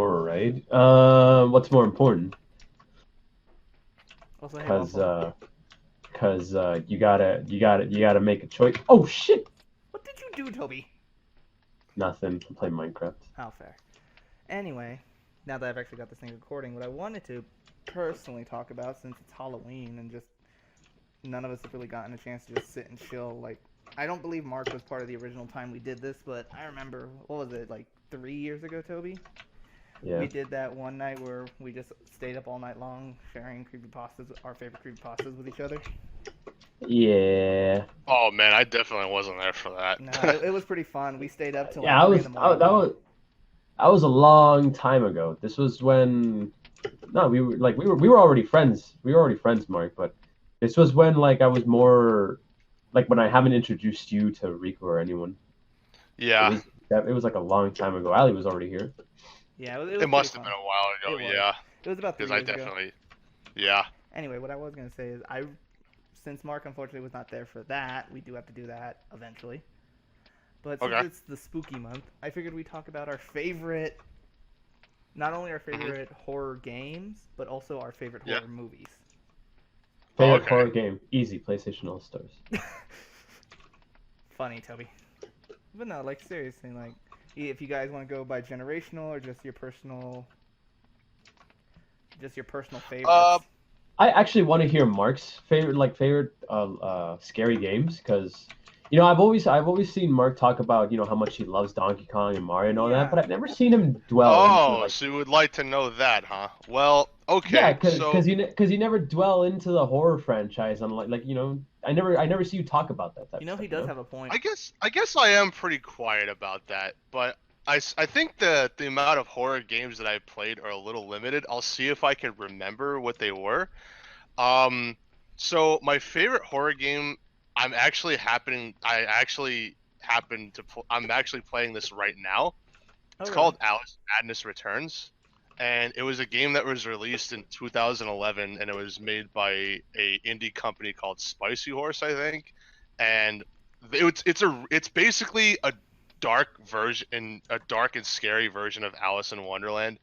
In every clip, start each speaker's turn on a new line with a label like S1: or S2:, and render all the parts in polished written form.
S1: tomorrow, right? What's more important?
S2: Also, hey,
S1: Cause
S2: Waffle.
S1: you gotta make a choice. Oh shit!
S2: What did you do, Toby?
S1: Nothing. I'm playing Minecraft.
S2: How fair. Anyway, now that I've actually got this thing recording, what I wanted to personally talk about, since it's Halloween and just none of us have really gotten a chance to just sit and chill. Like, I don't believe Mark was part of the original time we did this, but I remember, what was it, like 3 years ago, Toby?
S1: Yeah.
S2: We did that one night where we just stayed up all night long sharing creepypastas, our favorite creepypastas with each other.
S1: Yeah.
S3: Oh man, I definitely wasn't there for that.
S2: No, it was pretty fun. We stayed up till
S1: Yeah.
S2: like
S1: I
S2: 3 in
S1: was.
S2: the
S1: I,
S2: morning,
S1: that
S2: though.
S1: was. That was a long time ago. This was when. No, we were already friends. We were already friends, Mark. But this was when like I was more like when I haven't introduced you to Rico or anyone. It
S3: Yeah,
S1: was it was like a long time ago. Ali was already here.
S2: Yeah, it
S3: it
S2: was pretty
S3: must have been
S2: fun.
S3: a while
S2: It
S3: ago.
S2: was.
S3: Yeah,
S2: It was about
S3: because
S2: three
S3: I
S2: years ago.
S3: definitely. Yeah.
S2: Anyway, what I was gonna say is since Mark unfortunately was not there for that, we do have to do that eventually. But since
S3: Okay.
S2: it's the spooky month, I figured we'd talk about our favorite, not only our
S3: hmm
S2: favorite horror games, but also our favorite
S3: Yeah.
S2: horror movies.
S3: Oh,
S1: Favorite
S3: okay.
S1: horror game, easy. PlayStation All Stars.
S2: Funny, Toby. But no, like seriously, like if you guys want to go by generational or just your personal
S3: Uh,
S2: favorites.
S1: I actually want to hear Mark's favorite scary games because I've always seen Mark talk about how much he loves Donkey Kong and Mario and all that,
S2: Yeah.
S1: but I've never seen him dwell into
S3: oh,
S1: like
S3: so you would like to know that, huh? Well,
S1: yeah,
S3: okay.
S1: because
S3: So,
S1: because you never dwell into the horror franchise. I'm like I never see you talk about that type
S2: You
S1: of
S2: know
S1: stuff.
S2: he does have a point.
S3: I guess I am pretty quiet about that, but I think the amount of horror games that I played are a little limited. I'll see if I can remember what they were. Um, so my favorite horror game, I actually happen to, I'm actually playing this right now.
S2: Oh
S3: It's
S2: really?
S3: called Alice Madness Returns, and it was a game that was released in 2011, and it was made by a indie company called Spicy Horse, I think. And it's basically a dark and scary version of Alice in Wonderland.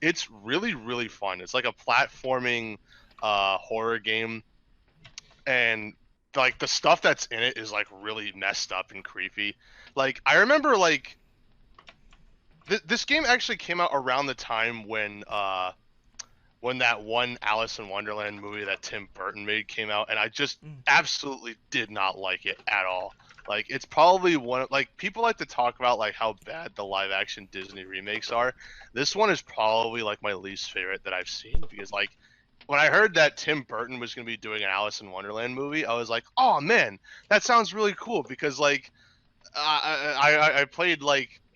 S3: It's really really fun. It's like a platforming horror game, and like the stuff that's in it is like really messed up and creepy. Like I remember like this game actually came out around the time when that one Alice in Wonderland movie that Tim Burton made came out, and I just
S2: Mm.
S3: absolutely did not like it at all. Like it's probably like people like to talk about like how bad the live action Disney remakes are. This one is probably like my least favorite that I've seen because like when I heard that Tim Burton was going to be doing an Alice in Wonderland movie, I was like, "Oh man, that sounds really cool." Because like I played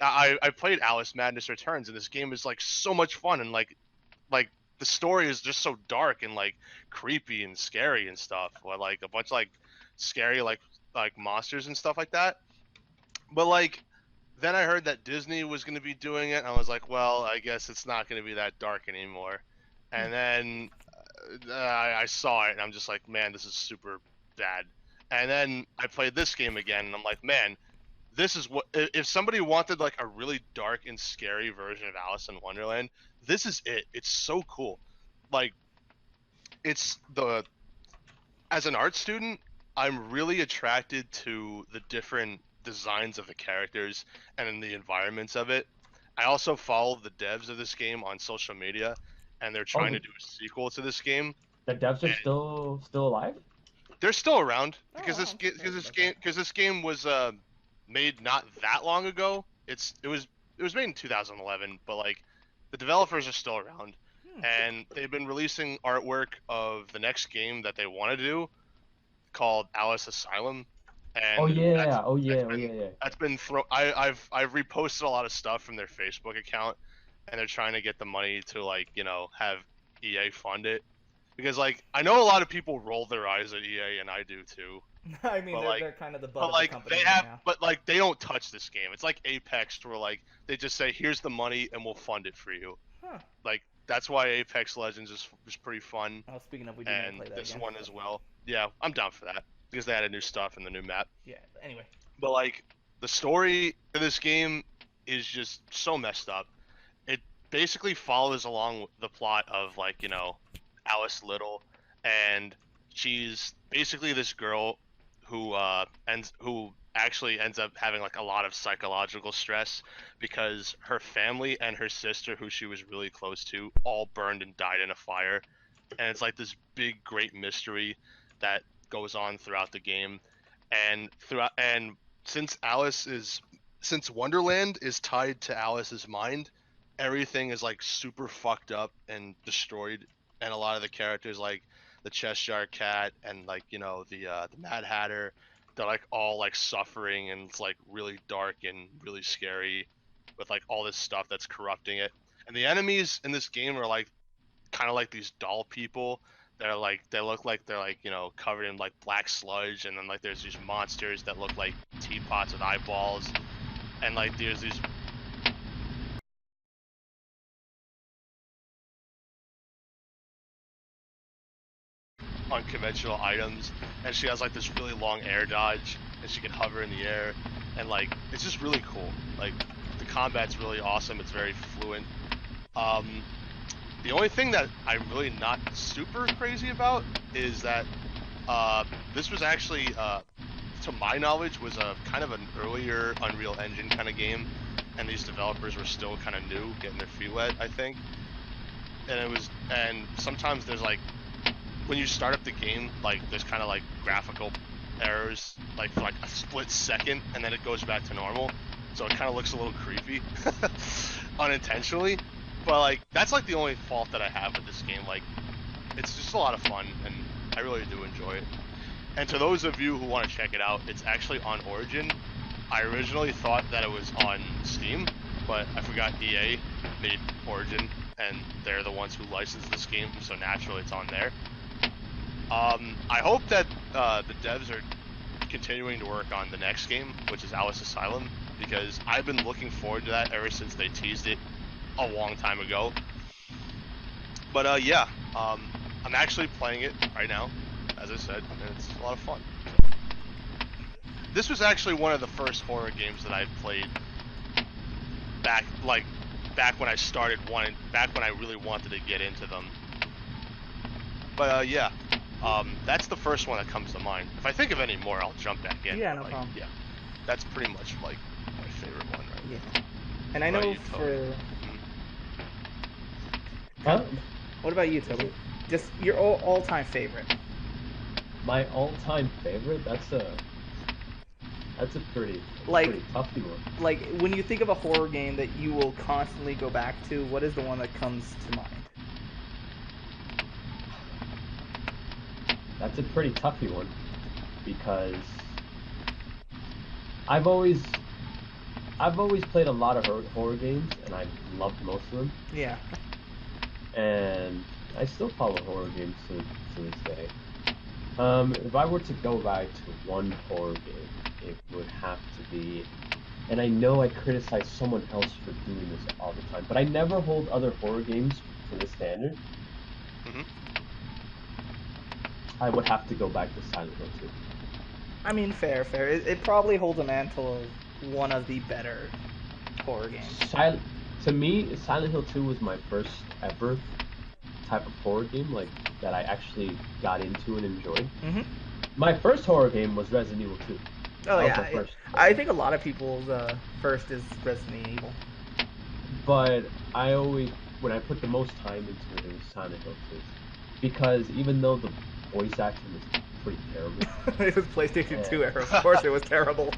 S3: I played Alice Madness Returns, and this game is like so much fun, and like the story is just so dark and like creepy and scary and stuff. Or like a bunch of like scary like monsters and stuff like that. But like then I heard that Disney was going to be doing it, and I was like, well, I guess it's not going to be that dark anymore. And then I saw it, and I'm just like, man, this is super bad. And then I played this game again, and I'm like, man, this is what if somebody wanted like a really dark and scary version of Alice in Wonderland, this is it. It's so cool. Like it's the as an art student, I'm really attracted to the different designs of the characters and in the environments of it. I also follow the devs of this game on social media, and they're
S1: oh
S3: trying to do a sequel to this game.
S1: the devs are
S3: And
S1: still alive.
S3: they're still around
S2: Oh
S3: because
S2: wow, I'm surprised about that.
S3: this game was made not that long ago. It was made in 2011, but like the developers are still around,
S2: Hmm.
S3: and they've been releasing artwork of the next game that they want to do called Alice Asylum,
S1: Oh
S3: and
S1: yeah, oh
S3: that's
S1: yeah, oh
S3: been
S1: yeah, yeah.
S3: that's been I've reposted a lot of stuff from their Facebook account, and they're trying to get the money to like have EA fund it because like I know a lot of people roll their eyes at EA, and I do too.
S2: I mean,
S3: But
S2: they're kind of the butt
S3: but
S2: of the
S3: like
S2: company right now.
S3: they don't touch this game. It's like Apex, where like they just say here's the money and we'll fund it for you.
S2: Huh.
S3: Like that's why Apex Legends is pretty fun,
S2: Oh, speaking of, we do need to
S3: and
S2: play that
S3: this
S2: again.
S3: one as well. Yeah, I'm down for that because they added new stuff in the new map.
S2: Yeah. But anyway.
S3: But like the story of this game is just so messed up. It basically follows along the plot of like Alice Little, and she's basically this girl who actually ends up having like a lot of psychological stress because her family and her sister, who she was really close to, all burned and died in a fire, and it's like this big great mystery that goes on throughout the game, and since Alice is since Wonderland is tied to Alice's mind, everything is like super fucked up and destroyed, and a lot of the characters like the Cheshire Cat and like the Mad Hatter, they're like all like suffering, and it's like really dark and really scary with like all this stuff that's corrupting it. And the enemies in this game are like kind of like these doll people. They're like they look like they're like covered in like black sludge, and then like there's these monsters that look like teapots with eyeballs, and like there's these unconventional items, and she has like this really long air dodge, and she can hover in the air, and like it's just really cool. Like the combat's really awesome. It's very fluent. Um, the only thing that I'm really not super crazy about is that this was actually, to my knowledge, was a kind of an earlier Unreal Engine kind of game, and these developers were still kind of new, getting their feet wet, I think. And sometimes there's like when you start up the game, like there's kind of like graphical errors, like for like a split second, and then it goes back to normal, so it kind of looks a little creepy, unintentionally. But like that's like the only fault that I have with this game. Like it's just a lot of fun, and I really do enjoy it. And to those of you who want to check it out, it's actually on Origin. I originally thought that it was on Steam, but I forgot EA made Origin, and they're the ones who licensed this game, so naturally it's on there. I hope that the devs are continuing to work on the next game, which is Alice Asylum, because I've been looking forward to that ever since they teased it a long time ago. But yeah, I'm actually playing it right now, as I said, and it's a lot of fun. So. This was actually one of the first horror games that I've played back when I back when I really wanted to get into them. But yeah, that's the first one that comes to mind. If I think of any more, I'll jump back in.
S2: Yeah,
S3: But
S2: no
S3: like,
S2: problem.
S3: yeah, that's pretty much like my favorite one right
S2: Yeah.
S3: now.
S2: And I
S3: What about
S2: know
S3: you, Toby?
S2: for
S3: Mhm.
S2: God,
S1: Huh?
S2: what about you,
S1: Is
S2: Toby?
S1: it
S2: Just your all-time favorite.
S1: my all-time favorite? That's a
S2: Like
S1: pretty toughy one.
S2: like when you think of a horror game that you will constantly go back to, what is the one that comes to mind?
S1: That's a pretty toughy one because I've always I've always played a lot of horror games and I've loved most of them,
S2: Yeah.
S1: and I still follow horror games to this day. If I were to go back to one horror game, it would have to be, and I know I criticize someone else for doing this all the time, but I never hold other horror games to this standard.
S3: Mhm.
S1: I would have to go back to Silent Hill 2.
S2: I mean, fair. It probably holds a mantle of one of the better horror games.
S1: Sil- to me, Silent Hill 2 was my first ever type of horror game like that I actually got into and enjoyed.
S2: Hmm.
S1: My first horror game was Resident Evil 2.
S2: Oh
S1: That was
S2: yeah,
S1: my first horror
S2: I
S1: game.
S2: think a lot of people's first is Resident Evil.
S1: But I always, when I put the most time into it, it was Silent Hill 2. Because even though the voice acting was pretty terrible,
S2: It was PlayStation
S1: and
S2: 2 era. Of course, it was terrible.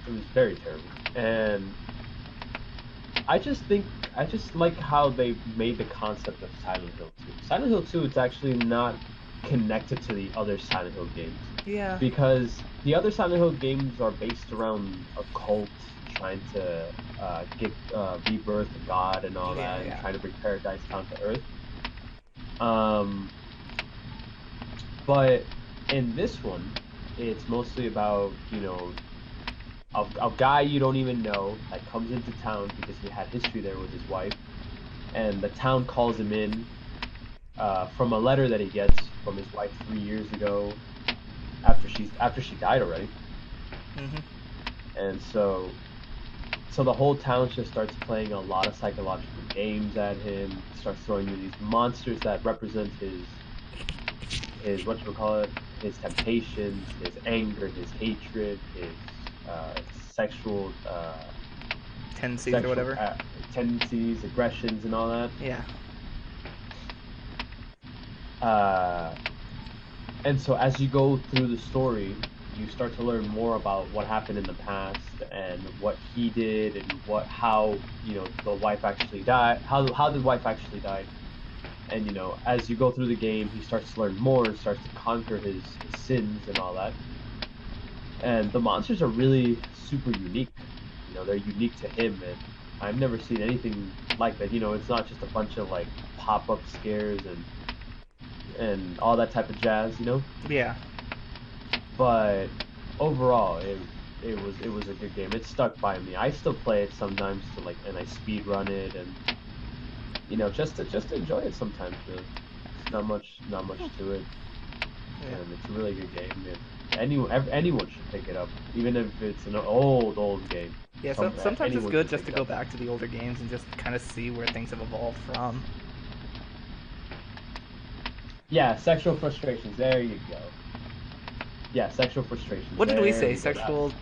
S1: it was very terrible. And I just think, I just like how they made the concept of Silent Hill 2. Silent Hill 2, it's actually not connected to the other Silent Hill games.
S2: Yeah.
S1: Because the other Silent Hill games are based around a cult trying to get rebirth of God and all
S2: Yeah,
S1: that, and
S2: yeah.
S1: trying to bring paradise down to earth. Um, but in this one, it's mostly about a guy you don't even know that comes into town because he had history there with his wife, and the town calls him in from a letter that he gets from his wife 3 years ago after she died already.
S2: Hmm.
S1: And so so the whole town just starts playing a lot of psychological games at him. Starts throwing you these monsters that represent his whatchamacallit, his temptations, his anger, his hatred, his sexual
S2: Tendencies or
S1: sexual
S2: whatever.
S1: tendencies, aggressions, and all that.
S2: Yeah.
S1: And so as you go through the story, you start to learn more about what happened in the past and what he did and how the wife actually died, how the wife actually died. And as you go through the game, he starts to learn more and starts to conquer his sins and all that. And the monsters are really super unique. They're unique to him, and I've never seen anything like that. It's not just a bunch of like pop-up scares and all that type of jazz.
S2: Yeah.
S1: But overall, it was a good game. It stuck by me. I still play it sometimes and I speed run it, and just to enjoy it sometimes. Really, it's not much to it,
S2: Yeah.
S1: and it's a really good game. If anyone should pick it up, even if it's an old game.
S2: Yeah, so sometimes it's
S1: Anyone
S2: good
S1: should
S2: just
S1: pick
S2: to
S1: it
S2: go
S1: up.
S2: back to the older games and just kind of see where things have evolved from.
S1: Yeah, sexual frustrations. There you go. Yeah, sexual frustrations.
S2: What did we
S1: There
S2: say?
S1: we go.
S2: Sexual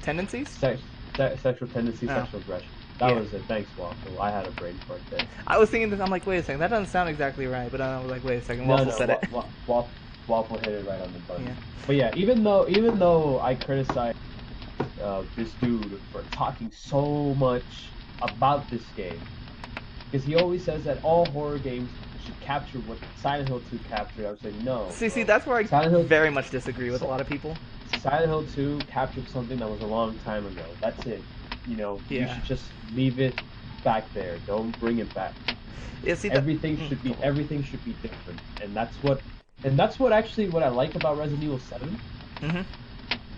S2: tendencies?
S1: Sexual tendency,
S2: Oh,
S1: sexual aggression. That
S2: yeah.
S1: was it. Thanks, Waffle. I had a brain fart there.
S2: I was thinking this. I'm like, wait a second, that doesn't sound exactly right. But I was like, wait a second,
S1: No,
S2: Waffle
S1: no,
S2: said it.
S1: Waffle hit it right on the button.
S2: Yeah.
S1: But yeah, even though I criticize this dude for talking so much about this game, because he always says that all horror games should capture what Silent Hill 2 captured. I would say no,
S2: See,
S1: bro.
S2: that's where I
S1: Silent Hill
S2: very much disagree with a lot of people.
S1: Silent Hill 2 captured something that was a long time ago. That's it. You
S2: Yeah.
S1: should just leave it back there. Don't bring it back.
S2: Yeah. See that.
S1: Everything should be different, and that's what actually what I like about Resident Evil 7.
S2: Mhm.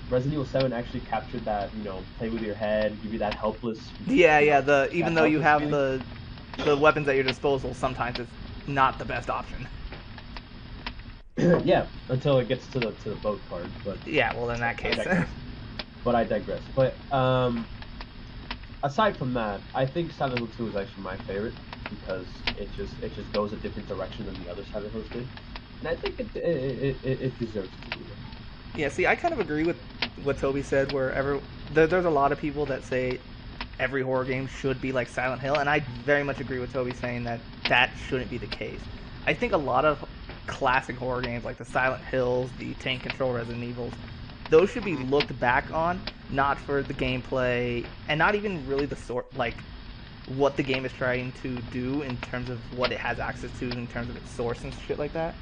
S1: Resident Evil 7 actually captured that, play with your head, give you that helpless,
S2: Yeah,
S1: you
S2: yeah.
S1: know,
S2: The
S1: that
S2: even though you
S1: helpless
S2: have
S1: feeling.
S2: the weapons at your disposal, sometimes it's not the best option.
S1: Yeah, until it gets to the boat part, but
S2: Yeah. Well, in that
S1: I
S2: case.
S1: digress. But aside from that, I think Silent Hill 2 is actually my favorite because it just goes a different direction than the other Silent Hills did, and I think it deserves to be there.
S2: Yeah, see, I kind of agree with what Toby said. There's a lot of people that say every horror game should be like Silent Hill, and I very much agree with Toby saying that that shouldn't be the case. I think a lot of classic horror games like the Silent Hills, the Tank Control Resident Evils, those should be
S3: Mhm.
S2: looked back on not for the gameplay and not even really the sort like what the game is trying to do in terms of what it has access to in terms of its source and shit like that.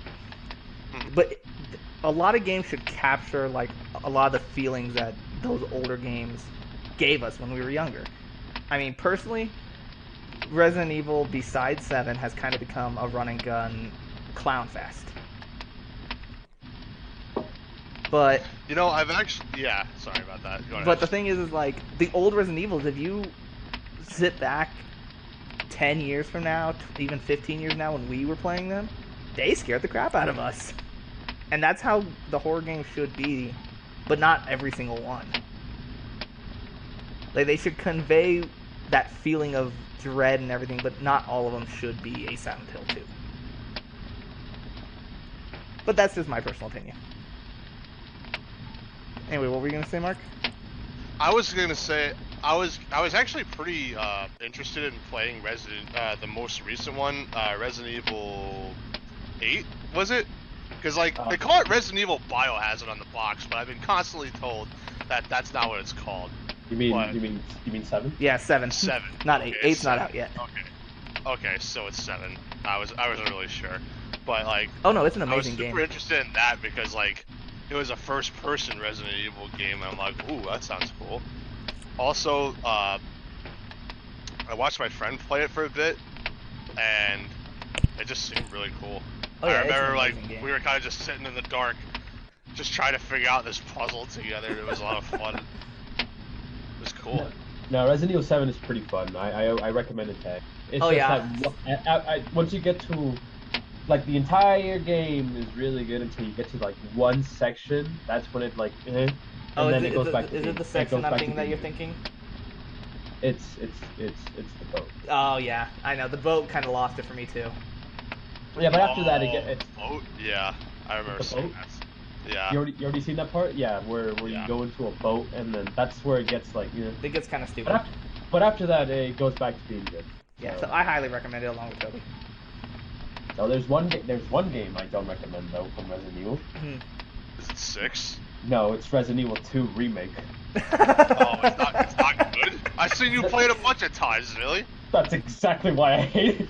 S3: Mhm.
S2: But a lot of games should capture like a lot of the feelings that those older games gave us when we were younger. I mean, personally, Resident Evil, besides 7, has kind of become a run and gun clown fest. But
S3: I've actually, yeah. Sorry about that. Go ahead.
S2: but the thing is like the old Resident Evils. If you sit back 10 years from now, even 15 years now, when we were playing them, they scared the crap out of us. And that's how the horror game should be, but not every single one. Like they should convey that feeling of dread and everything, but not all of them should be a Silent Hill 2. But that's just my personal opinion. Anyway, what were you gonna say, Mark?
S3: I was gonna say I was actually pretty interested in playing the most recent one, Resident Evil 8, was it? Because like
S1: Uh,
S3: they call it Resident Evil Biohazard on the box, but I've been constantly told that that's not what it's called.
S1: you mean
S3: But
S1: you mean you mean 7?
S2: Yeah, 7.
S3: 7.
S2: Not
S3: Okay,
S2: 8.
S3: it's
S2: 8's not
S3: 7.
S2: out yet.
S3: Okay, so it's 7. I wasn't really sure, but like
S2: Oh no, it's an
S3: I was
S2: amazing game.
S3: super interested in that because like it was a first-person Resident Evil game, and I'm like, ooh, that sounds cool. Also, I watched my friend play it for a bit, and it just seemed really cool.
S2: Oh yeah,
S3: I
S2: it's an
S3: remember like
S2: amazing game.
S3: we were kind of just sitting in the dark, just trying to figure out this puzzle together. It was a lot of fun. It was cool.
S1: No, Resident Evil 7 is pretty fun. I recommend it to. It's
S2: Oh
S1: just
S2: yeah.
S1: that once you get to like the entire game is really good until you get to like one section. That's when it like,
S2: Oh,
S1: and
S2: is
S1: then
S2: it
S1: it goes
S2: is
S1: back
S2: it,
S1: to
S2: is
S1: being
S2: it the
S1: it goes
S2: section I'm
S1: back to
S2: thinking that
S1: being
S2: you're
S1: good.
S2: thinking?
S1: It's the boat.
S2: Oh yeah, I know. The boat kind of lost it for me too.
S1: Yeah, but after that,
S3: Oh,
S1: it's
S3: boat. Yeah, I remember
S1: the
S3: seeing
S1: boat.
S3: that. Yeah,
S1: You already seen that part? Yeah, where you
S3: yeah.
S1: go into a boat and then that's where it gets like
S2: It gets kind of
S1: But
S2: stupid.
S1: after that, it goes back to being good.
S2: Yeah, so
S1: So
S2: I highly recommend it along with Toby.
S1: oh, there's one game I don't recommend though from Resident Evil.
S2: Hmm.
S3: Is it 6?
S1: No, it's Resident Evil 2 remake.
S3: Oh, it's not good. I've seen you play it a bunch of times, really.
S1: That's exactly why I hate it.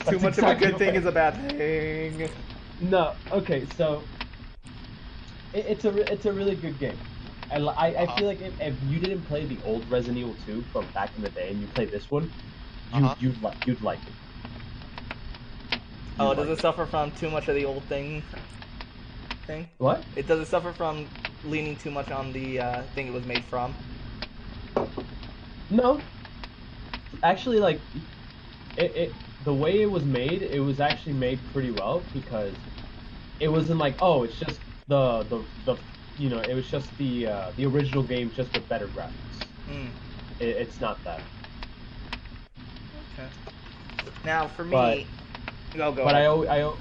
S2: Too
S1: That's
S2: much of a
S1: exactly
S2: good thing
S1: why.
S2: is a bad thing.
S1: No, okay, so it's a really good game. I
S3: Uh-huh.
S1: feel like if you didn't play the old Resident Evil 2 from back in the day and you play this one,
S3: Uh-huh.
S1: you'd like it.
S2: Oh,
S1: You'd
S2: does
S1: like
S2: it
S1: it.
S2: suffer from too much of the old thing?
S1: What?
S2: It does it suffer from leaning too much on the thing it was made from?
S1: No, actually, like it the way it was made, it was actually made pretty well because it wasn't like, oh, it's just the it was just the original game just with better graphics.
S2: Hmm.
S1: It's not that.
S2: Okay. Now for
S1: But
S2: me, go
S1: but
S2: ahead.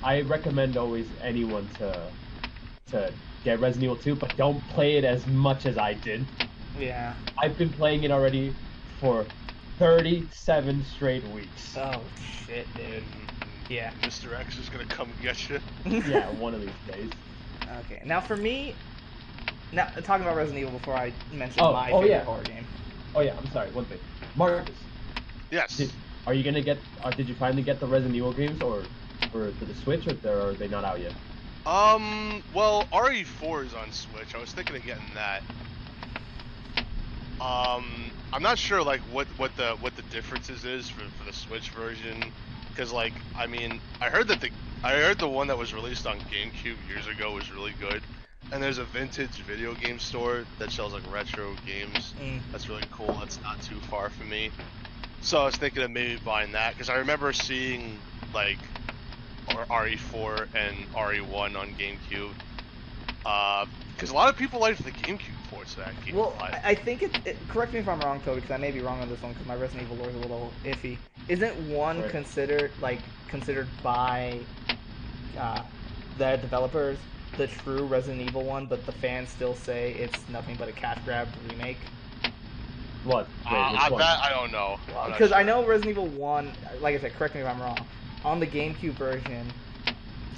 S1: I recommend always anyone to get Resident Evil 2, but don't play it as much as I did.
S2: Yeah.
S1: I've been playing it already for 37 straight weeks.
S2: Oh shit, dude. Yeah.
S3: Mr. X is gonna come get you.
S1: Yeah, one of these days.
S2: Okay. Now for me, now talking about Resident Evil before I mention
S1: Oh,
S2: my
S1: oh
S2: favorite
S1: yeah.
S2: horror game.
S1: Oh yeah, I'm sorry, one thing. Marcus, did
S3: Yes.
S1: are you gonna get did you finally get the Resident Evil games or for the Switch, or are they not out yet?
S3: Well, RE4 is on Switch. I was thinking of getting that. I'm not sure like what the differences is for the Switch version, because like I mean I heard the one that was released on GameCube years ago was really good, and there's a vintage video game store that sells like retro games.
S2: Mm.
S3: That's really cool. That's not too far from me. So I was thinking of maybe buying that because I remember seeing like RE4 and RE1 on GameCube. Because a lot of people liked the GameCube ports of that game
S2: Well,
S3: a lot.
S2: I think correct me if I'm wrong, Toby, because I may be wrong on this one because my Resident Evil lore is a little iffy. Isn't one
S1: Right.
S2: considered by uh, the developers the true Resident Evil one, but the fans still say it's nothing but a cash grab remake?
S1: What? Wait, which one?
S3: That I don't know. I'm not
S2: Because I
S3: sure.
S2: know Resident Evil One, like I said, correct me if I'm wrong, on the GameCube version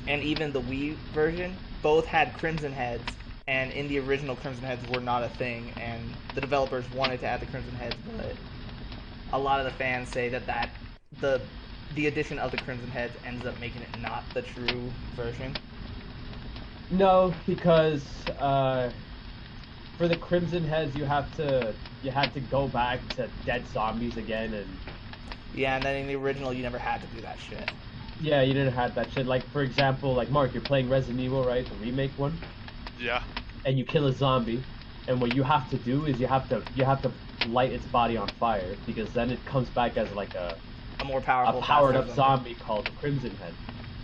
S2: and even the Wii version, both had Crimson Heads, and in the original Crimson Heads were not a thing, and the developers wanted to add the Crimson Heads, but a lot of the fans say that the the addition of the Crimson Heads ends up making it not the true version.
S1: No, because for the Crimson Heads you had to go back to dead zombies again, and
S2: Yeah, and then in the original, you never had to do that shit.
S1: yeah, you didn't have that shit. Like for example, like Mark, you're playing Resident Evil, right? The remake one,
S3: Yeah.
S1: and you kill a zombie, and what you have to do is you have to light its body on fire because then it comes back as like
S2: A more
S1: a
S2: powerful,
S1: powered
S2: faster
S1: up
S2: zombie.
S1: zombie called the Crimson Head,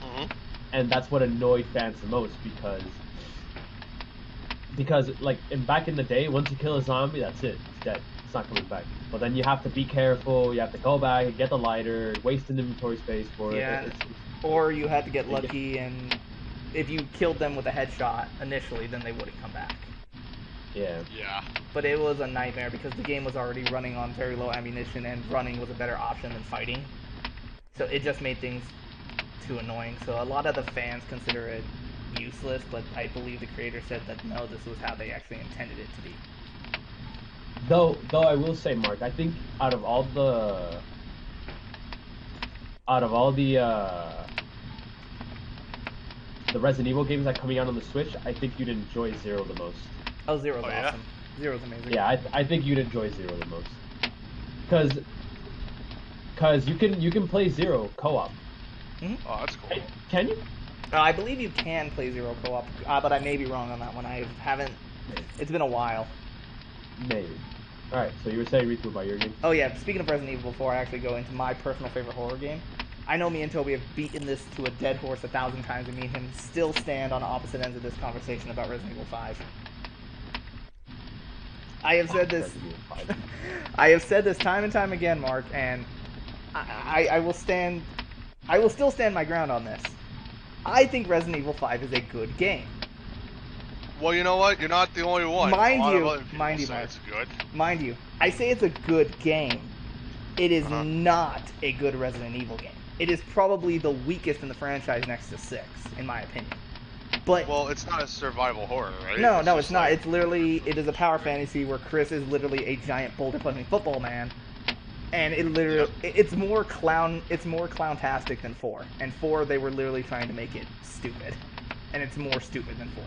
S3: Mhm.
S1: and that's what annoyed fans the most because like back in the day, once you kill a zombie, that's it. It's dead. It's not coming back. But then you have to be careful. You have to go back and get the lighter, waste an inventory space for it.
S2: Yeah, or you had to get lucky, and if you killed them with a headshot initially, then they wouldn't come back.
S1: Yeah.
S3: Yeah.
S2: But it was a nightmare because the game was already running on very low ammunition, and running was a better option than fighting. So it just made things too annoying. So a lot of the fans consider it useless, but I believe the creator said that no, this was how they actually intended it to be.
S1: Though I will say, Mark, I think out of all the Resident Evil games that are coming out on the Switch, I think you'd enjoy Zero the most.
S2: Oh, Zero's
S3: Oh yeah.
S2: awesome. Zero's amazing.
S1: Yeah, I think you'd enjoy Zero the most. Cause you can play Zero co-op.
S3: Oh, that's cool.
S1: Can you?
S2: I believe you can play Zero co-op, but I may be wrong on that one. I haven't.
S1: Maybe.
S2: It's been a while.
S1: Maybe. All right. So you were saying Riku about your game?
S2: Oh yeah, speaking of Resident Evil, before I actually go into my personal favorite horror game, I know me and Toby have beaten this to a dead horse 1,000 times, and me and him still stand on opposite ends of this conversation about Resident Evil 5. I have said this.
S1: Resident Evil 5.
S2: I have said this time and time again, Mark, and I will stand. I will still stand my ground on this. I think Resident Evil 5 is a good game.
S3: Well, you know what? You're not the only one.
S2: Mind
S3: a lot
S2: you,
S3: of other people
S2: mind you,
S3: say
S2: Mark.
S3: it's good.
S2: Mind you, I say it's a good game. It is
S3: Uh-huh.
S2: not a good Resident Evil game. It is probably the weakest in the franchise next to 6, in my opinion. But
S3: Well, it's not a survival horror, right?
S2: no,
S3: it's
S2: no,
S3: just
S2: it's not.
S3: like-
S2: It's literally, it is a power fantasy where Chris is literally a giant boulder punching football man, and it literally, it's more clowntastic than 4. And 4, they were literally trying to make it stupid, and it's more stupid than 4.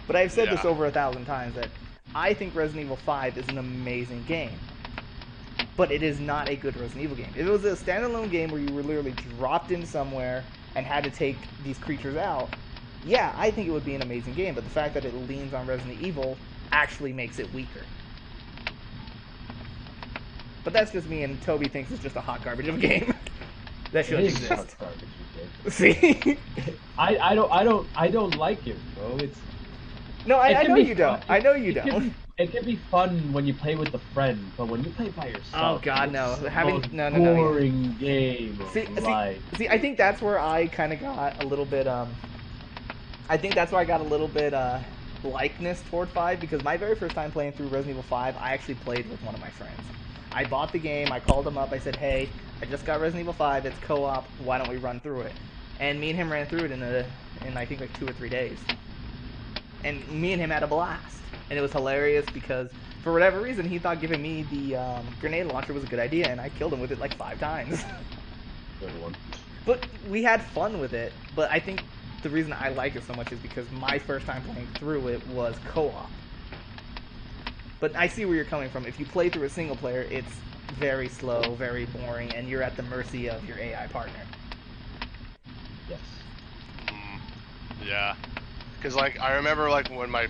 S2: But I've said this
S3: Yeah.
S2: over 1,000 times that I think Resident Evil 5 is an amazing game, but it is not a good Resident Evil game. If it was a standalone game where you were literally dropped in somewhere and had to take these creatures out, yeah, I think it would be an amazing game, but the fact that it leans on Resident Evil actually makes it weaker. But that's just me, and Toby thinks it's just a hot garbage of a game that
S1: It
S2: shouldn't
S1: is
S2: exist.
S1: garbage, okay?
S2: See?
S1: I don't like it, bro. It's
S2: No,
S1: it
S2: I
S1: can
S2: know
S1: be
S2: you don't.
S1: fun-
S2: I know you
S1: it can
S2: don't.
S1: be- It can be fun when you play with a friend, but when you play by yourself,
S2: Oh, God, no.
S1: it's the
S2: Having-
S1: most
S2: no, yeah.
S1: boring game of life.
S2: See, I think that's where I kind of got a little bit, I think that's where I got a little bit, likeness toward 5, because my very first time playing through Resident Evil 5, I actually played with one of my friends. I bought the game, I called him up, I said, hey, I just got Resident Evil 5, it's co-op, why don't we run through it? And me and him ran through it in I think like 2 or 3 days. And me and him had a blast. And it was hilarious because, for whatever reason, he thought giving me the grenade launcher was a good idea, and I killed him with it like 5 times.
S1: Good one.
S2: But we had fun with it. But I think the reason I like it so much is because my first time playing through it was co-op. But I see where you're coming from. If you play through a single player, it's very slow, very boring, and you're at the mercy of your AI partner.
S1: Yes.
S3: Yeah. Because like I remember like when my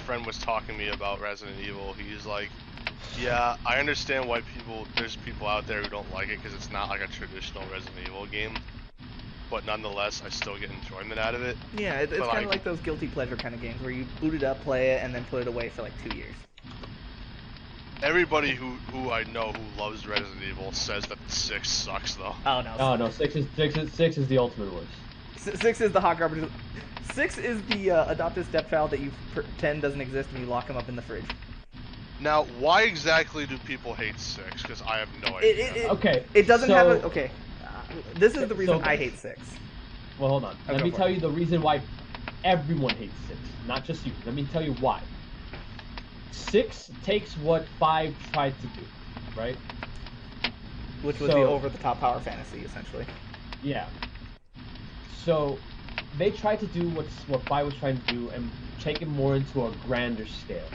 S3: friend was talking to me about Resident Evil, he's like, yeah, I understand why there's people out there who don't like it because it's not like a traditional Resident Evil game, but nonetheless I still get enjoyment out of it.
S2: Yeah, it's
S3: But,
S2: kind of like those guilty pleasure kind of games where you boot it up, play it, and then put it away for like 2 years.
S3: Everybody who I know who loves Resident Evil says that 6 sucks though.
S2: Oh no.
S1: Oh no, six is the ultimate worst.
S2: 6 is the hot garbage. 6 is the adopted stepchild that you pretend doesn't exist and you lock him up in the fridge.
S3: Now, why exactly do people hate 6? Because I have no idea.
S1: Okay.
S2: It doesn't
S1: so,
S2: have a. Okay. This is the reason
S1: so-
S2: I hate 6.
S1: Well, hold on.
S2: Oh,
S1: Let
S2: go
S1: me
S2: for
S1: tell
S2: it.
S1: you the reason why everyone hates 6, not just you. Let me tell you why. 6 takes what 5 tried to do, right?
S2: Which was the
S1: So-
S2: over-the-top power fantasy, essentially.
S1: Yeah. So they tried to do what 5 was trying to do and take it more into a grander scale.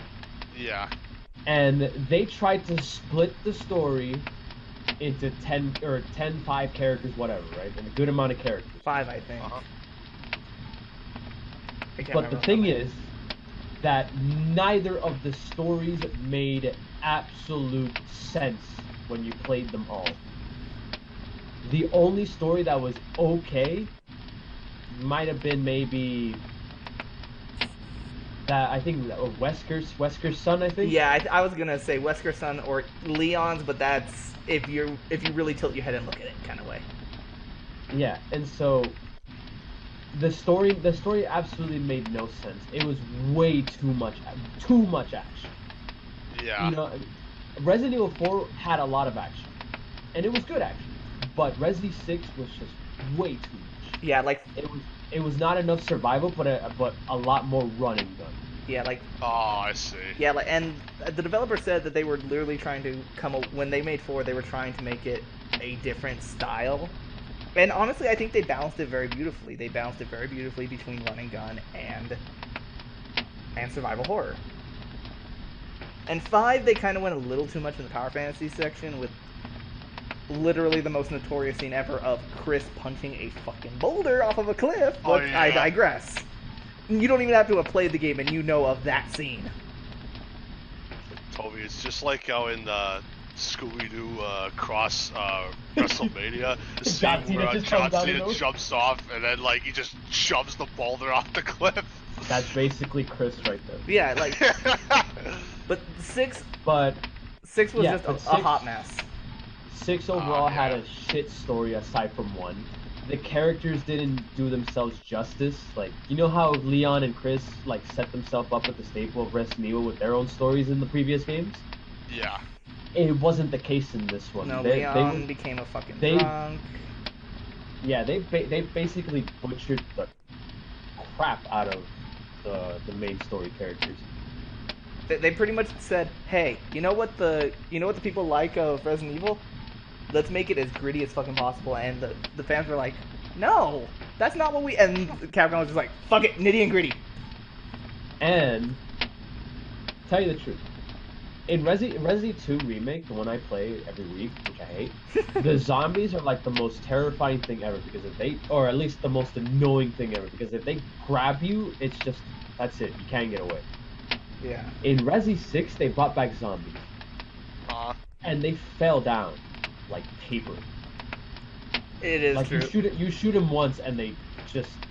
S3: Yeah.
S1: And they tried to split the story into 10 or 10, 5 characters, whatever, right? And a good amount of characters.
S2: 5, I think.
S3: Uh-huh.
S2: I can't
S1: But the
S2: remember.
S1: thing is that neither of the stories made absolute sense when you played them all. The only story that was okay might have been maybe that I think Wesker's son, I think.
S2: Yeah, I was gonna say Wesker's son or Leon's, but that's if you really tilt your head and look at it, kind of way.
S1: Yeah, and so the story absolutely made no sense. It was way too much action.
S3: Yeah.
S1: You know, Resident Evil 4 had a lot of action, and it was good action. But Resident 6 was just way too much.
S2: Yeah, like
S1: It was not enough survival, but a lot more running gun.
S2: yeah, like
S3: Oh, I see.
S2: yeah, like and the developer said that they were literally trying to when they made 4, they were trying to make it a different style. And honestly, I think they balanced it very beautifully. They balanced it very beautifully between run and gun and survival horror. And 5, they kind of went a little too much in the power fantasy section with literally the most notorious scene ever of Chris punching a fucking boulder off of a cliff. But
S3: yeah.
S2: I digress. You don't even have to have played the game and you know of that scene.
S3: Toby, it's just like how in the Scooby-Doo cross WrestleMania, the
S1: John
S3: scene where
S1: Cena just
S3: John
S1: comes out of
S3: Cena
S1: nowhere.
S3: jumps off and then like he just shoves the boulder off the cliff.
S1: That's basically Chris right there.
S2: Yeah, like, but six
S1: But
S2: was
S1: yeah,
S2: just
S1: but
S2: a hot mess.
S1: 6 overall had
S3: Yeah.
S1: a shit story aside from 1. The characters didn't do themselves justice. Like, you know how Leon and Chris like set themselves up with the staple of Resident Evil with their own stories in the previous games?
S3: Yeah.
S1: It wasn't the case in this one.
S2: No,
S1: They were
S2: Leon became a fucking
S1: they
S2: drunk.
S1: yeah they basically butchered the crap out of the main story characters.
S2: They pretty much said, "Hey, you know what the people like of Resident Evil? Let's make it as gritty as fucking possible." And the fans were like, "No, that's not what we." And Capcom was just like, "Fuck it, nitty and gritty."
S1: And tell you the truth, in Resi 2 remake, the one I play every week, which I hate, the zombies are like the most terrifying thing ever because if they, or at least the most annoying thing ever, because if they grab you, it's just that's it. You can't get away.
S2: Yeah.
S1: In Resi 6, they brought back zombies, and they fell down like paper.
S2: It is
S1: Like
S2: true.
S1: you shoot them once, and they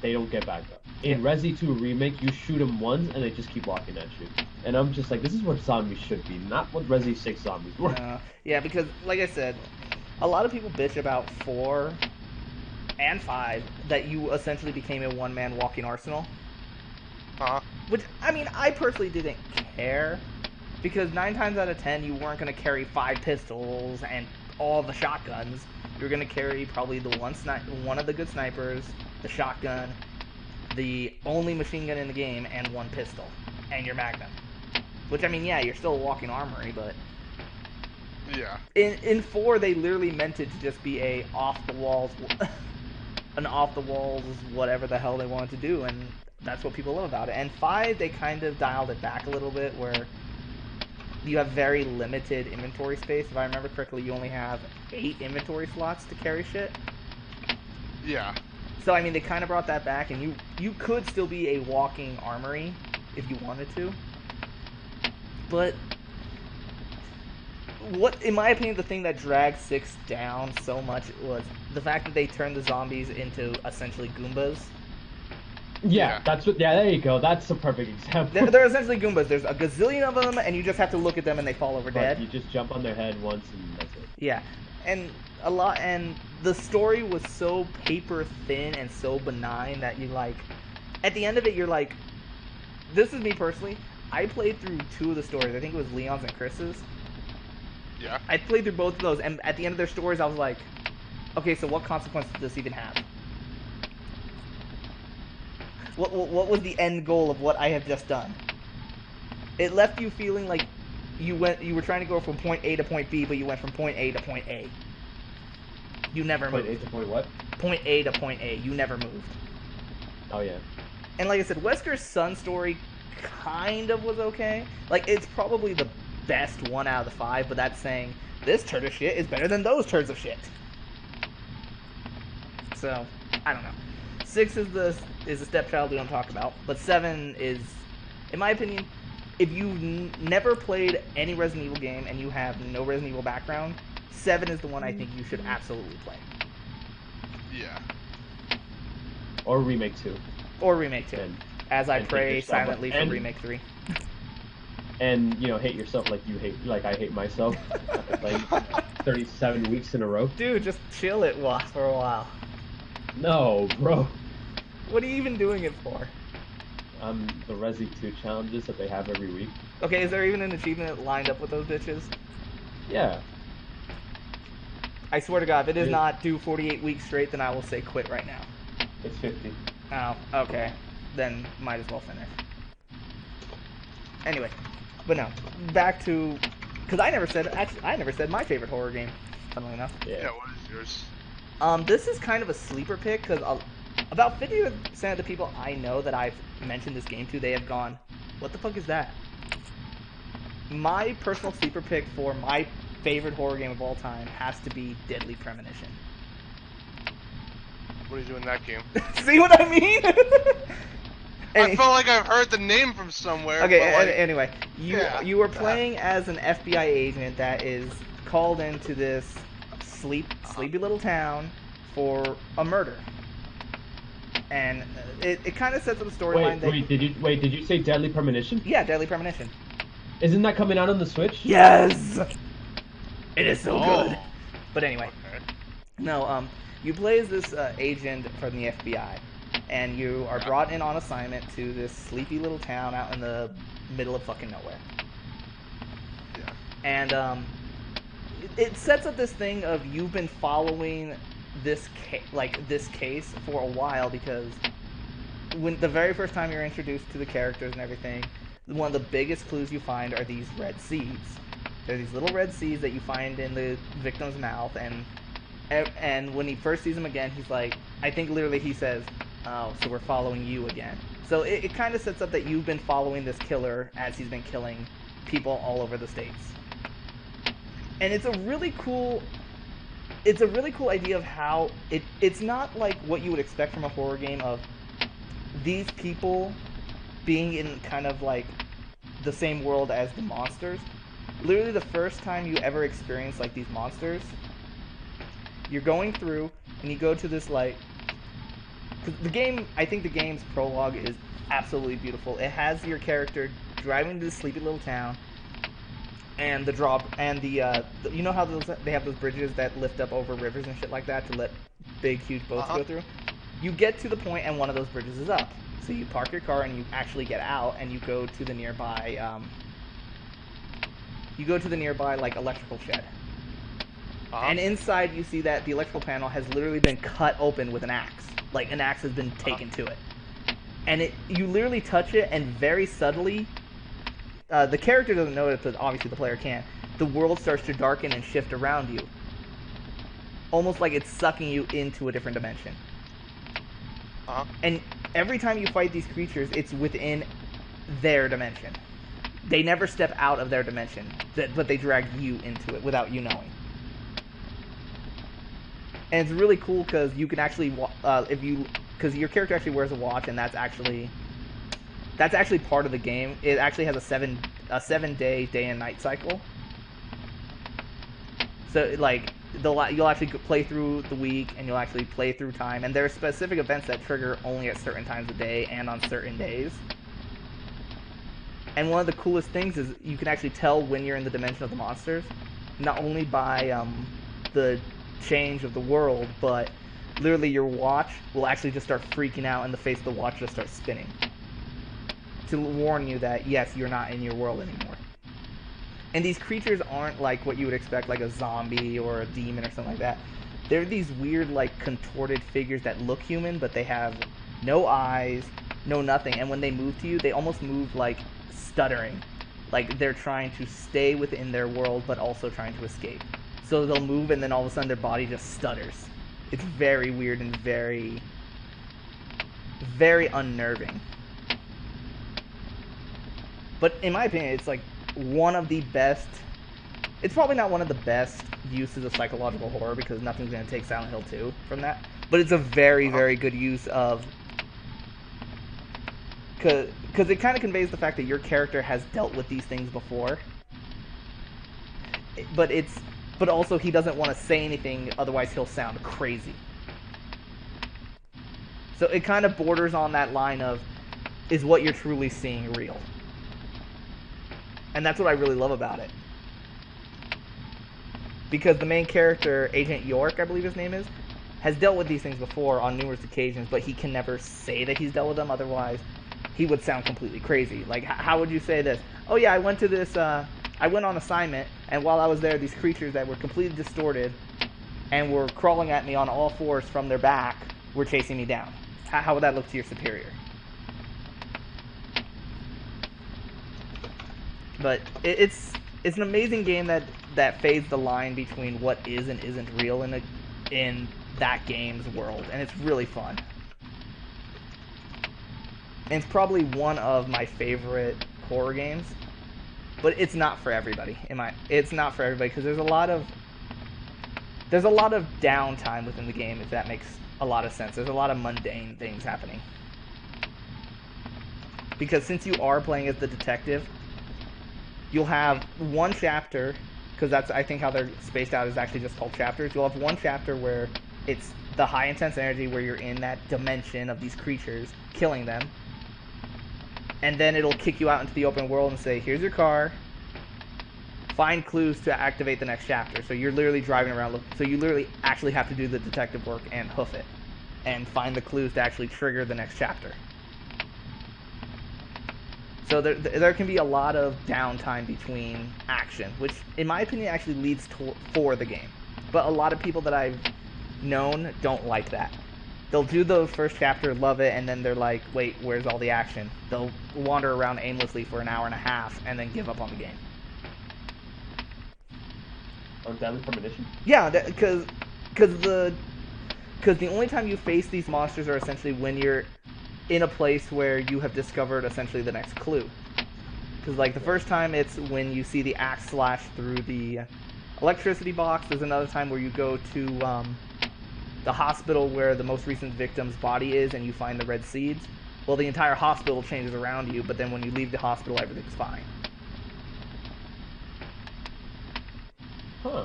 S1: don't get back up. In Resi 2 remake, you shoot them once, and they just keep walking at you. And I'm just like, this is what zombies should be, not what Resi 6 zombies were.
S2: No, yeah, because like I said, a lot of people bitch about 4 and 5 that you essentially became a one-man walking arsenal. Which, I mean, I personally didn't care because 9 times out of 10 you weren't going to carry 5 pistols and all the shotguns. You were going to carry probably the one of the good snipers, the shotgun, the only machine gun in the game, and 1 pistol, and your magnum. Which, I mean, yeah, you're still a walking armory, but
S3: Yeah.
S2: in 4 they literally meant it to just be a off the walls an off the walls whatever the hell they wanted to do, and that's what people love about it. And 5 they kind of dialed it back a little bit where you have very limited inventory space. If I remember correctly, you only have 8 inventory slots to carry shit.
S3: Yeah.
S2: So I mean they kind of brought that back, and you could still be a walking armory if you wanted to. But what, in my opinion, the thing that dragged 6 down so much was the fact that they turned the zombies into essentially Goombas.
S1: Yeah, that's what. Yeah, there you go. That's a perfect example.
S2: They're essentially Goombas. There's a gazillion of them, and you just have to look at them and they fall over
S1: But
S2: dead.
S1: you just jump on their head once and that's it.
S2: Yeah, and and the story was so paper thin and so benign that you like, at the end of it, you're like, this is me personally. I played through 2 of the stories. I think it was Leon's and Chris's.
S3: Yeah.
S2: I played through both of those, and at the end of their stories, I was like, okay, so what consequences does this even have? What was the end goal of what I have just done? It left you feeling like you were trying to go from point A to point B, but you went from point A to point A. You never
S1: Point
S2: moved.
S1: A to point what?
S2: Point A to point A. You never moved.
S1: Oh yeah.
S2: And like I said, Wesker's son story kind of was okay. Like, it's probably the best one out of the 5, but that's saying this turd of shit is better than those turds of shit. So, I don't know. 6 is the stepchild we don't talk about, but 7 is, in my opinion, if you've never played any Resident Evil game and you have no Resident Evil background, 7 is the one I think you should absolutely play.
S3: Yeah.
S1: Or remake 2.
S2: Or Remake 2. As I
S1: and
S2: pray
S1: hate yourself,
S2: silently for Remake 3.
S1: And hate yourself like I hate myself after playing 37 weeks in a row.
S2: Dude, just chill it for a while.
S1: No, bro.
S2: What are you even doing it for?
S1: The Resi 2 challenges that they have every week.
S2: Okay, is there even an achievement lined up with those bitches?
S1: Yeah.
S2: I swear to God, if it is not do 48 weeks straight, then I will say quit right now.
S1: It's 50.
S2: Oh, okay. Then might as well finish. Anyway, but no, back to, because I never said my favorite horror game. Funnily enough.
S3: Yeah. What is yours?
S2: This is kind of a sleeper pick because about 50% of the people I know that I've mentioned this game to, they have gone, "What the fuck is that?" My personal sleeper pick for my favorite horror game of all time has to be Deadly Premonition.
S3: What do you do in that game?
S2: See what I mean?
S3: I felt like I've heard the name from somewhere.
S2: Okay,
S3: but
S2: anyway, you are playing as an FBI agent that is called into this sleepy little town for a murder. And it kind of sets up a storyline that
S1: Did you say Deadly Premonition?
S2: yeah, Deadly Premonition.
S1: Isn't that coming out on the Switch?
S2: Yes, it is so good.
S3: Oh,
S2: But anyway,
S3: okay.
S2: no, you play as this agent from the FBI, and you are
S3: Yeah.
S2: brought in on assignment to this sleepy little town out in the middle of fucking nowhere.
S3: Yeah.
S2: And it sets up this thing of you've been following this case for a while because when the very first time you're introduced to the characters and everything, one of the biggest clues you find are these red seeds. They're these little red seeds that you find in the victim's mouth, and when he first sees them again, he's like, I think literally he says, "Oh, so we're following you again." So it kind of sets up that you've been following this killer as he's been killing people all over the states, and it's a really cool idea of how it's not like what you would expect from a horror game of these people being in kind of like the same world as the monsters. Literally the first time you ever experience like these monsters, you're going through and you go to this like cause the game I think the game's prologue is absolutely beautiful. It has your character driving to this sleepy little town and the drop and you know how they have those bridges that lift up over rivers and shit like that to let big huge boats
S3: Uh-huh.
S2: go through. You get to the point and one of those bridges is up, so you park your car and you actually get out and you go to the nearby like electrical shed,
S3: Uh-huh.
S2: and inside you see that the electrical panel has literally been cut open with an axe, like an axe has been
S3: Uh-huh.
S2: taken to it, and you literally touch it and very subtly, the character doesn't know it, but obviously the player can. The world starts to darken and shift around you, almost like it's sucking you into a different dimension.
S3: Uh-huh.
S2: And every time you fight these creatures, it's within their dimension. They never step out of their dimension, but they drag you into it without you knowing. And it's really cool because you can actually, if you, because your character actually wears a watch, and that's actually part of the game. It actually has a 7 day day and night cycle. So like you'll actually play through the week, and you'll actually play through time, and there are specific events that trigger only at certain times of day and on certain days. And one of the coolest things is you can actually tell when you're in the dimension of the monsters, not only by the change of the world, but literally your watch will actually just start freaking out, and the face of the watch just starts spinning to warn you that yes, you're not in your world anymore. And these creatures aren't like what you would expect, like a zombie or a demon or something like that. They're these weird, like contorted figures that look human, but they have no eyes, no nothing. And when they move to you, they almost move like stuttering, like they're trying to stay within their world, but also trying to escape. So they'll move, and then all of a sudden their body just stutters. It's very weird and very, very unnerving. But in my opinion, it's like one of the best. It's probably not one of the best uses of psychological horror because nothing's going to take Silent Hill 2 from that. But it's a very,
S3: Uh-huh.
S2: very good use of. Because it kind of conveys the fact that your character has dealt with these things before. But it's. But also, he doesn't want to say anything, otherwise, he'll sound crazy. So it kind of borders on that line of, is what you're truly seeing real? And that's what I really love about it. Because the main character, Agent York, I believe his name is, has dealt with these things before on numerous occasions, but he can never say that he's dealt with them. Otherwise, he would sound completely crazy. Like, how would you say this? Oh yeah, I went to this. I went on assignment, and while I was there, these creatures that were completely distorted and were crawling at me on all fours from their back were chasing me down. How would that look to your superior? But it's an amazing game that fades the line between what is and isn't real in that game's world, and it's really fun. And it's probably one of my favorite horror games, but it's not for everybody. It's not for everybody because there's a lot of downtime within the game, if that makes a lot of sense. There's a lot of mundane things happening because since you are playing as the detective, you'll have one chapter because that's I think how they're spaced out is actually just called chapters. You'll have one chapter where it's the high intense energy where you're in that dimension of these creatures, killing them, and then it'll kick you out into the open world and say, here's your car, find clues to activate the next chapter. So you're literally driving around, so you literally actually have to do the detective work and hoof it, and find the clues to actually trigger the next chapter. So there can be a lot of downtime between action, which in my opinion actually leads for the game. But a lot of people that I've known don't like that. They'll do the first chapter, love it, and then they're like, wait, where's all the action? They'll wander around aimlessly for an hour and a half and then give up on the game.
S1: On Deadly Premonition?
S2: Yeah, because the only time you face these monsters are essentially when you're in a place where you have discovered essentially the next clue. Because like the first time it's when you see the axe slash through the electricity box. There's another time where you go to the hospital where the most recent victim's body is and you find the red seeds. Well, the entire hospital changes around you, but then when you leave the hospital, everything's fine.
S1: Huh.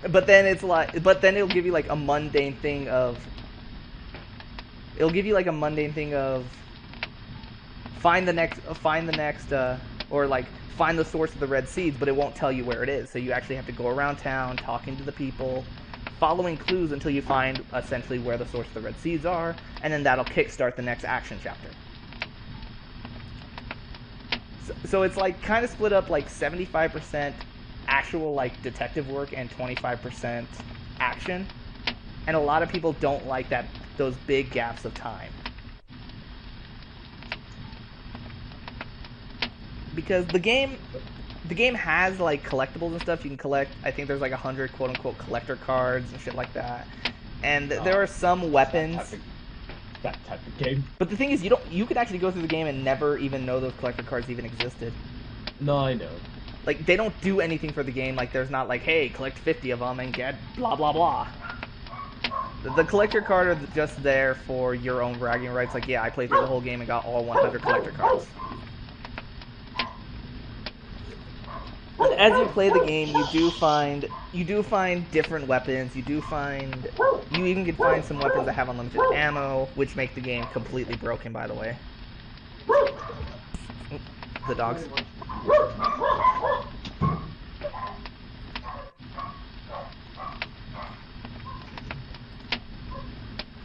S2: But then it's like, but then it'll give you like a mundane thing of, find the next, or like find the source of the red seeds, but it won't tell you where it is. So you actually have to go around town talking to the people, following clues until you find essentially where the source of the red seeds are, and then that'll kickstart the next action chapter. So it's like kind of split up like 75% actual like detective work and 25% action. And a lot of people don't like those big gaps of time. Because the game has like collectibles and stuff you can collect. I think there's like 100 quote unquote collector cards and shit like that. And there are some weapons.
S1: That type of game.
S2: But the thing is, you could actually go through the game and never even know those collector cards even existed.
S1: No, I know.
S2: Like they don't do anything for the game. Like there's not like, hey, collect 50 of them and get blah blah blah. The collector card are just there for your own bragging rights. Like, yeah, I played through the whole game and got all 100 collector cards. As you play the game, you do find different weapons. You even can find some weapons that have unlimited ammo, which make the game completely broken. By the way, the dogs.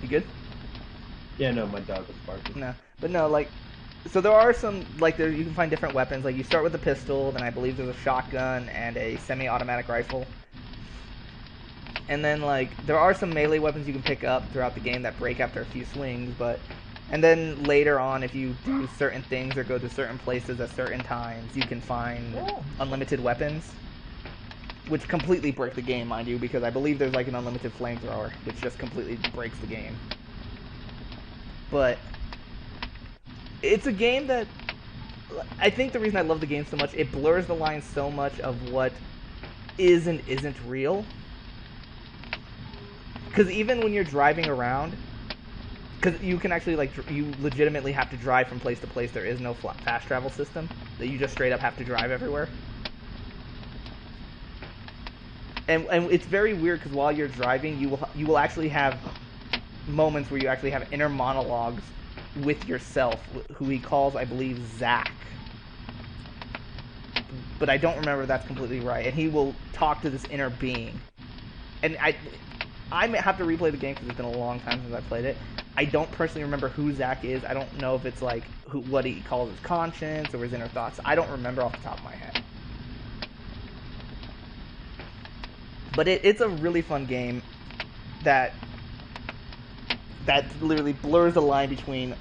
S2: You good?
S1: Yeah, no, my dog was barking.
S2: No, but no, like, so there are some like there you can find different weapons. Like you start with a pistol, then I believe there's a shotgun and a semi-automatic rifle. And then like there are some melee weapons you can pick up throughout the game that break after a few swings, but and then later on if you do certain things or go to certain places at certain times, you can find unlimited weapons, which completely break the game, mind you, because I believe there's like an unlimited flamethrower, which just completely breaks the game. But it's a game that I think the reason I love the game so much, it blurs the line so much of what is and isn't real. Because even when you're driving around, because you can actually like you legitimately have to drive from place to place. There is no fast travel system. That you just straight up have to drive everywhere. And it's very weird because while you're driving, you will actually have moments where you actually have inner monologues with yourself, who he calls, I believe, Zach. But I don't remember if that's completely right. And he will talk to this inner being. And I may have to replay the game because it's been a long time since I played it. I don't personally remember who Zach is. I don't know if it's like what he calls his conscience or his inner thoughts. I don't remember off the top of my head. But it's a really fun game that literally blurs the line between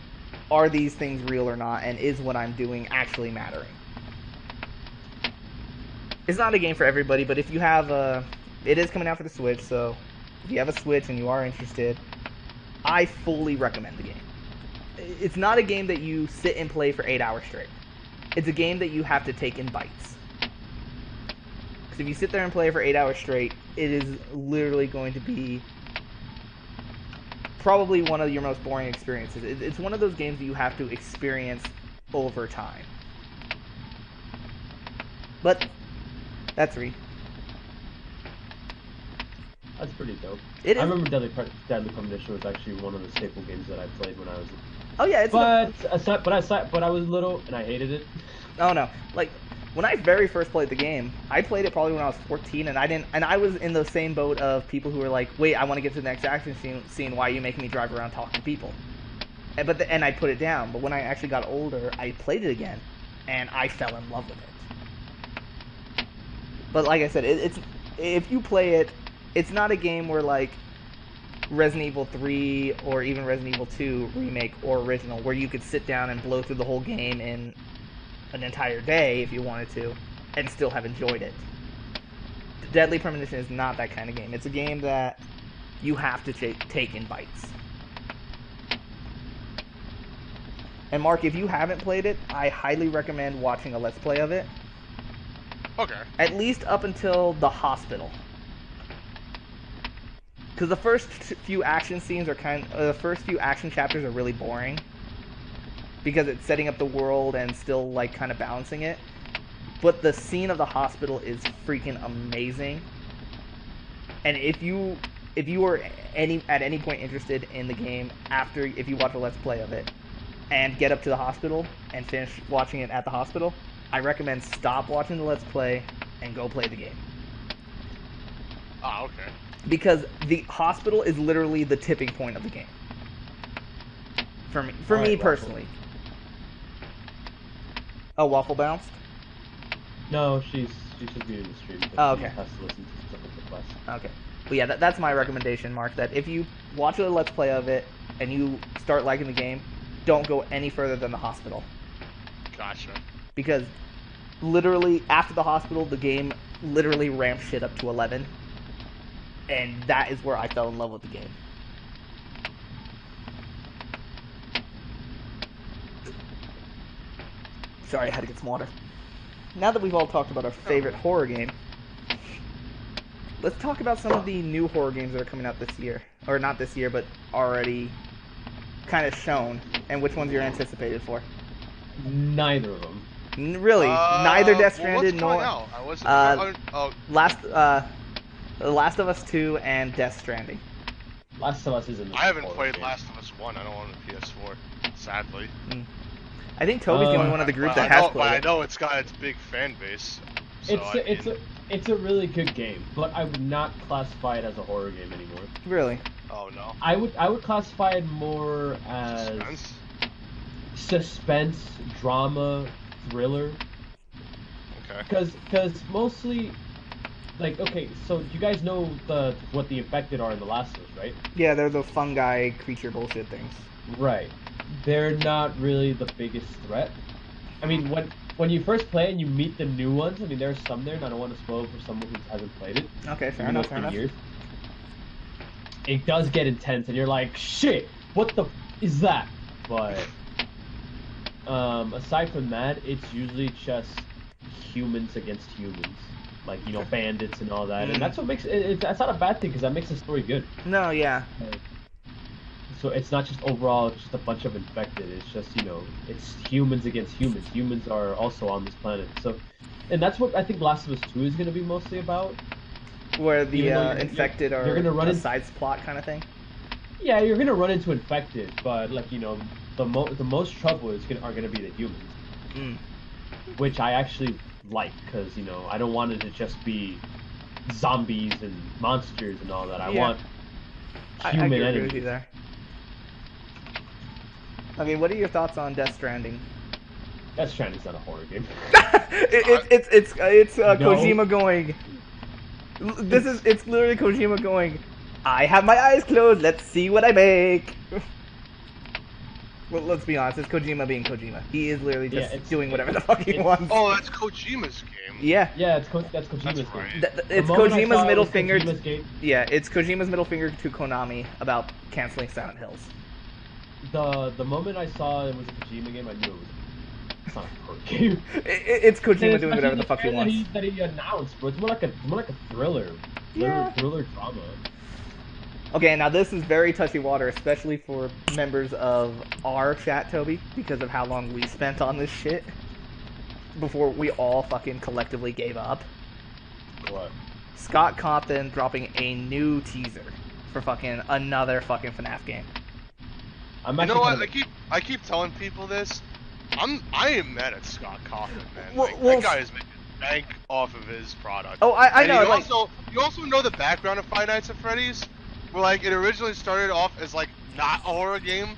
S2: are these things real or not, and is what I'm doing actually mattering. It's not a game for everybody, but if you have it is coming out for the Switch, so if you have a Switch and you are interested, I fully recommend the game. It's not a game that you sit and play for 8 hours straight. It's a game that you have to take in bites. Because if you sit there and play for 8 hours straight, it is literally going to be probably one of your most boring experiences. It's one of those games that you have to experience over time. But that's
S1: That's pretty dope.
S2: It
S1: I
S2: is.
S1: remember Deadly Premonition was actually one of the staple games that I played when I was.
S2: Oh yeah, it's.
S1: But I was little and I hated it.
S2: Oh no, like when I very first played the game, I played it probably when I was 14, and I was in the same boat of people who were like, wait, I want to get to the next action scene. Why are you making me drive around talking to people? And I put it down. But when I actually got older, I played it again, and I fell in love with it. But like I said, it's if you play it, it's not a game where like Resident Evil 3 or even Resident Evil 2 remake or original, where you could sit down and blow through the whole game in an entire day if you wanted to, and still have enjoyed it. Deadly Premonition is not that kind of game. It's a game that you have to take in bites. And Mark, if you haven't played it, I highly recommend watching a Let's Play of it.
S3: Okay.
S2: At least up until the hospital. Because the first few action scenes are the first few action chapters are really boring. Because it's setting up the world and still like kind of balancing it. But the scene of the hospital is freaking amazing. And if you are at any point interested in the game if you watch a Let's Play of it and get up to the hospital and finish watching it at the hospital, I recommend stop watching the Let's Play and go play the game.
S3: Ah, okay.
S2: Because the hospital is literally the tipping point of the game. For me
S1: Waffle.
S2: personally. Oh, Waffle bounced?
S1: No, she's just muted the stream.
S2: Oh, okay.
S1: She has to listen to stuff with the quest.
S2: Okay. But yeah, that's my recommendation, Mark, that if you watch a Let's Play of it and you start liking the game, don't go any further than the hospital.
S3: Gotcha.
S2: Because literally after the hospital, the game literally ramps shit up to 11. And that is where I fell in love with the game. Sorry, I had to get some water. Now that we've all talked about our favorite horror game, let's talk about some of the new horror games that are coming out this year. Or not this year, but already kind of shown. And which ones you're anticipated for.
S1: Neither of them.
S2: Really? Neither Death Stranded
S3: what's coming
S2: nor...
S3: out? I wasn't.
S2: Last of Us 2 and Death Stranding.
S1: Last of Us isn't.
S3: I haven't played Last of Us 1. I don't own a PS4, sadly.
S2: I think Toby's the only one of the group that has played it.
S3: I know it's got its big fan base. So
S1: It's a really good game, but I would not classify it as a horror game anymore.
S2: Really?
S3: Oh no.
S1: I would classify it more as suspense, drama, thriller.
S3: Okay.
S1: Because mostly, like, okay, so you guys know what the infected are in The Last of Us, right?
S2: Yeah, they're the fungi creature bullshit things.
S1: Right. They're not really the biggest threat. I mean, when you first play and you meet the new ones, I mean, there's some there, and I don't want to spoil it for someone who hasn't played it.
S2: Okay, fair enough.
S1: Years. It does get intense, and you're like, shit, what the is that? But aside from that, it's usually just humans against humans, like, you know, bandits and all that, and that's what makes it. That's not a bad thing because that makes the story good.
S2: No, yeah.
S1: So it's not just overall just a bunch of infected. It's just, you know, it's humans against humans. Humans are also on this planet. So, and that's what I think Last of Us 2 is going to be mostly about.
S2: Where the infected are
S1: gonna run
S2: a side plot kind of thing.
S1: Yeah, you're gonna run into infected, but like, you know, the most trouble are gonna be the humans, which I actually like because, you know, I don't want it to just be zombies and monsters and all that. I want human enemies.
S2: I agree with you there. Okay, what are your thoughts on Death Stranding?
S1: Death Stranding's not a horror game.
S2: It's
S1: No.
S2: Kojima going. It's literally Kojima going, I have my eyes closed, let's see what I make. Well, let's be honest, it's Kojima being Kojima. He is literally just doing whatever the fuck he wants.
S3: Oh, that's Kojima's game.
S2: Yeah.
S1: Yeah, that's Kojima's
S3: right.
S1: game.
S2: It's Kojima's middle finger.
S1: Yeah,
S2: it's Kojima's middle finger to Konami about canceling Silent Hills.
S1: The moment I saw it was a Kojima game, I knew it was. It's not a horror game.
S2: It's Kojima doing whatever the fuck he wants.
S1: That he announced, bro. It's more like a thriller. Thriller drama.
S2: Okay, now this is very touchy water, especially for members of our chat, Toby, because of how long we spent on this shit before we all fucking collectively gave up.
S1: What?
S2: Scott Cawthon dropping a new teaser for fucking another fucking FNAF game.
S1: I'm
S3: You
S1: actually
S3: know what?
S1: kind of-
S3: I keep telling people this. I am mad at Scott Cawthon, man.
S2: Well-
S3: Like,
S2: well,
S3: that guy is making bank off of his product.
S2: Oh, I
S3: And
S2: know.
S3: you also know the background of Five Nights at Freddy's, where like it originally started off as like not a horror game,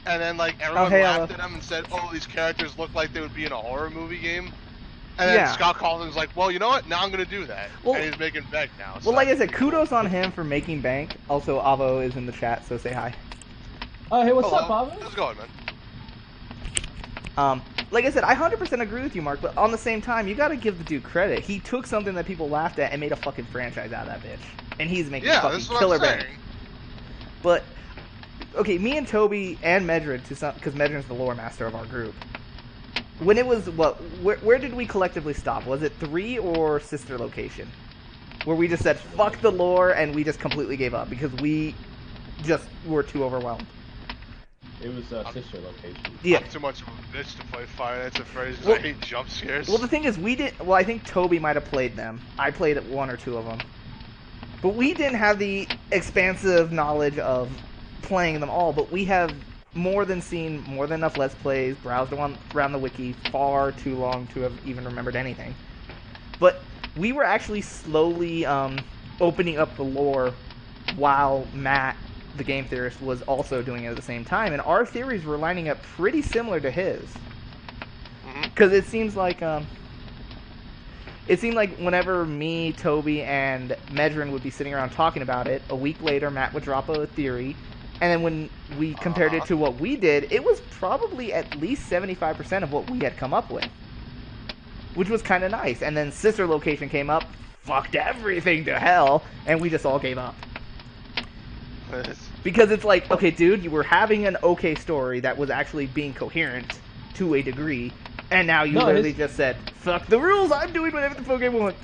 S3: and then like everyone
S2: hey,
S3: laughed
S2: Ella.
S3: at him and said, "Oh, these characters look like they would be in a horror movie game." And then
S2: Yeah.
S3: Scott Cawthon's like, "Well, you know what? Now I'm gonna do that."
S2: Well-
S3: and he's making bank now.
S2: Well,
S3: so
S2: like I
S3: that's
S2: said,
S3: pretty cool.
S2: kudos on him for making bank. Also, Avo is in the chat, so say hi.
S1: Oh, hey, what's
S3: Hello.
S1: up, Bob?
S3: How's it going, man?
S2: Like I said, I 100% agree with you, Mark, but on the same time, you gotta give the dude credit. He took something that people laughed at and made a fucking franchise out of that bitch. And he's making
S3: Yeah,
S2: fucking
S3: that's what
S2: killer
S3: I'm
S2: bank.
S3: saying.
S2: But, okay, me and Toby and Medrin, because Medrin's the lore master of our group, when it was, where did we collectively stop? Was it 3 or Sister Location? Where we just said, fuck the lore, and we just completely gave up, because we just were too overwhelmed.
S1: It was Sister Location.
S2: Yeah.
S3: I'm too much of a bitch to play Five Nights at Freddy's because
S2: Well-
S3: I hate jump scares.
S2: Well, the thing is, we didn't. Well, I think Toby might have played them. I played 1 or 2 of them, but we didn't have the expansive knowledge of playing them all. But we have more than enough Let's Plays, browsed around the wiki far too long to have even remembered anything. But we were actually slowly opening up the lore while Matt, the game theorist, was also doing it at the same time, and our theories were lining up pretty similar to his. Because it seemed like whenever me, Toby, and Medrin would be sitting around talking about it, a week later Matt would drop a theory, and then when we compared it to what we did, it was probably at least 75% of what we had come up with, which was kind of nice. And then Sister Location came up, fucked everything to hell, and we just all gave up. Because it's like, okay, dude, you were having an okay story that was actually being coherent to a degree, and now you literally just said, fuck the rules, I'm doing whatever the fuck I want.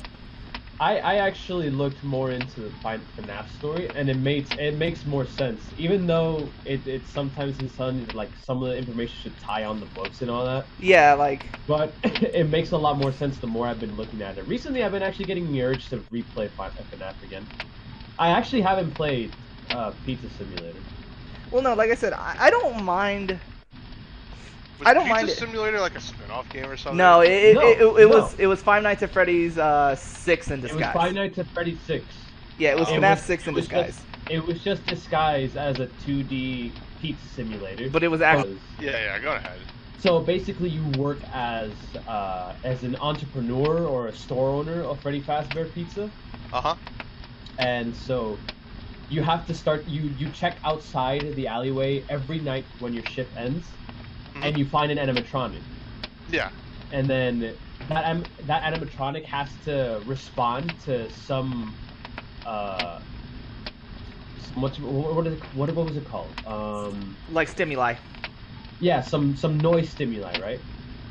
S1: I actually looked more into the FNAF story, and it makes more sense. Even though it's sometimes in some of the information should tie on the books and all that.
S2: Yeah, like.
S1: But it makes a lot more sense the more I've been looking at it. Recently, I've been actually getting the urge to replay FNAF again. I actually haven't played Pizza Simulator.
S2: Well, no, like I said, I don't mind.
S3: Was
S2: I don't
S3: Pizza
S2: mind it.
S3: Simulator like a spin-off game or something?
S2: No, it
S1: No.
S2: was Five Nights at Freddy's 6 in disguise.
S1: It was Five Nights at Freddy's 6.
S2: Yeah, it was FNAF 6 in disguise.
S1: It was just disguised as a 2D pizza simulator.
S2: But it was actually.
S3: Yeah, go ahead.
S1: So basically, you work as an entrepreneur or a store owner of Freddy Fazbear Pizza. And so you have to start. You check outside the alleyway every night when your shift ends, and you find an animatronic.
S3: Yeah.
S1: And then that animatronic has to respond to some what was it called?
S2: Like stimuli.
S1: Yeah, some noise stimuli, right?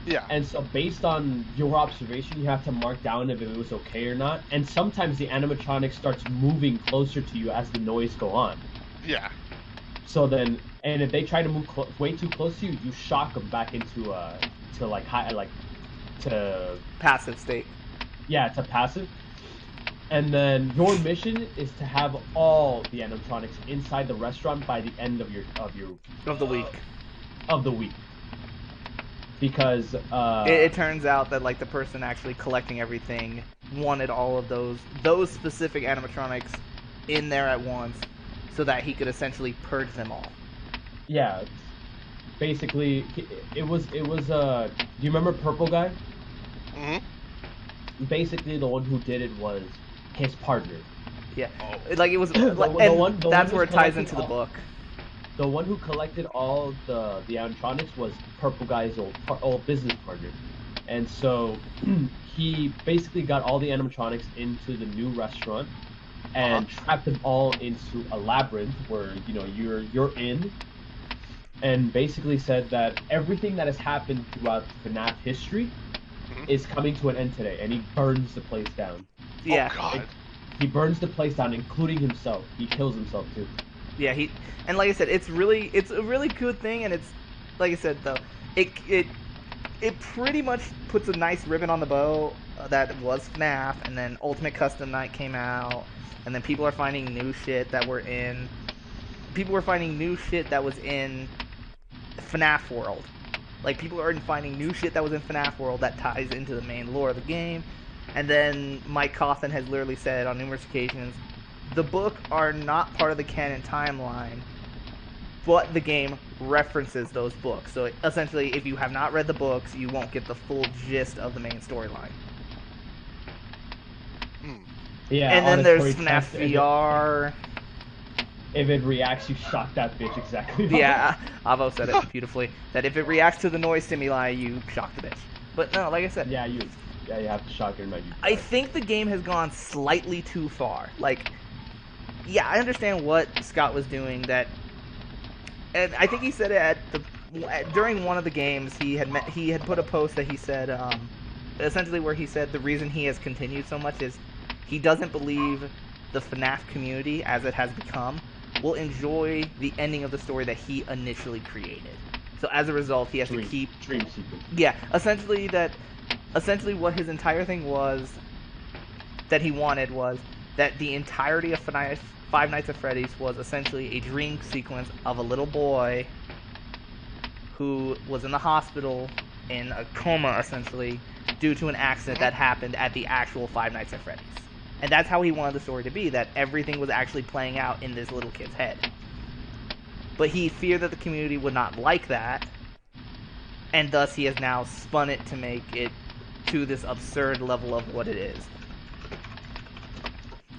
S3: Yeah.
S1: And so based on your observation, you have to mark down if it was okay or not. And sometimes the animatronic starts moving closer to you as the noise go on.
S3: Yeah.
S1: So then, and if they try to move way too close to you, you shock them back into to
S2: passive state.
S1: Yeah, to passive. And then your mission is to have all the animatronics inside the restaurant by the end of
S2: the week.
S1: Of the week. Because
S2: it turns out that like the person actually collecting everything wanted all of those specific animatronics in there at once, so that he could essentially purge them all.
S1: Yeah, basically, it was. Do you remember Purple Guy? Basically, the one who did it was his partner.
S2: Yeah, like it was, that's where it ties into the book.
S1: The one who collected all the animatronics was Purple Guy's old business partner, and so he basically got all the animatronics into the new restaurant and trapped them all into a labyrinth where you're in, and basically said that everything that has happened throughout FNAF history is coming to an end today, and he burns the place down.
S2: Yeah.
S3: Oh, God.
S1: He burns the place down, including himself. He kills himself too.
S2: Yeah, and like I said, it's a really good thing, and it's like I said though, it pretty much puts a nice ribbon on the bow that was FNAF, and then Ultimate Custom Night came out, and then people are finding new shit that were in. People were finding new shit that was in FNAF World. Like, people are finding new shit that was in FNAF World that ties into the main lore of the game. And then Mike Cawthon has literally said on numerous occasions, the book are not part of the canon timeline, but the game references those books. So essentially, if you have not read the books, you won't get the full gist of the main storyline.
S3: Hmm.
S1: Yeah,
S2: And
S1: on
S2: then
S1: a
S2: there's
S1: Tory
S2: FNAF
S1: test,
S2: VR.
S1: if it reacts, you shock that bitch exactly.
S2: Yeah, Avo said it beautifully. That if it reacts to the noise stimuli, you shock the bitch. But no, like I said,
S1: Yeah, you have to shock it, man. You
S2: I think the game has gone slightly too far. Like, yeah, I understand what Scott was doing. That, and I think he said it during one of the games. He had put a post that he said, essentially where he said the reason he has continued so much is he doesn't believe the FNAF community, as it has become, will enjoy the ending of the story that he initially created. So as a result, he has to keep.
S1: dream sequence.
S2: Yeah, essentially what his entire thing was that he wanted was that the entirety of Five Nights at Freddy's was essentially a dream sequence of a little boy who was in the hospital in a coma, essentially, due to an accident that happened at the actual Five Nights at Freddy's. And that's how he wanted the story to be, that everything was actually playing out in this little kid's head. But he feared that the community would not like that, and thus he has now spun it to make it to this absurd level of what it is.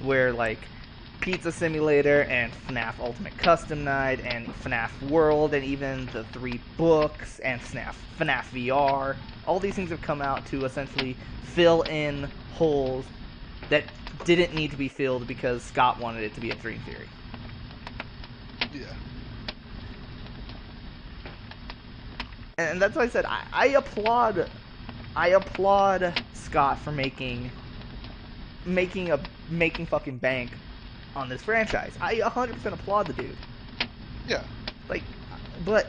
S2: Where, like, Pizza Simulator and FNAF Ultimate Custom Night and FNAF World and even the 3 books and FNAF VR, all these things have come out to essentially fill in holes that didn't need to be filled because Scott wanted it to be a dream theory.
S3: Yeah.
S2: And that's why I said I applaud Scott for making fucking bank on this franchise. I 100% applaud the dude.
S3: Yeah.
S2: Like, but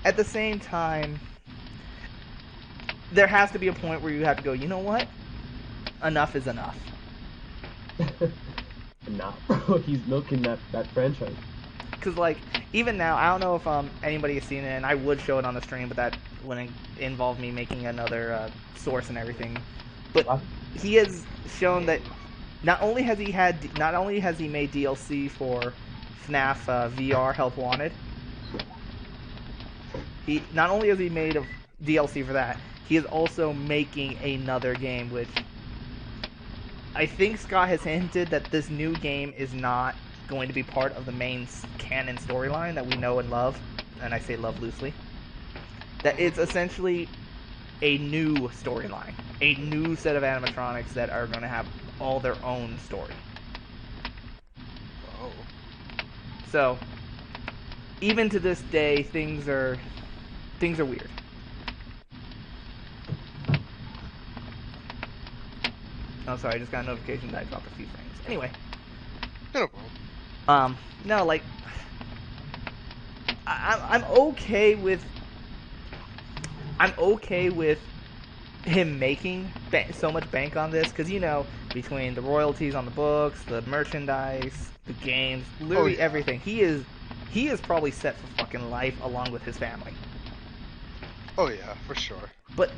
S2: at the same time, there has to be a point where you have to go, you know what? Enough is enough.
S1: Nah, bro, he's milking that franchise.
S2: Because, like, even now, I don't know if anybody has seen it, and I would show it on the stream, but that wouldn't involve me making another source and everything. But
S1: What?
S2: he has shown that not only has he made DLC for FNAF VR Help Wanted. He not only has he made a DLC for that, he is also making another game, which I think Scott has hinted that this new game is not going to be part of the main canon storyline that we know and love, and I say love loosely. That it's essentially a new storyline, a new set of animatronics that are going to have all their own story.
S3: Oh.
S2: So, even to this day, things are weird. Oh, sorry, I just got a notification that I dropped a few frames. Anyway,
S3: No problem.
S2: no, like, I'm okay with him making so much bank on this because, you know, between the royalties on the books, the merchandise, the games, literally everything, he is probably set for fucking life along with his family.
S3: Oh yeah, for sure.
S2: But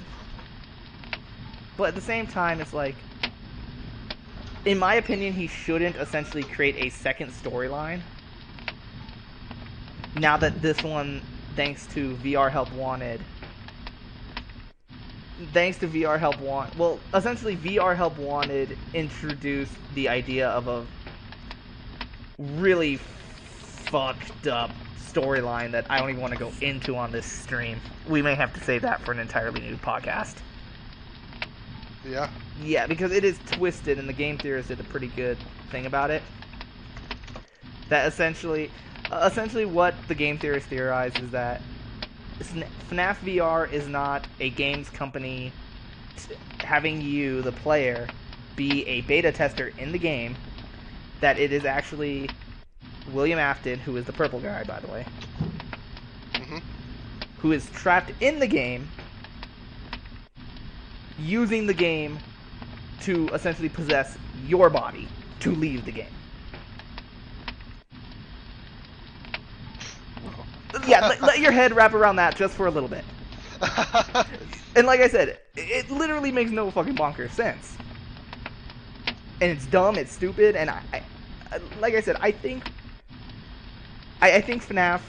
S2: at the same time, it's like, in my opinion, he shouldn't essentially create a second storyline. Now that this one, thanks to VR Help Wanted, well, essentially VR Help Wanted introduced the idea of a really fucked up storyline that I don't even want to go into on this stream. We may have to save that for an entirely new podcast.
S3: Yeah.
S2: Yeah, because it is twisted, and the game theorist did a pretty good thing about it. That essentially what the game theorist theorized is that FNAF VR is not a games company having you, the player, be a beta tester in the game. That it is actually William Afton, who is the purple guy, by the way, who is trapped in the game, using the game to essentially possess your body to leave the game. Yeah, let your head wrap around that just for a little bit. And like I said, it literally makes no fucking bonkers sense. And it's dumb, it's stupid, and like I said, I think FNAF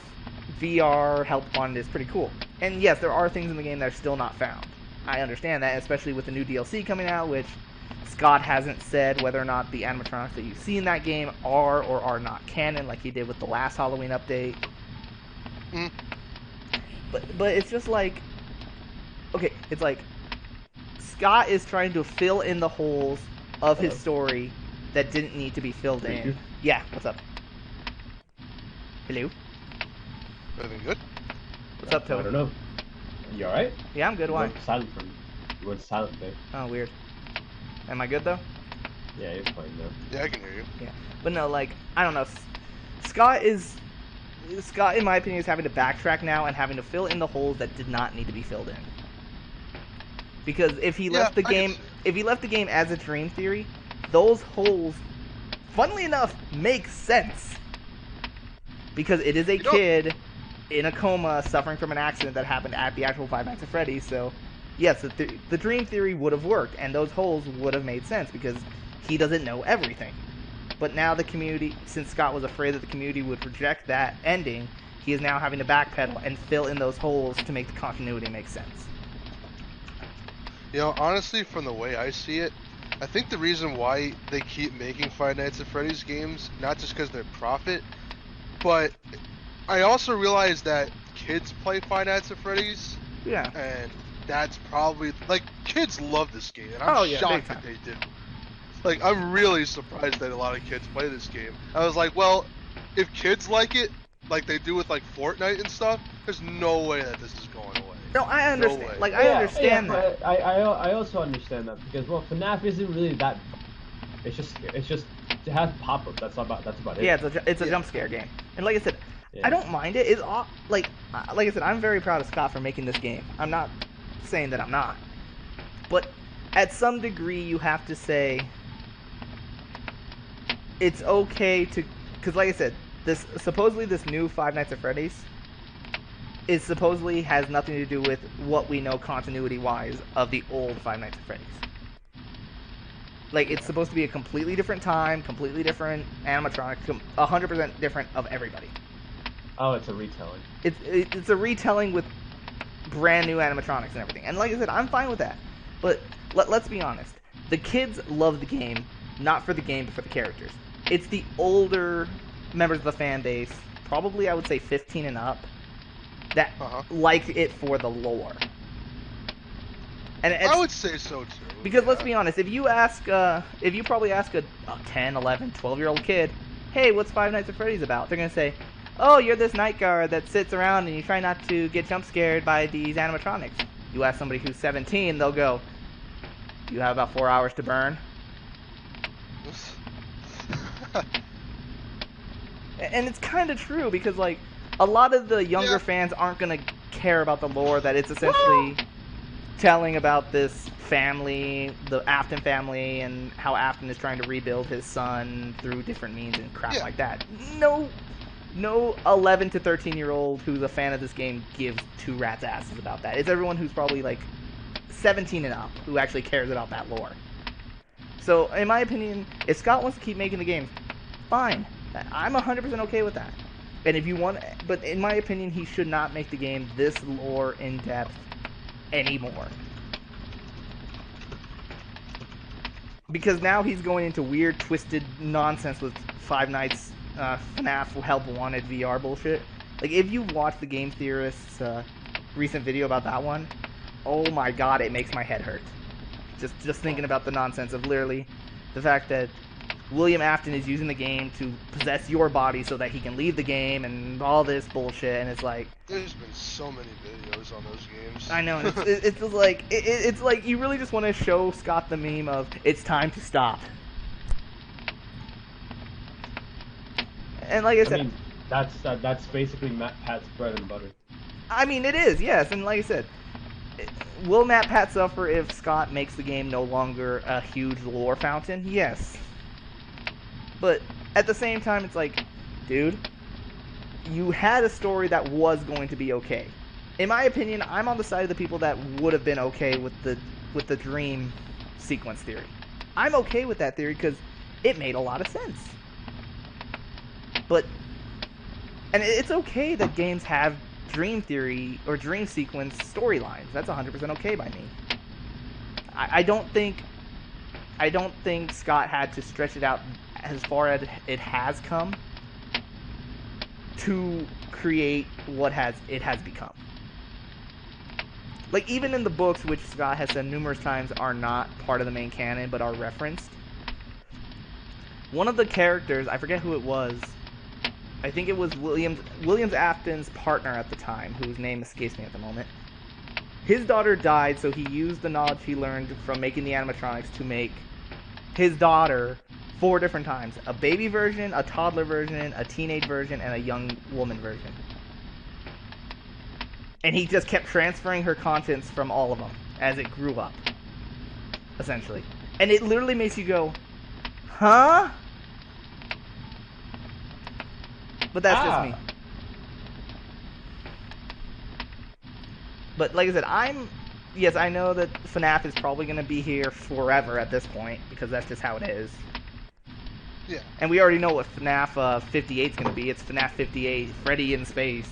S2: VR Help Wanted is pretty cool. And yes, there are things in the game that are still not found. I understand that, especially with the new DLC coming out, which Scott hasn't said whether or not the animatronics that you see in that game are or are not canon, like he did with the last Halloween update.
S3: Mm.
S2: But it's just like, okay, it's like Scott is trying to fill in the holes of his story that didn't need to be filled in. Yeah, what's up? Hello?
S3: Everything good?
S2: What's up, Toby?
S1: I don't know. You alright?
S2: Yeah, I'm good. Why?
S1: You went silent for me. You went silent, babe.
S2: Oh, weird. Am I good, though?
S1: Yeah, you're fine now.
S3: Yeah, I can hear you.
S2: Yeah. But no, like, I don't know. Scott, in my opinion, is having to backtrack now and having to fill in the holes that did not need to be filled in. Because if he left the game as a dream theory, those holes, funnily enough, make sense. Because it is a kid in a coma suffering from an accident that happened at the actual Five Nights at Freddy's, so yes, the dream theory would have worked, and those holes would have made sense because he doesn't know everything. But now the community, since Scott was afraid that the community would reject that ending, he is now having to backpedal and fill in those holes to make the continuity make sense.
S3: You know, honestly, from the way I see it, I think the reason why they keep making Five Nights at Freddy's games, not just because they're profit, but I also realize that kids play Five Nights at Freddy's.
S2: Yeah.
S3: And that's probably, like, kids love this game, and I'm shocked that they do. Like, I'm really surprised that a lot of kids play this game. I was like, well, if kids like it, like they do with, like, Fortnite and stuff, there's no way that this is going away.
S2: No, I understand.
S3: No
S2: like, I understand that.
S1: But I also understand that because, well, FNAF isn't really that. It's just it has pop-ups. That's about it.
S2: Yeah, it's a jump scare game. And like I said, I don't mind it. It's like I said, I'm very proud of Scott for making this game. I'm not saying that I'm not. But at some degree, you have to say it's okay to, because like I said, supposedly this new Five Nights at Freddy's supposedly has nothing to do with what we know continuity-wise of the old Five Nights at Freddy's. Like, it's supposed to be a completely different time, completely different animatronics, 100% different of everybody.
S1: Oh, it's a retelling.
S2: It's a retelling with brand new animatronics and everything. And like I said, I'm fine with that. But let's be honest. The kids love the game, not for the game, but for the characters. It's the older members of the fan base, probably I would say 15 and up, that like it for the lore. And I
S3: would say so too.
S2: Because let's be honest, if you probably ask a 10, 11, 12-year-old kid, hey, what's Five Nights at Freddy's about? They're going to say, oh, you're this night guard that sits around and you try not to get jump scared by these animatronics. You ask somebody who's 17, they'll go, you have about 4 hours to burn. And it's kind of true because, like, a lot of the younger fans aren't going to care about the lore that it's essentially telling about this family, the Afton family, and how Afton is trying to rebuild his son through different means and crap like that. No 11 to 13-year-old who's a fan of this game gives two rats' asses about that. It's everyone who's probably, like, 17 and up who actually cares about that lore. So, in my opinion, if Scott wants to keep making the game, fine. I'm 100% okay with that. And if you want, but in my opinion, he should not make the game this lore in depth anymore. Because now he's going into weird, twisted nonsense with Five Nights FNAF Help Wanted VR bullshit. Like, if you watch the Game Theorist's recent video about that one, oh my god, it makes my head hurt. Just thinking about the nonsense of literally the fact that William Afton is using the game to possess your body so that he can leave the game and all this bullshit, and it's like...
S3: There's been so many videos on those games.
S2: I know, and it's just like... It's like you really just want to show Scott the meme of, it's time to stop. And like I said...
S1: I mean, that's basically Pat's bread and butter.
S2: I mean, it is, yes, and like I said... will MatPat suffer if Scott makes the game no longer a huge lore fountain? Yes. But at the same time, it's like, dude, you had a story that was going to be okay. In my opinion, I'm on the side of the people that would have been okay with the dream sequence theory. I'm okay with that theory because it made a lot of sense. But, and it's okay that games have dream theory or dream sequence storylines. That's 100% okay by me. I don't think Scott had to stretch it out as far as it has come to create what it has become. Like, even in the books, which Scott has said numerous times are not part of the main canon but are referenced, one of the characters, I forget who it was, I think it was Williams Afton's partner at the time, whose name escapes me at the moment. His daughter died, so he used the knowledge he learned from making the animatronics to make his daughter 4 different times. A baby version, a toddler version, a teenage version, and a young woman version. And he just kept transferring her conscience from all of them as it grew up, essentially. And it literally makes you go, huh? But that's just me. But like I said, yes, I know that FNAF is probably going to be here forever at this point, because that's just how it is.
S3: Yeah.
S2: And we already know what FNAF 58 is going to be. It's FNAF 58, Freddy in Space.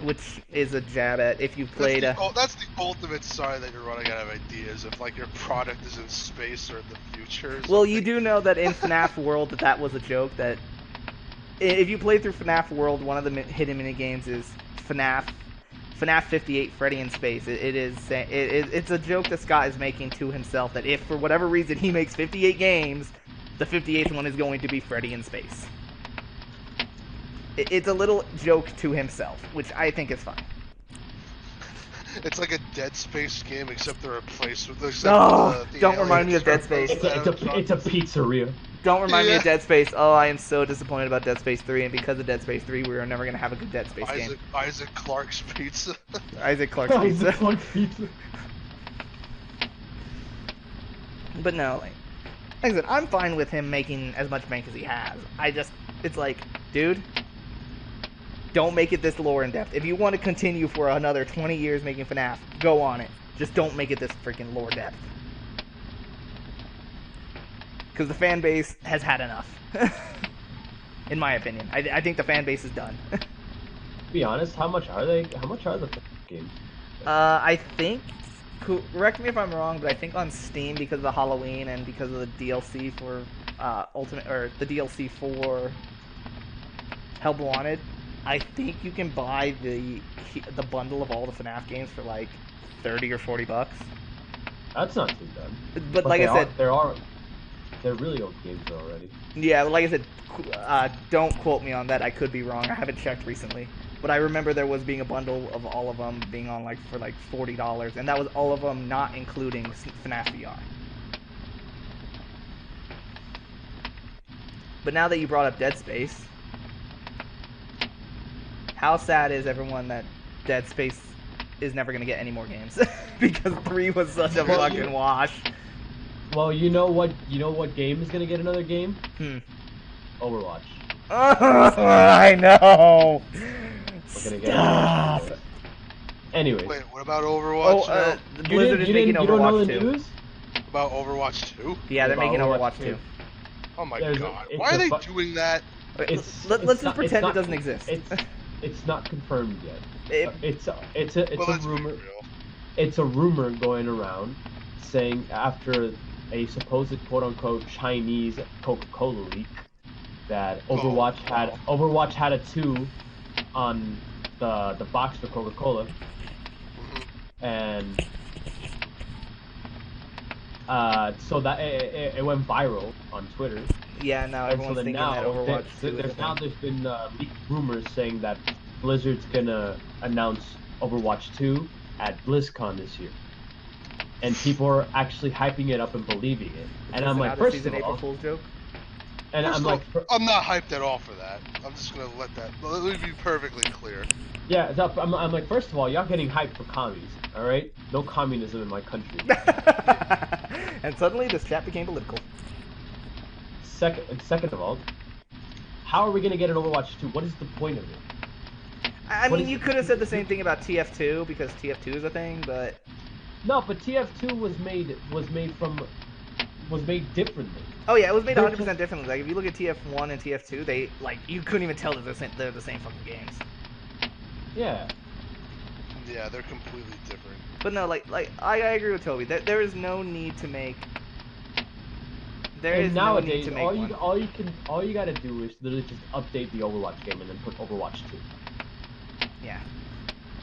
S2: Which is a jab at if you played
S3: that's the ultimate sign that you're running out of ideas, if like your product is in space or in the future.
S2: Well, you do know that in FNAF World that was a joke, that if you play through FNAF World, one of the hidden minigames is FNAF 58 Freddy in Space. It's a joke that Scott is making to himself, that if for whatever reason he makes 58 games, the 58th one is going to be Freddy in Space. It's a little joke to himself, which I think is fun.
S3: It's like a Dead Space game, except they're replaced with
S2: don't remind me of Dead Space.
S1: It's a pizzeria.
S2: Don't remind me of Dead Space. Oh, I am so disappointed about Dead Space 3, and because of Dead Space 3, we are never going to have a good Dead Space game.
S3: Isaac Clarke's Pizza.
S2: Isaac Clarke's Pizza.
S1: Isaac Clarke's Pizza.
S2: But no, like I said, I'm fine with him making as much bank as he has. It's like, dude, don't make it this lore in depth. If you want to continue for another 20 years making FNAF, go on it. Just don't make it this freaking lore depth. Because the fan base has had enough. In my opinion. I think the fan base is done.
S1: To be honest, how much are they? How much are the games?
S2: I think, correct me if I'm wrong, but I think on Steam, because of the Halloween and because of the DLC for the DLC for Help Wanted, I think you can buy the bundle of all the FNAF games for like $30 or $40.
S1: That's not too bad.
S2: But like I said,
S1: they're really old games already.
S2: Yeah, like I said, don't quote me on that. I could be wrong. I haven't checked recently, but I remember there was being a bundle of all of them being on for like $40, and that was all of them, not including FNAF VR. But now that you brought up Dead Space, how sad is everyone that Dead Space is never going to get any more games? Because 3 was such a fucking wash.
S1: Well, you know what game is going to get another game? Overwatch.
S2: I know!
S1: We're going to get Overwatch. Anyways.
S3: Wait, what about Overwatch?
S2: Blizzard is making Overwatch 2.
S3: News? About Overwatch 2?
S2: Yeah, they're making Overwatch 2.
S3: Oh my god. Why are they doing that?
S2: Let's just pretend it doesn't exist.
S1: It's not confirmed yet. It's a rumor. It's a rumor going around saying after a supposed quote-unquote Chinese Coca-Cola leak that Overwatch had a 2 on the box for Coca-Cola, and so that it went viral on Twitter.
S2: Yeah, now everyone's thinking that Overwatch 2
S1: there's been leaked rumors saying that Blizzard's gonna announce Overwatch 2 at BlizzCon this year, and people are actually hyping it up and believing it. And I'm like, first of all,
S2: April Fool's joke?
S1: And I'm like,
S3: I'm not hyped at all for that. I'm just gonna let me be perfectly clear.
S1: Yeah, I'm like, first of all, y'all getting hyped for commies, all right? No communism in my country.
S2: And suddenly this chat became political.
S1: Second of all, how are we gonna get an Overwatch 2? What is the point of it?
S2: I
S1: What
S2: mean,
S1: is
S2: you could have said the same thing about TF2 because TF2 is a thing, but
S1: No, but TF2 was made differently.
S2: oh yeah, it was made
S1: They're
S2: 100%
S1: just
S2: differently. Like if you look at TF1 and TF2, they you couldn't even tell that they're the same fucking games.
S1: yeah.
S3: Yeah, they're completely different.
S2: But no, I agree with Toby. There is no need to make. There
S1: And
S2: is no need
S1: nowadays,
S2: to make one.
S1: all you gotta do is literally just update the Overwatch game and then put Overwatch 2.
S2: Yeah.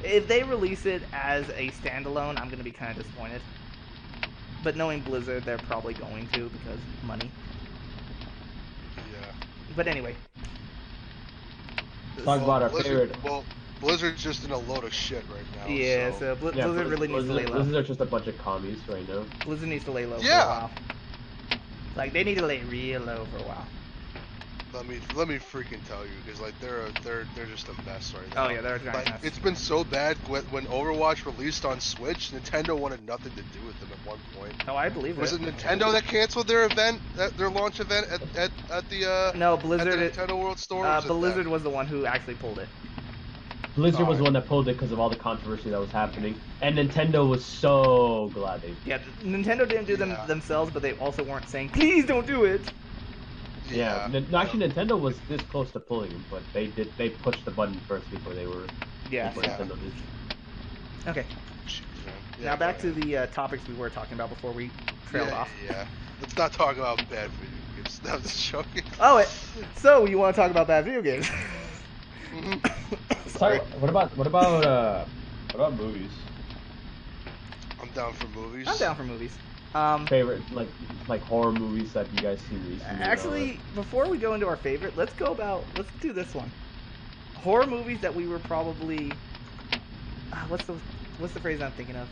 S2: If they release it as a standalone, I'm gonna be kind of disappointed. But knowing Blizzard, they're probably going to because money.
S3: Yeah.
S2: But anyway,
S1: Let's talk about our favorite.
S3: Well, Blizzard's just in a load of shit right now.
S2: yeah.
S3: So
S2: So
S1: Yeah,
S2: Blizzard really needs to lay low.
S1: Blizzard are just a bunch of commies right now.
S2: Blizzard needs to lay low for a
S3: yeah.
S2: while. Like they need to lay real low for a while.
S3: Let me freaking tell you, because like they're just a mess right now.
S2: Oh yeah, they're a giant
S3: Like
S2: mess.
S3: it's been so bad when Overwatch released on Switch, Nintendo wanted nothing to do with them at one point.
S2: Oh, I believe
S3: Was
S2: it.
S3: it Nintendo that canceled their event, their launch event at the
S2: No,
S3: at
S2: Blizzard.
S3: the Nintendo World Store? Or was it
S2: Blizzard
S3: them?
S2: was the one who actually pulled it.
S1: Blizzard was the
S3: Alright.
S1: one that pulled it because of all the controversy that was happening, and Nintendo was so glad they.
S2: Yeah, Nintendo didn't do them
S3: Yeah.
S2: themselves, but they also weren't saying, "Please don't do it."
S1: Yeah, no, actually, Nintendo was this close to pulling him, but they pushed the button first before they were.
S2: Yeah.
S1: Before
S3: Yeah.
S1: Nintendo did.
S2: Okay.
S3: Jeez, man. Yeah,
S2: Now
S3: go
S2: back to
S3: ahead.
S2: the topics we were talking about before we trailed off.
S3: Yeah. Let's not talk about bad video games. No, I'm just joking.
S2: Oh, so you want to talk about bad video games?
S3: hmm
S2: Sorry.
S1: What about movies?
S3: I'm down for movies.
S2: I'm down for movies.
S1: Favorite like horror movies that you guys seen recently?
S2: Actually, before we go into our favorite, let's do this one. Horror movies that we were probably what's the phrase I'm thinking of?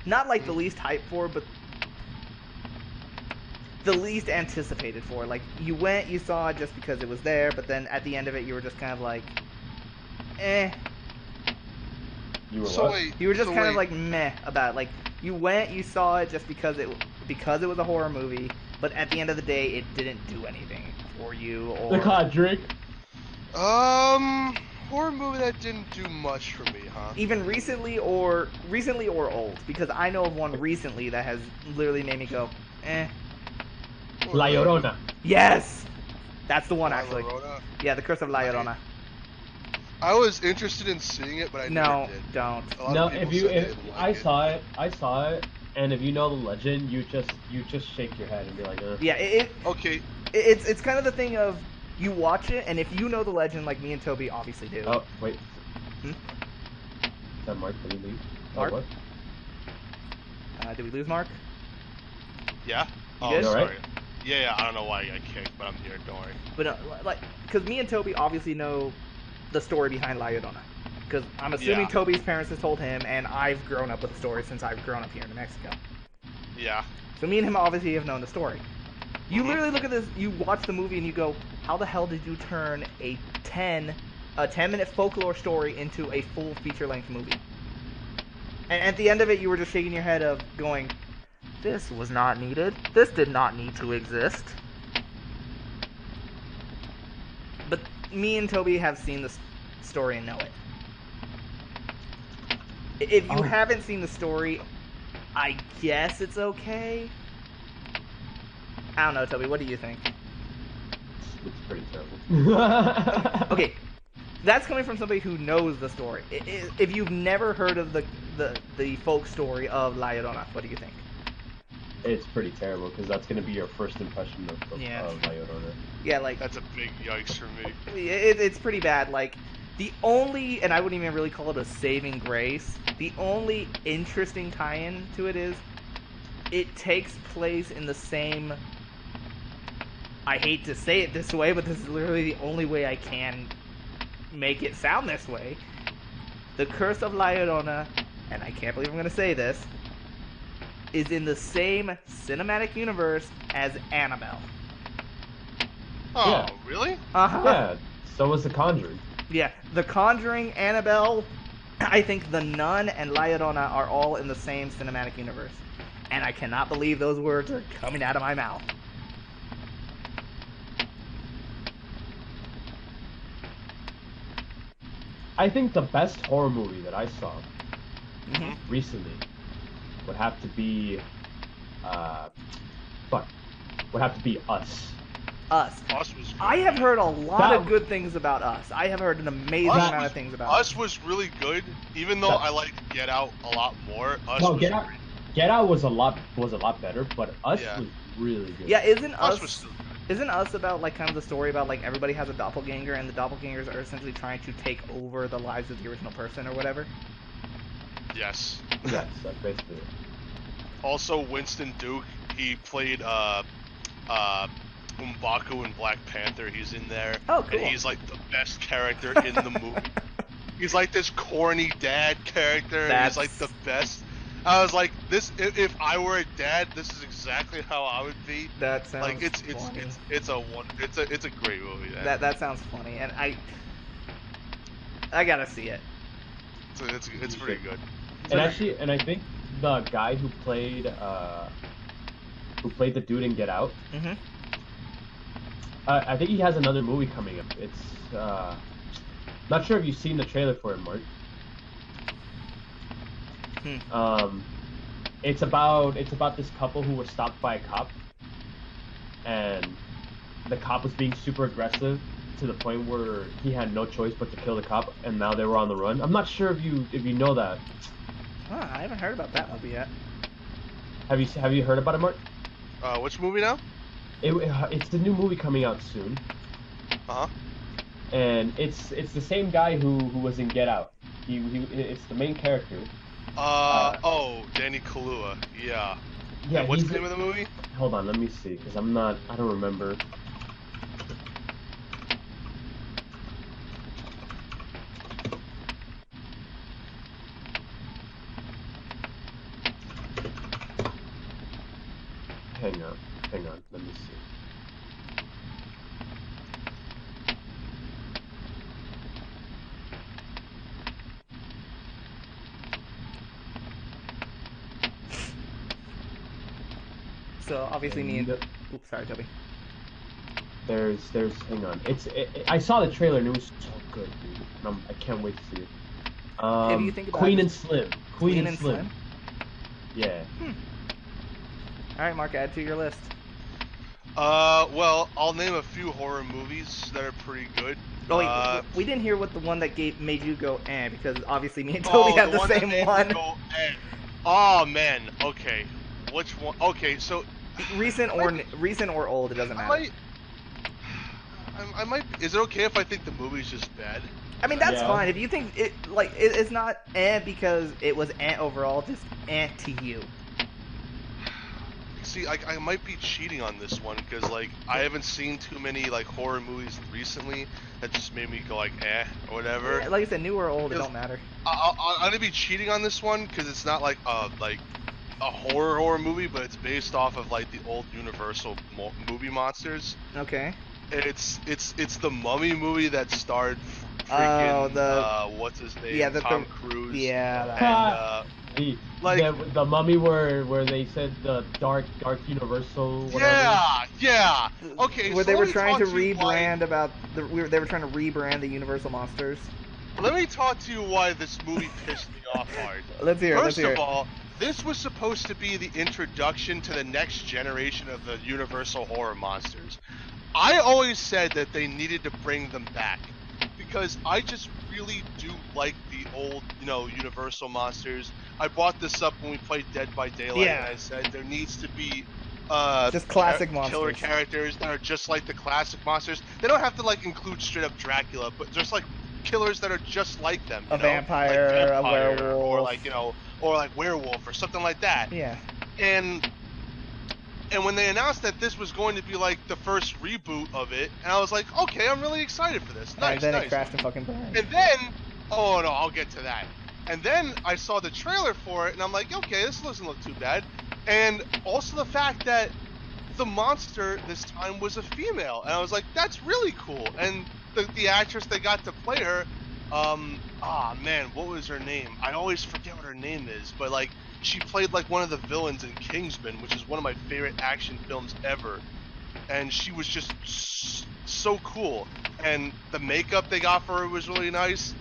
S2: Not like the least hyped for, but the least anticipated for. Like you went, you saw it just because it was there, but then at the end of it, you were just kind of like, eh.
S1: You were
S3: So
S1: what?
S3: wait.
S2: You were just
S3: so
S2: kind
S3: wait.
S2: of like meh about it. Like you went, you saw it just because it was a horror movie, but at the end of the day, it didn't do anything for you. Or
S1: The Conjuring.
S3: Horror movie that didn't do much for me, huh?
S2: even recently or old, because I know of one recently that has literally made me go, eh.
S1: La Llorona.
S2: Yes, that's the one
S3: La
S2: actually.
S3: Llorona?
S2: Yeah, The Curse of La Llorona.
S3: I was interested in seeing it, but I never
S2: No,
S3: did.
S2: don't.
S3: A lot
S1: No,
S3: of people
S1: if you
S3: said they
S1: if
S3: didn't
S1: I
S3: like it.
S1: saw it, and if you know the legend, you just shake your head and be like,
S2: Yeah,
S3: Okay.
S2: it's kind of the thing of you watch it, and if you know the legend, like me and Toby obviously do.
S1: Oh wait.
S2: Hmm?
S1: Is that Mark? Did he leave?
S2: Mark?
S1: Oh, what?
S2: Did we lose Mark?
S3: Yeah.
S2: You
S3: Oh,
S2: good?
S3: sorry.
S1: Right?
S3: Yeah. I don't know why I got kicked, but I'm here. Don't worry.
S2: But no, like, because me and Toby obviously know the story behind La Llorona. Because I'm assuming
S3: Yeah.
S2: Toby's parents have told him, and I've grown up with the story since I've grown up here in New Mexico.
S3: Yeah.
S2: So me and him obviously have known the story. You
S3: Mhm.
S2: literally look at this, you watch the movie, and you go, how the hell did you turn a 10-minute folklore story into a full feature-length movie? And at the end of it, you were just shaking your head of going, this was not needed. This did not need to exist. But me and Toby have seen the story and know it. If you
S1: Oh.
S2: haven't seen the story, I guess it's okay. I don't know, Toby. What do you think?
S1: It's pretty terrible.
S2: Okay, that's coming from somebody who knows the story. If you've never heard of the folk story of La Llorona, what do you think?
S1: It's pretty terrible because that's gonna be your first impression of
S2: Yeah.
S1: La Llorona.
S2: Yeah, like
S3: That's a big yikes for me.
S2: it's pretty bad. Like the only, and I wouldn't even really call it a saving grace. The only interesting tie-in to it is it takes place in the same. I hate to say it this way, but this is literally the only way I can make it sound this way. The Curse of La Llorona, and I can't believe I'm going to say this, is in the same cinematic universe as Annabelle.
S3: Oh,
S1: Yeah.
S3: really?
S2: Uh-huh.
S1: Yeah. So was The Conjuring.
S2: Yeah, The Conjuring, Annabelle, I think The Nun, and La Llorona are all in the same cinematic universe. And I cannot believe those words are coming out of my mouth.
S1: I think the best horror movie that I saw
S2: Mm-hmm.
S1: recently would have to be, uh, fuck, would have to be Us.
S2: Us.
S3: Us was good.
S2: I have
S3: man.
S2: heard a lot
S1: That
S2: of good things about Us. I have heard an amazing
S3: Us
S2: amount
S3: was,
S2: of things about
S3: Us
S2: Us.
S3: was really good, even though
S1: That-
S3: I like Get Out a lot more. Us
S1: no,
S3: was
S1: Get Out.
S3: great.
S1: Get Out was a lot better, but Us
S3: Yeah.
S1: was really good.
S2: Yeah, isn't
S3: Us was
S2: Us
S3: still
S2: isn't Us about like kind of the story about like everybody has a doppelganger and the doppelgangers are essentially trying to take over the lives of the original person or whatever?
S3: good. Yes.
S1: Yes, that's basically it.
S3: Also, Winston Duke, he played M'Baku in Black Panther. He's in there,
S2: Oh, cool.
S3: and he's like the best character in the movie. He's like this corny dad character, and he's like the best. I was like, this. If I were a dad, this is exactly how I would be.
S2: That sounds
S3: Like
S2: funny.
S3: it's a great movie. Man.
S2: That sounds funny, and I gotta see it.
S3: It's pretty good.
S1: And actually, and I think the guy who played the dude in Get Out,
S2: Mm-hmm.
S1: I think he has another movie coming up. It's not sure if you've seen the trailer for it, Mark.
S2: Hmm.
S1: It's about this couple who was stopped by a cop, and the cop was being super aggressive to the point where he had no choice but to kill the cop, and now they were on the run. I'm not sure if you know that.
S2: Huh, I haven't heard about that movie yet.
S1: Have you heard about it, Mark?
S3: Which movie now?
S1: It's the new movie coming out soon,
S3: Uh huh.
S1: and it's the same guy who was in Get Out. It's the main character.
S3: Danny Kaluuya. Yeah.
S1: Yeah,
S3: And what's
S1: he's.
S3: the name of the movie?
S1: Hold on, let me see, because I don't remember. Hang on, let me see.
S2: So obviously me and
S1: And
S2: oops, sorry, Toby.
S1: hang on. I saw the trailer and it was so good, dude. And I can't wait to see it.
S2: If you think about
S1: Queen
S2: it,
S1: and Slim. Queen and Slim. Yeah.
S2: All right, Mark, add to your list.
S3: Well, I'll name a few horror movies that are pretty good.
S2: Oh wait, we didn't hear what the one that made you go because obviously me and Toby
S3: Oh,
S2: had
S3: the
S2: the
S3: one that
S2: same
S3: made me
S2: one.
S3: go, eh. Oh man. Okay. Which one? Okay, so
S2: Recent or old, it doesn't
S3: I
S2: matter.
S3: might. I might. Is it okay if I think the movie's just bad?
S2: I mean, that's
S1: Yeah.
S2: fine. If you think it's not because it was overall, just to you.
S3: See, I might be cheating on this one because like I haven't seen too many like horror movies recently that just made me go like or whatever.
S2: Like I said, new or old, it don't matter.
S3: I'm gonna be cheating on this one because it's not like a horror movie, but it's based off of like the old Universal movie monsters.
S2: Okay.
S3: It's the Mummy movie that starred
S2: Oh,
S3: freaking what's his name,
S2: yeah,
S3: Tom Cruise,
S2: that
S3: and
S1: the
S3: like
S1: the mummy where they said the dark universal whatever.
S3: yeah. Okay,
S2: where
S3: so
S2: they
S3: let
S2: were
S3: me
S2: trying
S3: talk
S2: to
S3: to you why.
S2: rebrand they were trying to rebrand the Universal monsters.
S3: Let me talk to you why this movie pissed me off hard.
S2: Let's hear it. Let's
S3: First
S2: hear
S3: of
S2: it.
S3: all, this was supposed to be the introduction to the next generation of the Universal horror monsters. I always said that they needed to bring them back because I just really do like the old, Universal monsters. I brought this up when we played Dead by Daylight, and
S2: Yeah.
S3: I said there needs to be
S2: Just classic
S3: killer
S2: monsters.
S3: characters that are just like the classic monsters. They don't have to like include straight up Dracula, but just like killers that are just like them,
S2: A
S3: like
S2: vampire, a
S3: vampire, or
S2: werewolf.
S3: like or like werewolf or something like that.
S2: Yeah.
S3: And when they announced that this was going to be like the first reboot of it, and I was like, okay, I'm really excited for this.
S2: And
S3: Nice,
S2: then it
S3: nice.
S2: crashed and fucking burned.
S3: And then, oh no, I'll get to that. And then I saw the trailer for it, and I'm like, okay, this doesn't look too bad. And also the fact that the monster this time was a female, and I was like, that's really cool. And the actress they got to play her, man, what was her name? I always forget what her name is, but like she played like one of the villains in Kingsman, which is one of my favorite action films ever, and she was just so cool. And the makeup they got for her was really nice,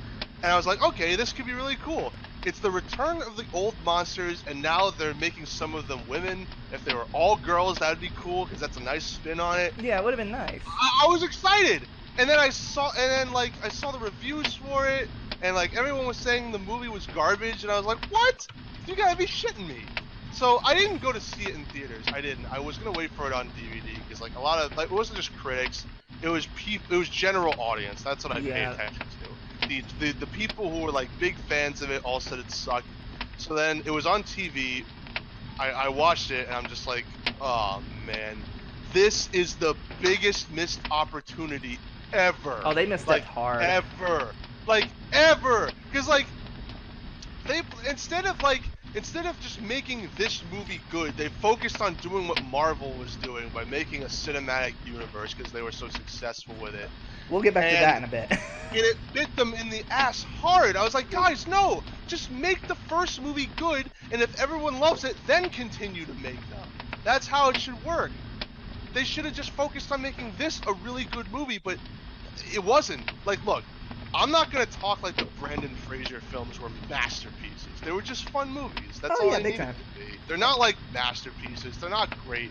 S3: and I was like, okay, this could be really cool. It's the return of the old monsters, and now they're making some of them women. If they were all girls, that would be cool because that's a nice spin on it.
S2: Yeah, it would have been nice.
S3: I was excited, and then I saw the reviews for it, and like everyone was saying the movie was garbage, and I was like, what? You gotta be shitting me. So I didn't go to see it in theaters. I didn't. I was gonna wait for it on DVD because like a lot of like it wasn't just critics, it was it was general audience. That's what I pay
S2: Yeah.
S3: attention to. The people who were like big fans of it all said it sucked. So then it was on TV. I watched it and I'm just like, oh man, this is the biggest missed opportunity ever.
S2: Oh, they missed
S3: like
S2: it hard.
S3: ever, because like they instead of just making this movie good, they focused on doing what Marvel was doing by making a cinematic universe because they were so successful with it.
S2: We'll get back to that in a bit.
S3: And it bit them in the ass hard. I was like, guys, no, just make the first movie good, and if everyone loves it, then continue to make them. That's how it should work. They should have just focused on making this a really good movie, but it wasn't. Like, look, I'm not gonna talk like the Brendan Fraser films were masterpieces. They were just fun movies. That's all
S2: yeah,
S3: they
S2: big
S3: needed
S2: time.
S3: to be. They're not like masterpieces. They're not great.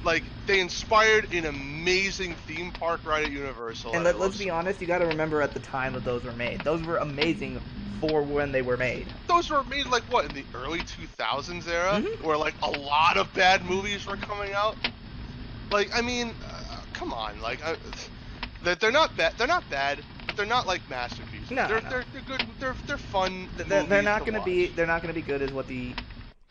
S3: Like, they inspired an amazing theme park ride at Universal.
S2: And let's be honest, you got to remember at the time that those were made. Those were amazing for when they were made.
S3: Those were made like what, in the early 2000s era,
S2: Mhm.
S3: where like a lot of bad movies were coming out. Like, I mean, come on, like they're not bad. They're not bad, but they're not like masterpieces.
S2: No,
S3: they're
S2: no.
S3: they're good. They're fun.
S2: They're not
S3: going to
S2: be. They're not going to be good as what the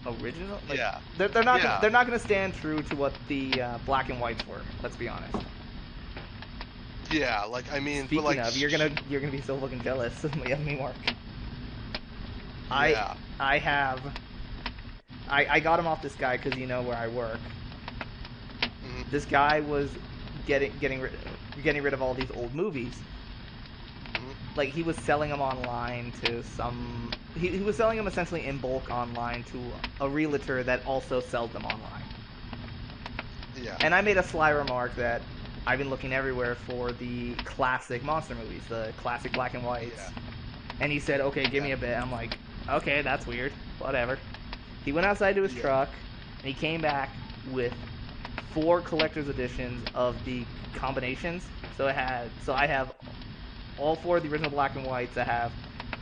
S2: original. Like,
S3: Yeah.
S2: They're not.
S3: Yeah.
S2: They're not going to stand true to what the black and whites were. Let's be honest.
S3: Yeah, like I mean,
S2: Speaking
S3: but like
S2: of, you're gonna be so fucking jealous of me, Mark.
S3: Yeah.
S2: I got him off this guy because you know where I work.
S3: Mhm.
S2: This guy was getting rid of all these old movies.
S3: Mhm.
S2: Like he was selling them online to some. He was selling them essentially in bulk online to a realtor that also sells them online.
S3: Yeah.
S2: And I made a sly remark that I've been looking everywhere for the classic monster movies, the classic black and whites.
S3: Yeah.
S2: And he said, "Okay, give me a bit." I'm like, "Okay, that's weird. Whatever." He went outside to his
S3: Yeah.
S2: truck, and he came back with 4 collector's editions of the combinations. So I have all 4 of the original black and whites. I have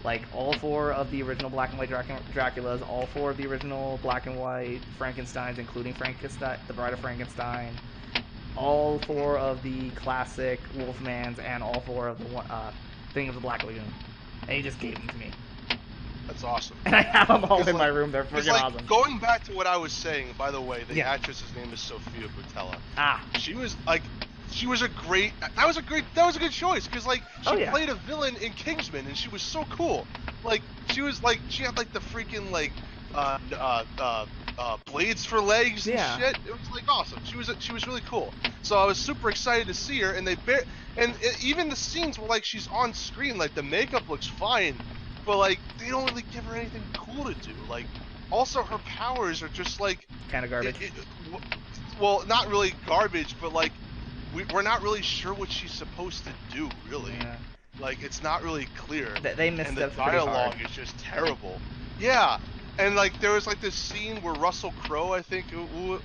S2: like all 4 of the original black and white Draculas, all 4 of the original black and white Frankensteins, including Frankenstein, the Bride of Frankenstein, all 4 of the classic Wolfmans, and all 4 of the Thing of the Black Lagoon. And he just gave them to me.
S3: That's awesome.
S2: And I have them all
S3: It's
S2: in my
S3: like-
S2: room. They're
S3: It's
S2: freaking
S3: like
S2: awesome.
S3: going back to what I was saying. By the way, the
S2: Yeah.
S3: actress's name is Sophia Boutella.
S2: Ah,
S3: She was like, she was a great. That was a good choice because like she
S2: Oh, yeah.
S3: played a villain in Kingsman and she was so cool. Like she had like the freaking like blades for legs and
S2: Yeah.
S3: shit. It was like awesome. She was really cool. So I was super excited to see her, and even the scenes where like she's on screen, like the makeup looks fine, but like they don't really give her anything cool to do. Like also her powers are just like
S2: kind of garbage.
S3: well, not really garbage, but like we're not really sure what she's supposed to do, really.
S2: Yeah.
S3: Like it's not really clear.
S2: They missed
S3: And the
S2: up pretty
S3: dialogue
S2: hard.
S3: is just terrible. Yeah, and like there was like this scene where Russell Crowe, I think who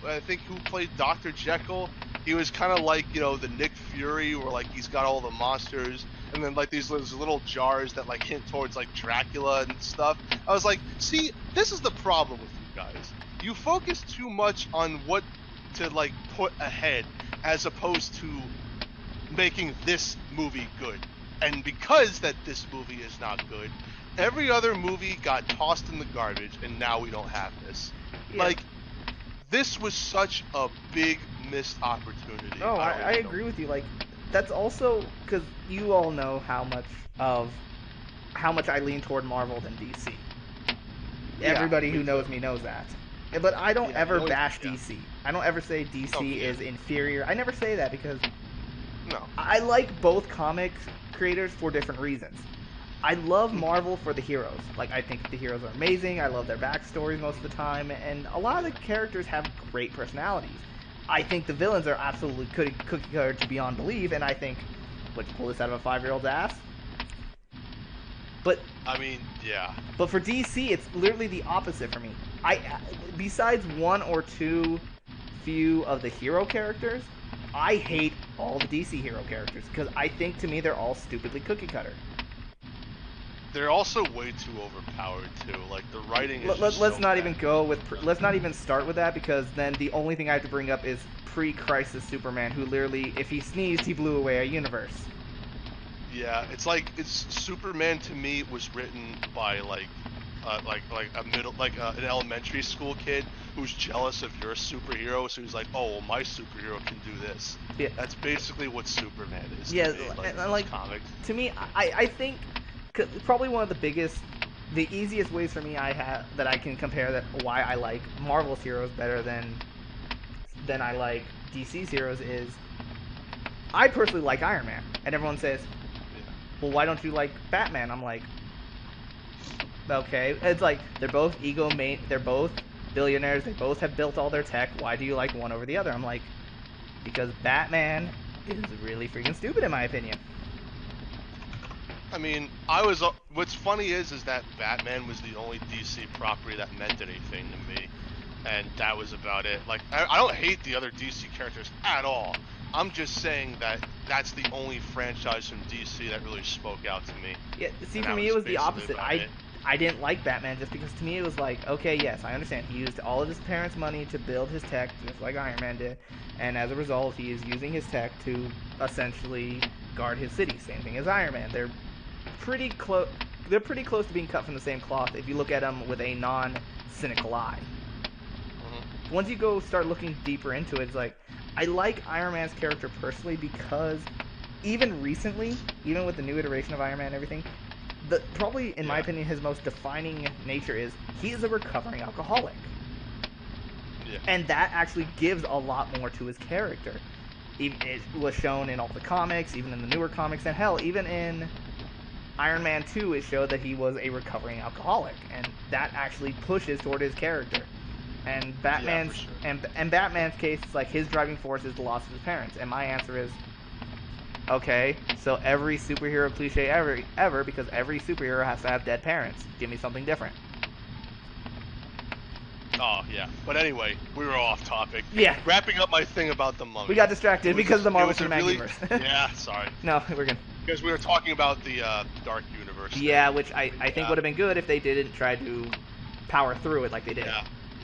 S3: played Dr. Jekyll, he was kind of like, you know, the Nick Fury, where like he's got all the monsters, and then like these little jars that like hint towards like Dracula and stuff. I was like, see, this is the problem with you guys. You focus too much on what to like put ahead, as opposed to making this movie good. And because that this movie is not good, every other movie got tossed in the garbage, and now we don't have this.
S2: Yeah.
S3: Like, this was such a big missed opportunity.
S2: No, I
S3: don't even know.
S2: agree with you. Like, that's also because you all know how much I lean toward Marvel than DC.
S3: Yeah,
S2: Everybody who
S3: me
S2: knows
S3: too.
S2: me knows that. But I don't
S3: Yeah,
S2: ever
S3: the only-
S2: bash
S3: yeah.
S2: DC. I don't ever say DC
S3: yeah.
S2: is inferior. I never say that because
S3: No.
S2: I like both comic creators for different reasons. I love Marvel for the heroes. Like, I think the heroes are amazing. I love their backstories most of the time, and a lot of the characters have great personalities. I think the villains are absolutely cookie cutter to beyond belief, and I think, would you pull this out of a 5-year-old's ass? But
S3: I mean, yeah.
S2: But for DC, it's literally the opposite for me. Besides one or two few of the hero characters, I hate all the DC hero characters because I think to me they're all stupidly cookie cutter.
S3: They're also way too overpowered too. Like the writing is just
S2: Let's
S3: so
S2: not
S3: bad.
S2: even go with. Let's not even start with that because then the only thing I have to bring up is pre-Crisis Superman, who literally, if he sneezed, he blew away a universe.
S3: Yeah, it's Superman to me was written by like a middle an elementary school kid who's jealous of your superhero, so he's like, oh, well, my superhero can do this.
S2: Yeah,
S3: That's basically what Superman is
S2: yeah,
S3: to me, like
S2: and,
S3: in those comics.
S2: to me, I think probably one of the biggest, the easiest ways for me I have that I can compare that why I like Marvel's heroes better than I like DC's heroes is I personally like Iron Man, and everyone says,
S3: Yeah.
S2: well, why don't you like Batman? I'm like, okay, it's like they're both billionaires, they both have built all their tech. Why do you like one over the other? I'm like, because Batman is really freaking stupid in my opinion.
S3: I mean, what's funny is that Batman was the only DC property that meant anything to me, and that was about it. Like, I don't hate the other DC characters at all. I'm just saying that that's the only franchise from DC that really spoke out to me,
S2: Yeah, see,
S3: and
S2: for
S3: that
S2: me
S3: was
S2: it was the
S3: basically
S2: opposite.
S3: about it.
S2: I didn't like Batman just because to me it was like, okay, yes, I understand. He used all of his parents' money to build his tech, just like Iron Man did, and as a result, he is using his tech to essentially guard his city. Same thing as Iron Man. Pretty close. They're pretty close to being cut from the same cloth if you look at them with a non-cynical eye. Once you go start looking deeper into it, it's like I like Iron Man's character personally because even recently, even with the new iteration of Iron Man and everything, probably in my
S3: Yeah.
S2: opinion his most defining nature is he is a recovering alcoholic.
S3: Yeah.
S2: And that actually gives a lot more to his character. It was shown in all the comics, even in the newer comics, and hell, even in Iron Man 2, it showed that he was a recovering alcoholic, and that actually pushes toward his character. And
S3: Yeah, for sure.
S2: and Batman's case is like his driving force is the loss of his parents. And my answer is, okay, so every superhero cliche ever because every superhero has to have dead parents. Give me something different.
S3: Oh yeah. But anyway, we were off topic.
S2: Yeah.
S3: Wrapping up my thing about the Mummy.
S2: We got distracted because of the Marvel
S3: it was a
S2: Cinematic
S3: really,
S2: Universe.
S3: Yeah, sorry.
S2: No, we're good.
S3: Because we were talking about the Dark Universe.
S2: Yeah,
S3: thing.
S2: which I think would have been good if they didn't try to power through it like they did.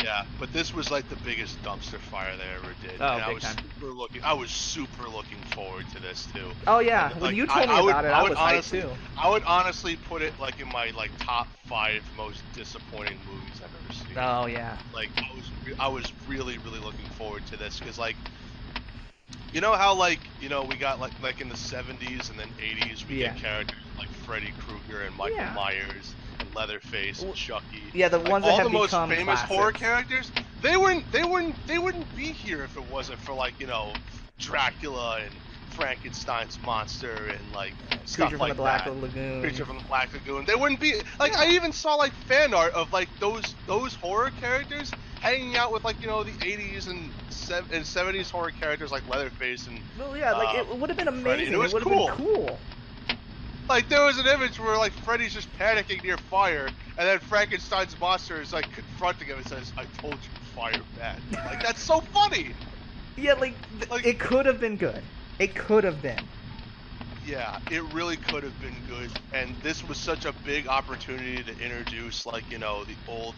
S3: Yeah, but this was like the biggest dumpster fire they ever did,
S2: Oh,
S3: and
S2: big time.
S3: I was super looking forward to this too.
S2: Oh yeah,
S3: And,
S2: when
S3: like,
S2: you told me about it, I was hyped
S3: honestly,
S2: too.
S3: I would honestly put it like in my like top 5 most disappointing movies I've ever seen.
S2: Oh yeah.
S3: Like I was really looking forward to this because like you know how like we got like in the 70s and then 80s we
S2: Yeah.
S3: get characters like Freddy Krueger and Michael
S2: Yeah.
S3: Myers and Leatherface and Chucky.
S2: Yeah, the
S3: Like
S2: ones that
S3: all
S2: have
S3: the most
S2: become
S3: famous horror
S2: classics.
S3: characters, they wouldn't be here if it wasn't for like Dracula and Frankenstein's monster and like stuff
S2: Creature from the
S3: like
S2: Black
S3: that.
S2: Lagoon.
S3: Creature from the Black Lagoon. They wouldn't be like
S2: Yeah.
S3: I even saw like fan art of like those horror characters hanging out with like the 80s and 70s horror characters like Leatherface and
S2: Well, yeah, like it would have been
S3: Freddy, and
S2: amazing.
S3: it was
S2: would have been
S3: cool.
S2: cool.
S3: Like there was an image where like Freddy's just panicking near fire, and then Frankenstein's monster is like confronting him and says, "I told you, fire bad." Like that's so funny.
S2: Yeah, like it could have been good. It could have been.
S3: Yeah, it really could have been good, and this was such a big opportunity to introduce like the old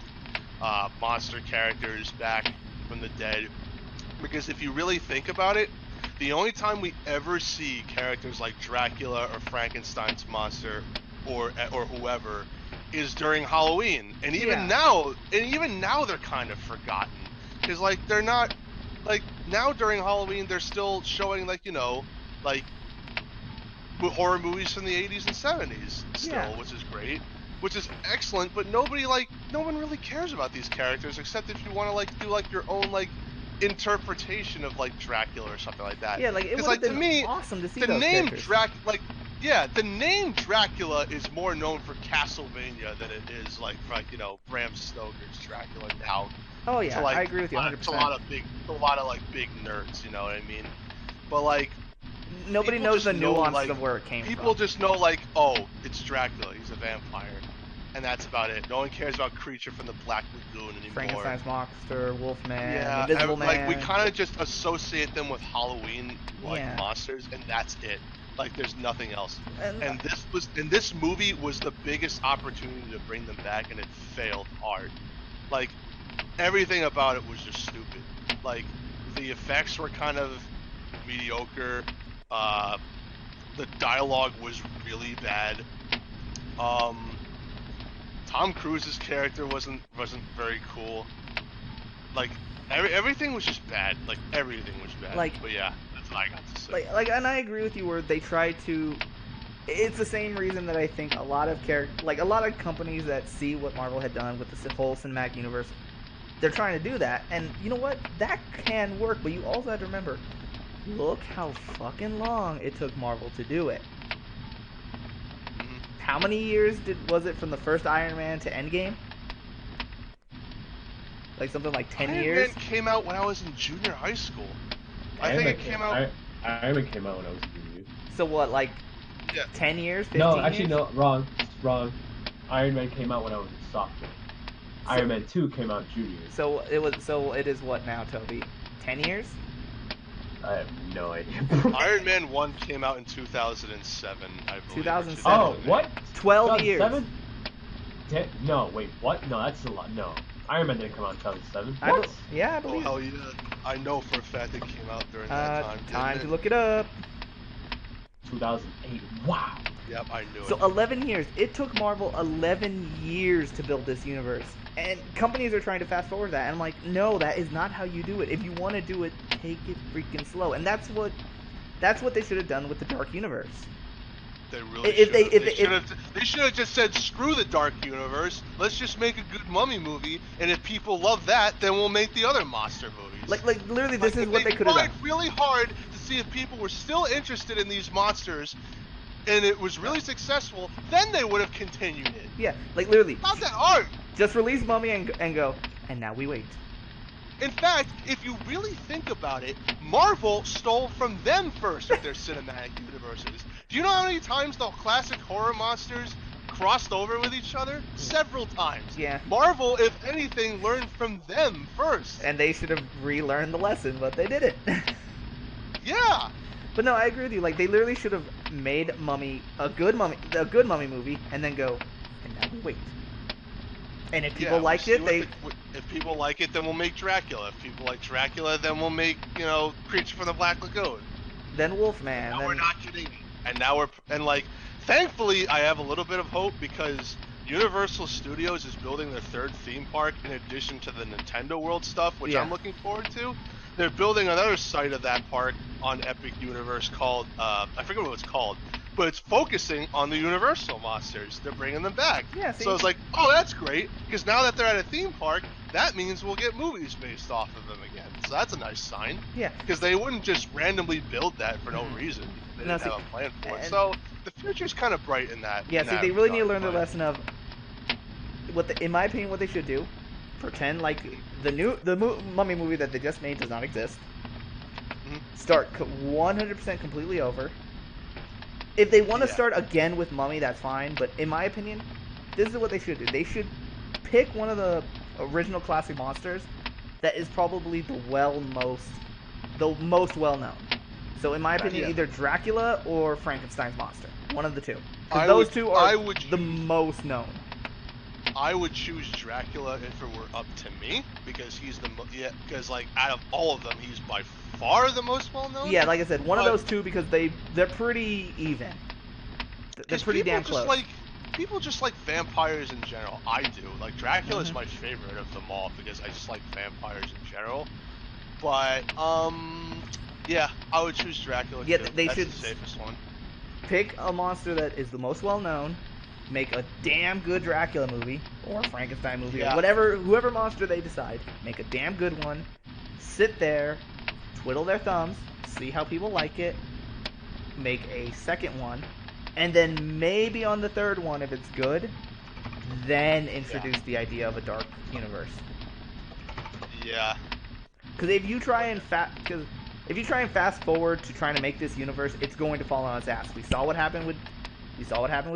S3: monster characters back from the dead. Because if you really think about it, the only time we ever see characters like Dracula or Frankenstein's monster or whoever is during Halloween. And even now they're kind of forgotten cuz like they're not like now during Halloween they're still showing like like horror movies from the 80s and 70s still, which is great. which is excellent. But no one really cares about these characters except if you want to like do like your own like interpretation of like Dracula or something like that.
S2: Yeah, like it
S3: Because
S2: would have
S3: like to
S2: been
S3: me,
S2: awesome to see
S3: the
S2: those
S3: name
S2: characters.
S3: the name Dracula is more known for Castlevania than it is like for like Bram Stoker's Dracula now.
S2: Oh
S3: To
S2: yeah,
S3: like
S2: I agree with you
S3: to
S2: 100%.
S3: a lot of like big nerds, you know what I mean? But like
S2: Nobody
S3: people
S2: knows
S3: just
S2: the
S3: know
S2: nuances
S3: like
S2: of where it came
S3: people
S2: from.
S3: just know like, oh, it's Dracula, he's a vampire, and that's about it. No one cares about Creature from the Black Lagoon anymore.
S2: Frankenstein's monster, Wolfman,
S3: Yeah,
S2: Invisible
S3: like we
S2: Man.
S3: kind of just associate them with Halloween like
S2: Yeah.
S3: monsters, and that's it. Like there's nothing else.
S2: And
S3: And this movie was the biggest opportunity to bring them back, and it failed hard. Like everything about it was just stupid. Like the effects were kind of mediocre. The dialogue was really bad. Tom Cruise's character wasn't very cool. Like everything was just bad. Like everything was bad.
S2: like
S3: But yeah, that's what I got to say.
S2: and I agree with you where they try to. It's the same reason that I think a lot of a lot of companies that see what Marvel had done with the whole cinematic universe, they're trying to do that. And you know what? That can work, but you also have to remember, look how fucking long it took Marvel to do it.
S3: Mm-hmm.
S2: How many years was it from the first Iron Man to Endgame? Like something like 10
S3: Iron
S2: years?
S3: Man came out when I was in junior high school. I
S1: Iron
S3: think
S1: Man
S3: it came out.
S1: Iron Man came out when I was a junior.
S2: So what, like
S3: Yeah.
S2: 10 years, 15
S1: No, actually,
S2: years?
S1: no, wrong. Iron Man came out when I was a sophomore. Iron Man 2 came out junior.
S2: So it is what now, Toby? 10 years?
S1: I have no idea.
S3: Iron Man 1 came out in 2007, I believe.
S2: 2007.
S1: Oh, what?
S2: 12 years.
S1: 2007? No, wait, what? No, that's a lot. No. Iron Man didn't come out in 2007. What?
S2: Yeah, I
S3: Oh
S2: believe.
S3: hell yeah! I know for a fact it came out during that time.
S2: Time
S3: Didn't
S2: to
S3: it?
S2: look it up.
S1: 2008. Wow.
S3: Yep, I knew
S2: So
S3: it.
S2: 11 years. It took Marvel 11 years to build this universe. And companies are trying to fast forward that. And I'm like, no, that is not how you do it. If you want to do it, take it freaking slow. And that's what they should have done with the Dark Universe.
S3: They really
S2: If
S3: should
S2: they
S3: have.
S2: if
S3: They
S2: they if,
S3: should have. They should have just said, "Screw the Dark Universe. Let's just make a good Mummy movie, and if people love that, then we'll make the other monster movies."
S2: like literally this
S3: Like
S2: is
S3: if
S2: what
S3: they
S2: they could have
S3: tried
S2: done.
S3: really hard to see if people were still interested in these monsters, and it was really successful, then they would have continued it.
S2: Yeah, like literally
S3: Not that hard.
S2: just release Mummy and go. And now we wait.
S3: In fact, if you really think about it, Marvel stole from them first with their cinematic universes. Do you know how many times the classic horror monsters crossed over with each other? Several times.
S2: Yeah.
S3: Marvel, if anything, learned from them first.
S2: And they should have relearned the lesson, but they didn't.
S3: Yeah.
S2: But no, I agree with you. Like they literally should have made Mummy a good Mummy movie, and then go, and now we wait. And if people
S3: Yeah, we'll
S2: liked
S3: see
S2: it,
S3: if people like it, then we'll make Dracula. If people like Dracula, then we'll make, Creature from the Black Lagoon.
S2: then Wolfman.
S3: Now
S2: Then
S3: we're not getting it. And now thankfully, I have a little bit of hope because Universal Studios is building their third theme park in addition to the Nintendo World stuff, which
S2: Yeah.
S3: I'm looking forward to. They're building another site of that park on Epic Universe called, I forget what it's called, but it's focusing on the Universal monsters. They're bringing them back.
S2: Yeah, see?
S3: So it's like, oh, that's great, because now that they're at a theme park, that means we'll get movies based off of them again. So that's a nice sign.
S2: Yeah.
S3: Because they wouldn't just randomly build that for no
S2: Mhm.
S3: reason. They
S2: No,
S3: didn't
S2: see,
S3: have a plan for it.
S2: and-
S3: So the future's kind of bright in that.
S2: Yeah,
S3: in
S2: see,
S3: that
S2: they really need to
S3: regard,
S2: learn the
S3: but-
S2: lesson of in my opinion, what they should do. Pretend like the Mummy movie that they just made does not exist.
S3: Mhm.
S2: Start 100% completely over. If they want to
S3: Yeah.
S2: start again with Mummy, that's fine. But in my opinion, this is what they should do. They should pick one of the original classic monsters that is probably the most well known. So in my opinion,
S3: Yeah.
S2: either Dracula or Frankenstein's monster, one of the two.
S3: I
S2: Because those
S3: would-
S2: two are
S3: I would
S2: the
S3: choose-
S2: most known.
S3: I would choose Dracula if it were up to me, because he's because like out of all of them, he's by far the most well known.
S2: Yeah, like I said, one of
S3: But-
S2: those two because they're pretty even. They're
S3: 'Cause
S2: pretty
S3: people
S2: damn
S3: just
S2: close.
S3: people just like vampires in general. I do. Like Dracula is
S2: Mhm.
S3: my favorite of them all because I just like vampires in general. But yeah, I would choose Dracula
S2: Yeah,
S3: too.
S2: they
S3: That's
S2: should
S3: the safest one.
S2: pick a monster that is the most well known, make a damn good Dracula movie or Frankenstein movie
S3: Yeah.
S2: or whoever monster they decide, make a damn good one, sit there, twiddle their thumbs, see how people like it, make a second one, and then maybe on the third one, if it's good, then introduce the idea of a dark universe.
S3: Yeah.
S2: Because if you try and fast forward to trying to make this universe, it's going to fall on its ass. We saw what happened with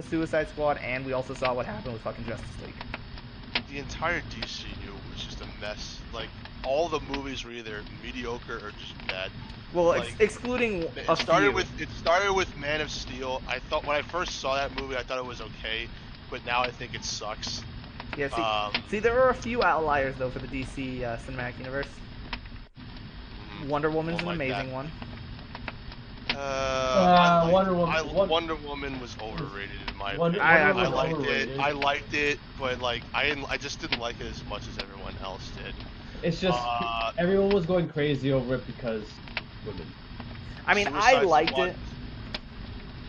S2: Suicide Squad, and we also saw what happened with fucking Justice League.
S3: The entire DCU was just a mess. Like, all the movies were either mediocre or just bad.
S2: Well,
S3: Like,
S2: excluding a
S3: It started
S2: few.
S3: with Man of Steel. I thought when I first saw that movie, I thought it was okay, but now I think it sucks.
S2: Yeah, see, there are a few outliers though for the DC cinematic universe. Wonder Woman's an amazing one.
S1: Wonder Woman.
S3: Wonder Woman was overrated in my
S1: Wonder
S3: opinion.
S1: Woman was
S3: I liked
S1: overrated.
S3: it. I liked it, but like I just didn't like it as much as everyone else did.
S1: It's just everyone was going crazy over it because women.
S2: I mean, I liked it.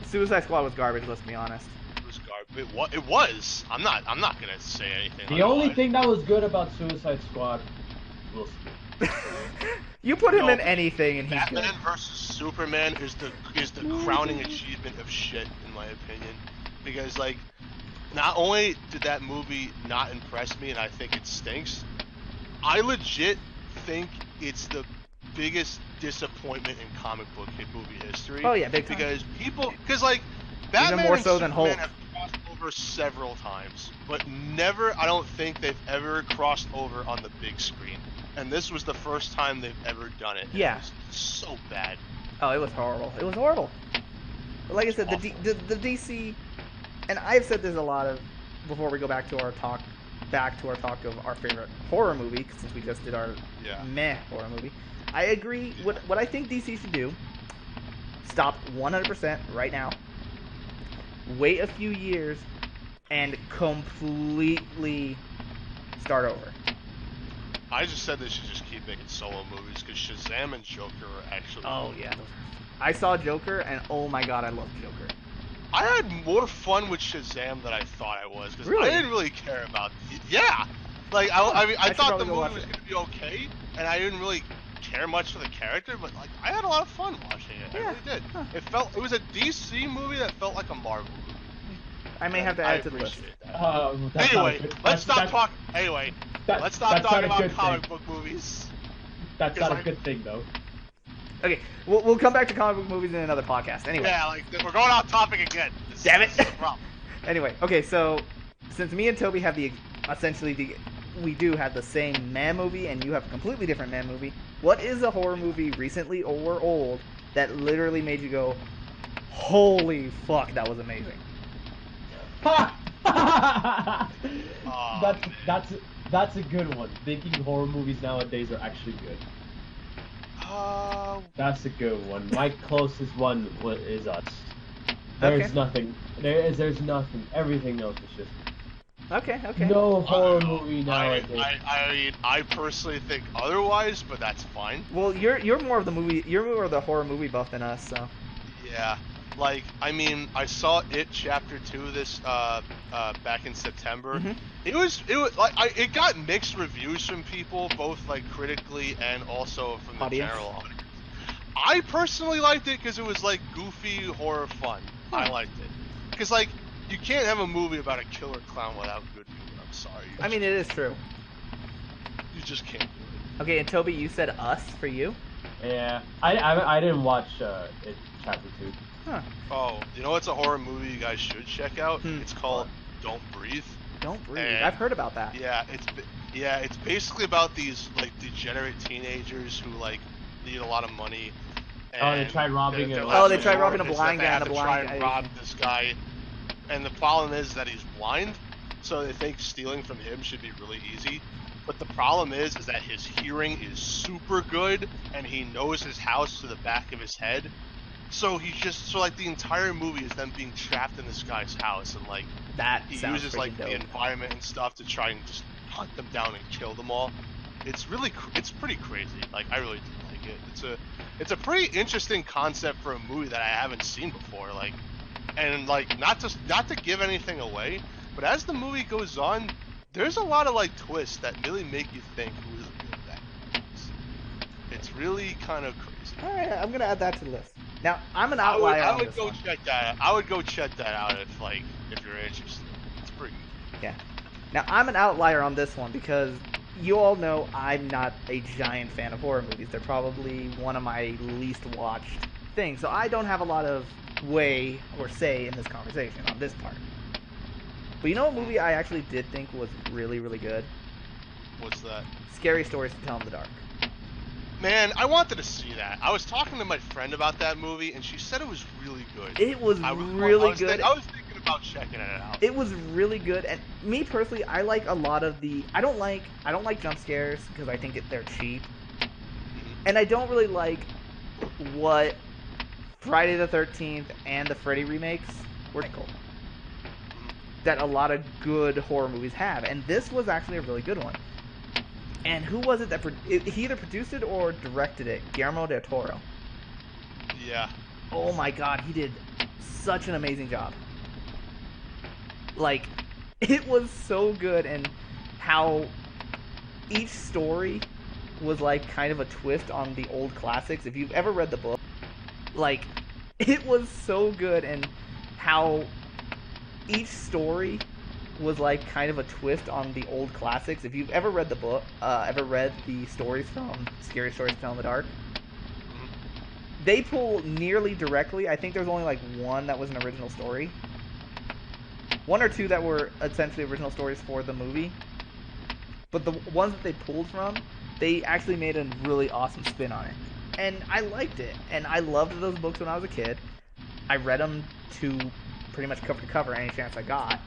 S2: Suicide Squad was garbage. Let's be honest.
S3: It was garbage. It was. I'm not gonna say anything.
S1: The only thing that was good about Suicide Squad, Will Smith.
S2: You put him in anything, and he's
S3: Batman
S2: good.
S3: versus Superman is the crowning achievement of shit, in my opinion, because like, not only did that movie not impress me, and I think it stinks, I legit think it's the biggest disappointment in comic book movie history.
S2: Oh yeah, big time.
S3: Because like, Batman
S2: even more so
S3: and
S2: than
S3: Superman
S2: Hulk
S3: have crossed over several times, but never, I don't think they've ever crossed over on the big screen. And this was the first time they've ever done it.
S2: Yeah.
S3: It was so bad.
S2: Oh, it was horrible. It was horrible. But like I said, the DC, and I've said this a lot of before we go back to our talk of our favorite horror movie, since we just did our meh horror movie. I agree. What I think DC should do, stop 100% right now, wait a few years, and completely start over.
S3: I just said they should just keep making solo movies, because Shazam and Joker are actually...
S2: Oh, yeah. I saw Joker, and oh my god, I love Joker.
S3: I had more fun with Shazam than I thought I was, because
S2: really?
S3: I didn't really care about... Yeah! Like, I mean, I thought the movie was going to be okay, and I didn't really care much for the character, but like, I had a lot of fun watching it.
S2: Yeah.
S3: I really did.
S2: Huh.
S3: It was a DC movie that felt like a Marvel movie.
S2: I may have to add to the list.
S3: Anyway, let's stop talking. Anyway, let's stop talking about comic book movies.
S1: That's not a good thing, though.
S2: Okay, we'll come back to comic book movies in another podcast. Anyway.
S3: Yeah, like we're going off topic again.
S2: Damn it!
S3: This is a problem.
S2: Anyway, okay, so since me and Toby have we do have the same man movie, and you have a completely different man movie. What is a horror movie recently or old that literally made you go, "Holy fuck, that was amazing"?
S1: That's a good one. Thinking horror movies nowadays are actually good. That's a good one. My closest one is Us. There's nothing. There's nothing. Everything else is just.
S2: Okay.
S1: No horror movie nowadays.
S3: I personally think otherwise, but that's fine.
S2: Well, you're more of the horror movie buff than us, so.
S3: Yeah. Like, I mean, I saw It Chapter 2 this back in September.
S2: Mm-hmm.
S3: It was like it got mixed reviews from people, both like critically and also from the general audience. I personally liked it because it was like goofy horror fun. I liked it because like you can't have a movie about a killer clown without good humor. I'm sorry.
S2: I mean, it is true.
S3: You just can't do it.
S2: Okay, and Toby, you said Us for you?
S1: Yeah, I didn't watch It Chapter 2.
S2: Huh.
S3: Oh, you know what's a horror movie you guys should check out? It's called Don't Breathe.
S2: Don't Breathe. And I've heard about that.
S3: Yeah, it's basically about these like degenerate teenagers who like need a lot of money. And
S1: they tried robbing
S2: they tried robbing a blind guy.
S3: They try and rob this guy, and the problem is that he's blind, so they think stealing from him should be really easy. But the problem is that his hearing is super good, and he knows his house to the back of his head. So like the entire movie is them being trapped in this guy's house, and like he uses like the environment and stuff to try and just hunt them down and kill them all. It's pretty crazy. Like, I really do like it. It's a pretty interesting concept for a movie that I haven't seen before. Like, And like, not to give anything away, but as the movie goes on, there's a lot of like twists that really make you think who the real bad guy is. It's really kind of crazy.
S2: All right, I'm gonna add that to the list. Now, I'm an outlier
S3: I
S2: on
S3: would
S2: this
S3: go
S2: one.
S3: check that out. I would go check that out if you're interested. It's pretty good.
S2: Yeah. Now, I'm an outlier on this one because you all know I'm not a giant fan of horror movies. They're probably one of my least watched things, so I don't have a lot of way or say in this conversation on this part. But you know what movie I actually did think was really, really good?
S3: What's that?
S2: Scary Stories to Tell in the Dark.
S3: Man, I wanted to see that. I was talking to my friend about that movie, and she said it was really good.
S2: It was really good.
S3: I was thinking about checking it out.
S2: It was really good, and me personally, I like a lot of the. I don't like jump scares because I think they're cheap, and I don't really like what Friday the 13th and the Freddy remakes were that a lot of good horror movies have, and this was actually a really good one. And who was it that he either produced it or directed it? Guillermo del Toro.
S3: Yeah.
S2: Oh my God, he did such an amazing job. Like, it was so good, and how each story was like kind of a twist on the old classics. If you've ever read the book, like, it was so good, and how each story was like kind of a twist on the old classics. If you've ever read the book, ever read the stories from Scary Stories to Tell in the Dark, they pull nearly directly. I think there's only like one that was an original story. One or two that were essentially original stories for the movie. But the ones that they pulled from, they actually made a really awesome spin on it. And I liked it. And I loved those books when I was a kid. I read them to pretty much cover to cover any chance I got.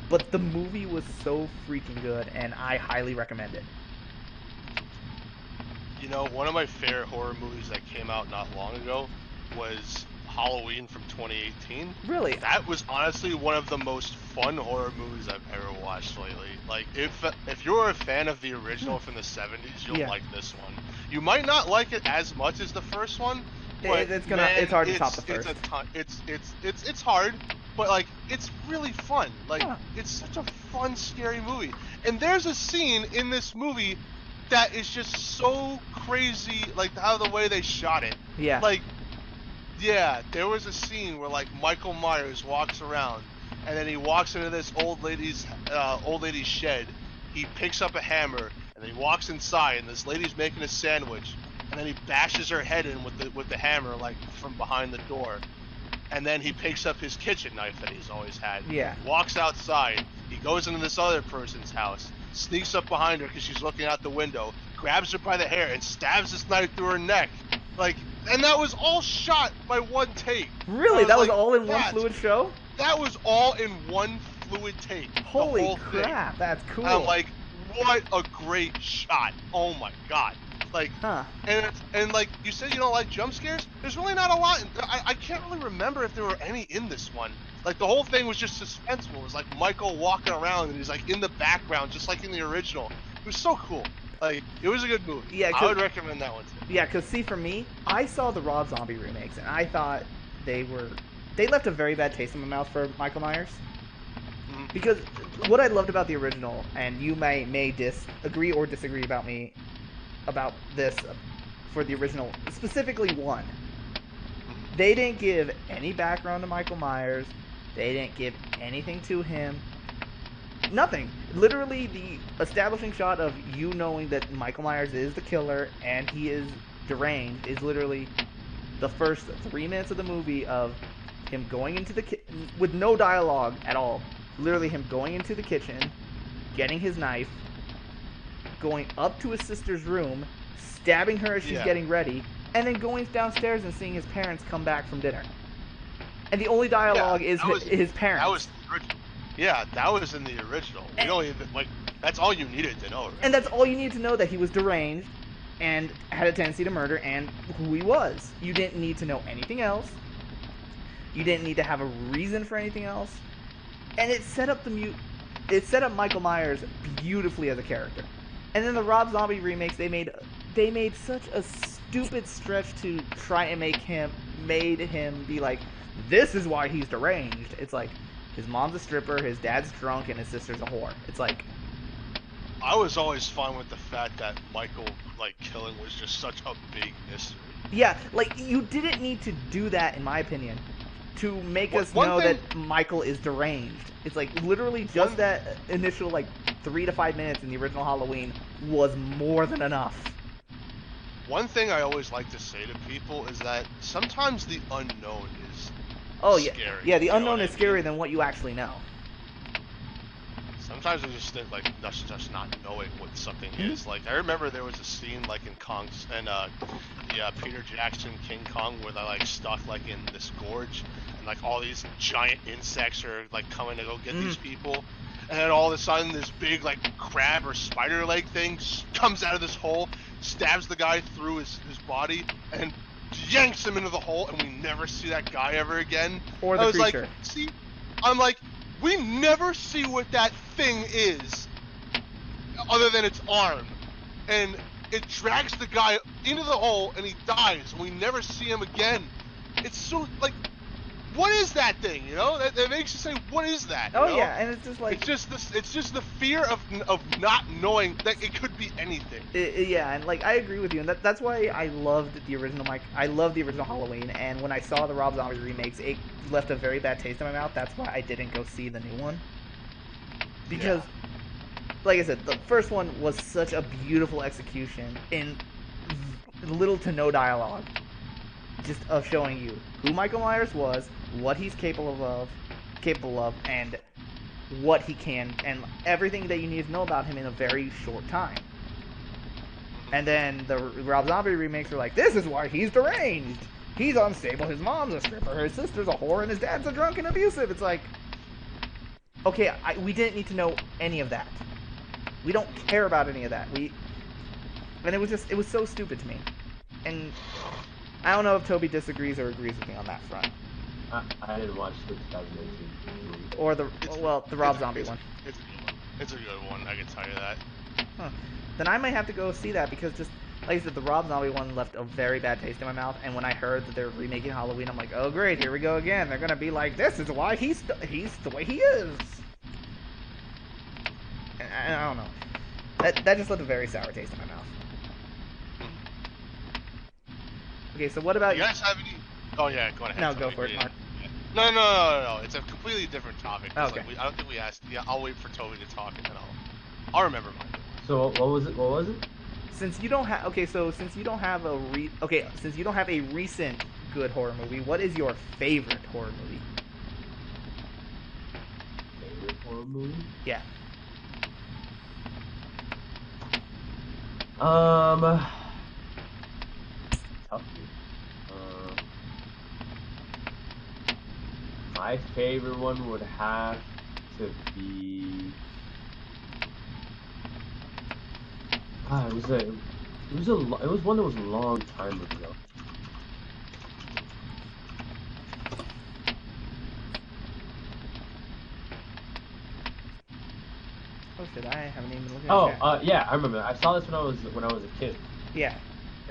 S2: But the movie was so freaking good, and I highly recommend it.
S3: You know, one of my favorite horror movies that came out not long ago was Halloween from 2018.
S2: Really?
S3: That was honestly one of the most fun horror movies I've ever watched lately. Like, if you're a fan of the original from the 70s, you'll
S2: Yeah.
S3: like this one. You might not like it as much as the first one, but
S2: It's
S3: man,
S2: hard to top the first.
S3: It's hard, but like it's really fun. Like
S2: Huh.
S3: it's such a fun, scary movie. And there's a scene in this movie that is just so crazy, like how the way they shot it.
S2: Yeah.
S3: Like, yeah, there was a scene where like Michael Myers walks around, and then he walks into this old lady's shed. He picks up a hammer, and then he walks inside, and this lady's making a sandwich, and then he bashes her head in with the hammer like from behind the door. And then he picks up his kitchen knife that he's always had.
S2: Yeah.
S3: Walks outside. He goes into this other person's house, sneaks up behind her because she's looking out the window, grabs her by the hair, and stabs this knife through her neck. Like, and that was all shot by one take.
S2: Really? That was
S3: like,
S2: all in one fluid show?
S3: That was all in one fluid take.
S2: Holy
S3: the whole
S2: crap,
S3: thing.
S2: that's cool.
S3: And I'm like, what a great shot. Oh my god. Like, and like you said, you don't like jump scares. There's really not a lot. I can't really remember if there were any in this one. Like the whole thing was just suspenseful. It was like Michael walking around and he's like in the background, just like in the original. It was so cool. Like it was a good movie.
S2: Yeah,
S3: I would recommend that one too.
S2: Yeah, because see, for me, I saw the Rob Zombie remakes and I thought they left a very bad taste in my mouth for Michael Myers. Because what I loved about the original, and you may agree or disagree about this for the original, specifically one. They didn't give any background to Michael Myers. They didn't give anything to him. Nothing. Literally, the establishing shot of you knowing that Michael Myers is the killer and he is deranged is literally the first 3 minutes of the movie of him going into the kitchen with no dialogue at all. Literally him going into the kitchen, getting his knife, going up to his sister's room, stabbing her as she's getting ready, and then going downstairs and seeing his parents come back from dinner. And the only dialogue is his parents.
S3: That was the original. Yeah, that was in the original. You don't even that's all you needed to know. Right?
S2: And that's all you needed to know, that he was deranged and had a tendency to murder and who he was. You didn't need to know anything else. You didn't need to have a reason for anything else. And it set up Michael Myers beautifully as a character. And then the Rob Zombie remakes, they made such a stupid stretch to try and made him be like this is why he's deranged. It's like his mom's a stripper, his dad's drunk, and his sister's a whore. It's like,
S3: I was always fine with the fact that Michael like killing was just such a big mystery.
S2: yeah, like you didn't need to do that, in my opinion, to make us
S3: One
S2: know
S3: thing,
S2: that Michael is deranged. It's like literally just
S3: one
S2: that initial like 3 to 5 minutes in the original Halloween was more than enough.
S3: one thing I always like to say to people is that sometimes the unknown is
S2: Oh yeah,
S3: scary.
S2: yeah. The
S3: You know what
S2: unknown is
S3: I
S2: scarier
S3: mean?
S2: than what you actually know.
S3: Sometimes I just think like just not knowing what something
S2: Mhm.
S3: is. Like I remember there was a scene like in Kong's and the Peter Jackson King Kong where they're like stuck like in this gorge and like all these giant insects are like coming to go get these people. And then all of a sudden this big like crab or spider leg thing comes out of this hole, stabs the guy through his body and yanks him into the hole and we never see that guy ever again.
S2: Or
S3: I
S2: the
S3: was like,
S2: creature.
S3: see, I'm like, we never see what that thing is other than its arm. And it drags the guy into the hole and he dies and we never see him again. It's so like, what is that thing? You know, that makes you say, what is that? You
S2: Oh
S3: know,
S2: yeah, and it's just like
S3: it's just the fear of not knowing that it could be anything.
S2: yeah, and like I agree with you, and that's why I loved the original Mike. I love the original Halloween, and when I saw the Rob Zombie remakes, it left a very bad taste in my mouth. That's why I didn't go see the new one because,
S3: Yeah.
S2: like I said, the first one was such a beautiful execution in little to no dialogue, just of showing you who Michael Myers was, what he's capable of, and what he can, and everything that you need to know about him in a very short time. And then the Rob Zombie remakes are like, this is why he's deranged. He's unstable. His mom's a stripper. His sister's a whore, and his dad's a drunk and abusive. It's like, okay, we didn't need to know any of that. We don't care about any of that. And it was so stupid to me. And I don't know if Toby disagrees or agrees with me on that front,
S1: I didn't watch the 2019 movie.
S2: or
S3: It's
S2: the Rob Zombie one.
S3: it's a good one. It's a good one. I can tell you that.
S2: Huh. Then I might have to go see that because just like I said, the Rob Zombie one left a very bad taste in my mouth. And when I heard that they're remaking Halloween, I'm like, oh great, here we go again. They're gonna be like, this is why he's the way he is. And I don't know. That just left a very sour taste in my mouth. Okay, so what about
S3: You guys have any? Oh yeah, go ahead.
S2: no?
S3: Tony.
S2: Go for it, Mark.
S3: No. It's a completely different topic.
S2: Okay.
S3: Like I don't think we asked. Yeah, I'll wait for Toby to talk and then I'll remember mine.
S1: So what was it? What was it?
S2: Since you don't have since you don't have since you don't have a recent good horror movie, what is your favorite horror movie?
S1: Favorite horror movie?
S2: Yeah.
S1: Tough. My favorite one would have to be. It was it was one that was a long time ago.
S2: Oh shit, I haven't even looked at chat.
S1: Yeah, I remember. I saw this when I was a kid,
S2: Yeah.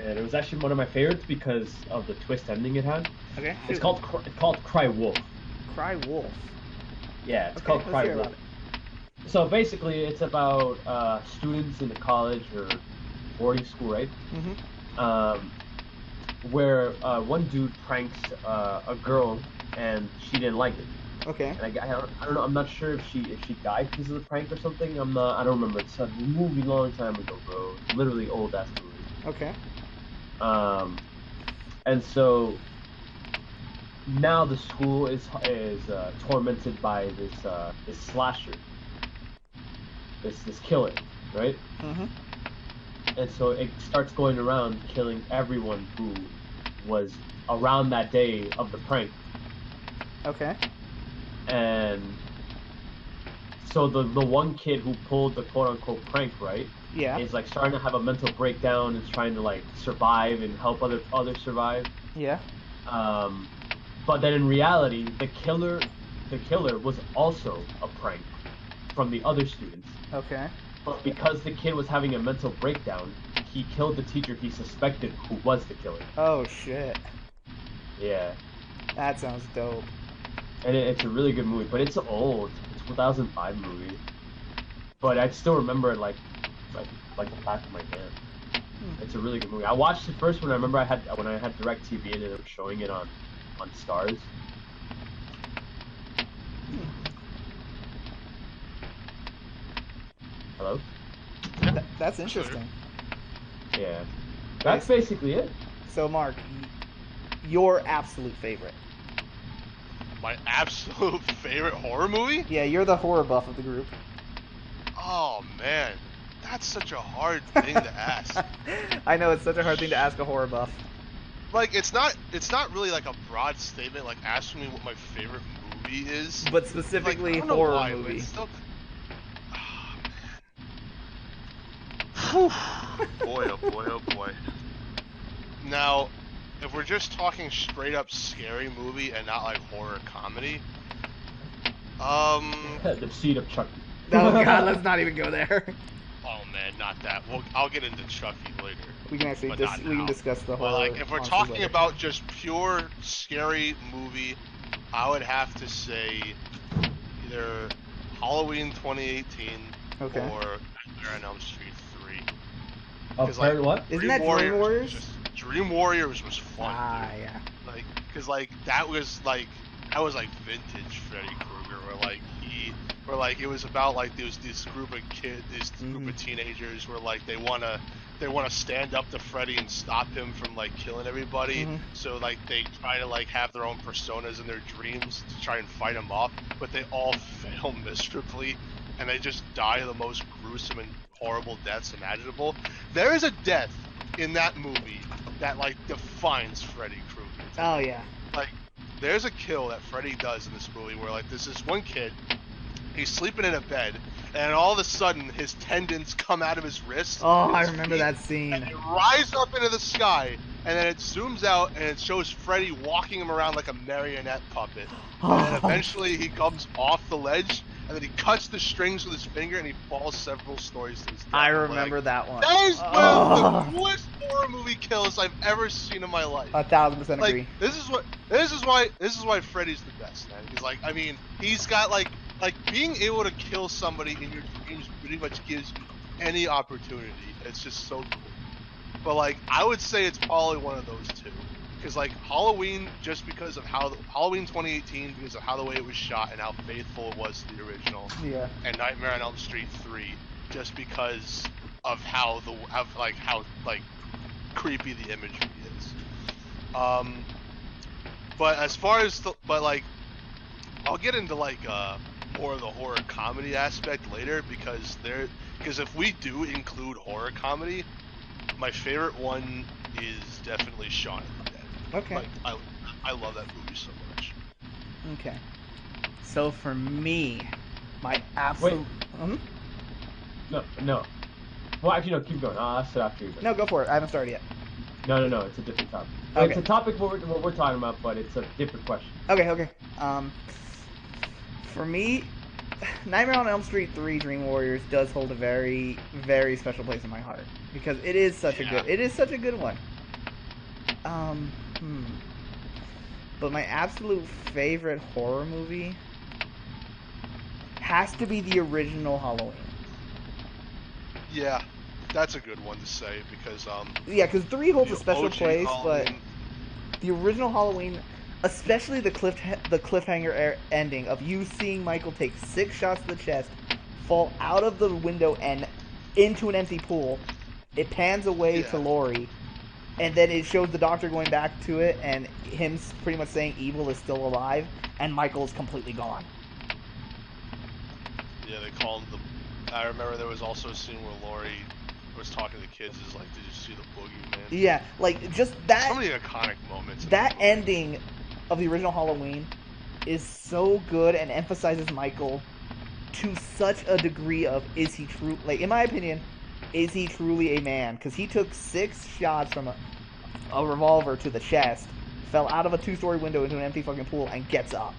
S1: and it was actually one of my favorites because of the twist ending it had.
S2: Okay.
S1: It's
S2: Shoot.
S1: called Cry Wolf.
S2: Cry Wolf.
S1: Yeah, it's
S2: Okay,
S1: called
S2: let's
S1: Cry
S2: hear
S1: Wolf.
S2: about it.
S1: So basically, it's about students in a college or boarding school, right?
S2: Mm-hmm.
S1: Where one dude pranks a girl and she didn't like it.
S2: Okay.
S1: And I don't know. I'm not sure if she died because of the prank or something. I don't remember. It's a movie long time ago, bro. It's literally old ass movie.
S2: Okay.
S1: And so now the school is tormented by this slasher, this killer, right?
S2: Mm-hmm.
S1: And so it starts going around killing everyone who was around that day of the prank.
S2: Okay.
S1: And so the one kid who pulled the quote unquote prank, right?
S2: Yeah.
S1: Is like starting to have a mental breakdown and trying to like survive and help others survive.
S2: Yeah.
S1: But then in reality, the killer was also a prank from the other students.
S2: Okay.
S1: But because the kid was having a mental breakdown, he killed the teacher he suspected who was the killer.
S2: Oh shit.
S1: Yeah.
S2: That sounds dope.
S1: And it's a really good movie, but it's old. It's a 2005 movie, but I still remember it like like the back of my hand. It's a really good movie. I watched it first when I remember I had DirecTV and they were showing it on Stars. Hello?
S2: That's interesting.
S1: Yeah. That's basically it.
S2: So, Mark, your absolute favorite.
S3: My absolute favorite horror movie?
S2: Yeah, you're the horror buff of the group.
S3: Oh man, that's such a hard thing to ask.
S2: I know it's such a hard thing to ask a horror buff.
S3: Like it's not really like a broad statement like asking me what my favorite movie is.
S2: But
S3: Like,
S2: specifically
S3: I don't know
S2: horror
S3: why, but
S2: movie.
S3: it's still. Oh, man. Boy, oh boy, oh boy. Now, if we're just talking straight up scary movie and not like horror comedy,
S1: The seed of Chucky.
S2: Oh god, let's not even go there.
S3: oh man, not that. I'll get into Chucky later.
S2: We can actually
S3: But not
S2: we can
S3: now.
S2: discuss the
S3: But
S2: horror.
S3: like, if we're
S2: monsters
S3: talking
S2: later.
S3: about just pure scary movie, I would have to say either Halloween 2018
S2: Okay.
S3: or Nightmare on Elm Street 3.
S1: Oh,
S3: Because like,
S1: what?
S2: Isn't that Dream Warriors?
S3: Dream Warriors was fun.
S2: Ah,
S3: Dude.
S2: yeah.
S3: Like, because like that was like vintage Freddy Krueger, where like it was about like this group of group of teenagers where like they wanna stand up to Freddy and stop him from like killing everybody. So like they try to like have their own personas in their dreams to try and fight him off, but they all fail miserably, and they just die the most gruesome and horrible deaths imaginable. There is a death in that movie that like defines Freddy Krueger.
S2: Oh yeah.
S3: Like, there's a kill that Freddy does in this movie where like there's this one kid, he's sleeping in a bed, and all of a sudden his tendons come out of his wrist.
S2: Oh,
S3: and
S2: I
S3: his
S2: remember
S3: feet,
S2: that scene.
S3: And they rise up into the sky, and then it zooms out and it shows Freddy walking him around like a marionette puppet. And then eventually he comes off the ledge, and then he cuts the strings with his finger, and he falls several stories to his death.
S2: I remember that one.
S3: That is one of the coolest horror movie kills I've ever seen in my life.
S2: 1000%
S3: Like,
S2: agree.
S3: this is why Freddy's the best, man. Because like, I mean, he's got like being able to kill somebody in your dreams pretty much gives you any opportunity. It's just so cool. But like, I would say it's probably one of those two. Because like Halloween, just because of Halloween 2018, because of how the way it was shot and how faithful it was to the original.
S2: Yeah.
S3: And Nightmare on Elm Street 3, just because of how creepy the imagery is. But as far as I'll get into like more of the horror comedy aspect later because if we do include horror comedy, my favorite one is definitely Shaun of the Dead.
S2: Okay.
S3: Like I love that movie so much.
S2: Okay. So for me, my absolute.
S1: No. Well, actually, no. Keep going. I'll sit after you.
S2: No, go for it. I haven't started yet.
S1: No. It's a different topic.
S2: Okay.
S1: It's a topic what we're talking about, but it's a different question.
S2: Okay. For me, Nightmare on Elm Street 3 Dream Warriors does hold a very, very special place in my heart because it is such a good one. But my absolute favorite horror movie has to be the original Halloween.
S3: Yeah, that's a good one to say because
S2: because 3 holds a special
S3: OG
S2: place,
S3: Halloween.
S2: But the original Halloween, especially the cliffhanger ending of you seeing Michael take 6 shots to the chest, fall out of the window and into an empty pool. It pans away to Laurie, and then it shows the doctor going back to it and him pretty much saying evil is still alive, and Michael is completely gone.
S3: Yeah, they call him I remember there was also a scene where Laurie was talking to the kids. Is like, did you see the boogeyman?
S2: Yeah, like just that.
S3: So many iconic moments.
S2: That ending of the original Halloween is so good and emphasizes Michael to such a degree of is he true? Like in my opinion, is he truly a man? Because he took 6 shots from a revolver to the chest, fell out of a 2-story window into an empty fucking pool, and gets up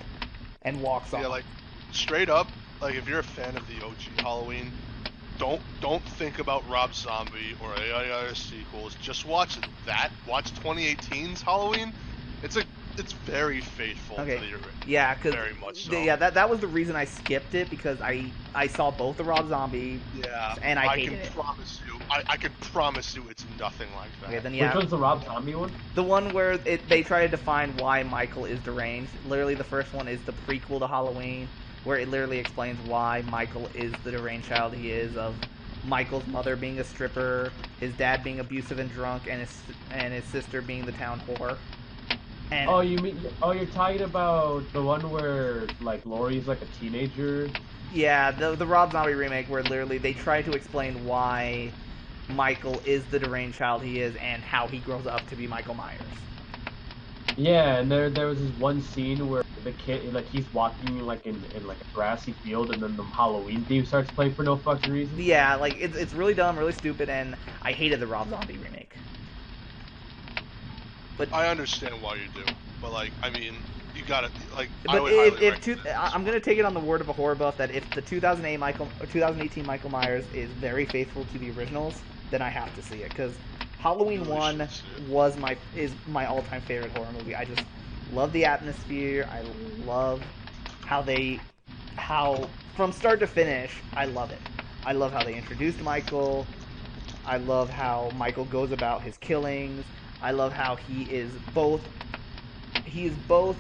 S2: and walks off.
S3: Yeah, like straight up, like if you're a fan of the OG Halloween, don't think about Rob Zombie or any other sequels. Just watch that. Watch 2018's Halloween. It's a it's very faithful
S2: Okay.
S3: to the original.
S2: Yeah, because
S3: Very much so.
S2: that was the reason I skipped it, because I saw both the Rob Zombie
S3: Yeah,
S2: and I
S3: I
S2: hated
S3: can
S2: it.
S3: promise you. I can promise you, it's nothing like that.
S2: Okay, then
S1: Which
S2: yeah,
S1: one's the Rob Zombie one?
S2: the one where they try to define why Michael is deranged. Literally, the first one is the prequel to Halloween, where it literally explains why Michael is the deranged child he is, of Michael's mother being a stripper, his dad being abusive and drunk, and his sister being the town whore. And
S1: Oh, you're talking about the one where like Laurie's like a teenager.
S2: yeah, the Rob Zombie remake, where literally they try to explain why Michael is the deranged child he is and how he grows up to be Michael Myers.
S1: Yeah, and there was this one scene where the kid like he's walking like in like a grassy field, and then the Halloween theme starts playing for no fucking reason.
S2: Yeah, like it's really dumb, really stupid, and I hated the Rob Zombie remake. But
S3: I understand why you do, but like, I mean, you gotta like. I
S2: but
S3: would highly
S2: if two,
S3: recommend this
S2: I'm
S3: one.
S2: gonna take it on the word of a horror buff that if the 2018 Michael Myers is very faithful to the originals, then I have to see it, because Halloween
S3: You really
S2: 1
S3: should see it.
S2: is my all-time favorite horror movie. I just love the atmosphere. I love how from start to finish, I love it. I love how they introduced Michael. I love how Michael goes about his killings. I love how he is both,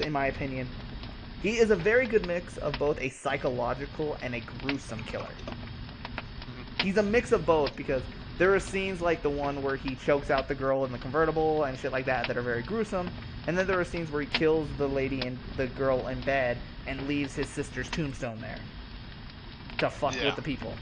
S2: in my opinion, he is a very good mix of both a psychological and a gruesome killer. He's a mix of both, because there are scenes like the one where he chokes out the girl in the convertible and shit like that are very gruesome, and then there are scenes where he kills the lady and the girl in bed and leaves his sister's tombstone there to fuck
S3: Yeah.
S2: with the people.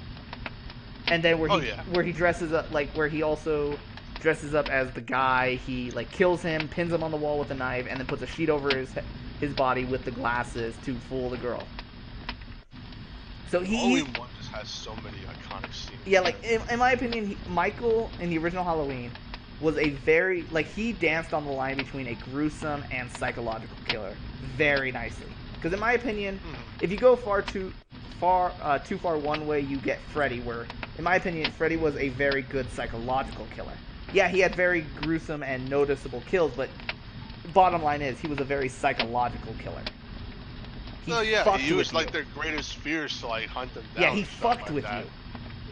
S2: And then
S3: Oh yeah.
S2: where he dresses up, like where he also dresses up as the guy, he like kills him, pins him on the wall with a knife, and then puts a sheet over his body with the glasses to fool the girl. So
S3: Halloween 1 just has so many iconic scenes.
S2: yeah, like in my opinion, Michael in the original Halloween was a very, like, he danced on the line between a gruesome and psychological killer very nicely. Because in my opinion, if you go too far one way, you get Freddy. Where in my opinion, Freddy was a very good psychological killer. Yeah, he had very gruesome and noticeable kills, but bottom line is he was a very psychological killer.
S3: Oh yeah,
S2: fucked
S3: he
S2: with
S3: used like
S2: you.
S3: their greatest fears to like hunt them down.
S2: Yeah, he
S3: and stuff
S2: fucked
S3: like
S2: with
S3: that.
S2: you.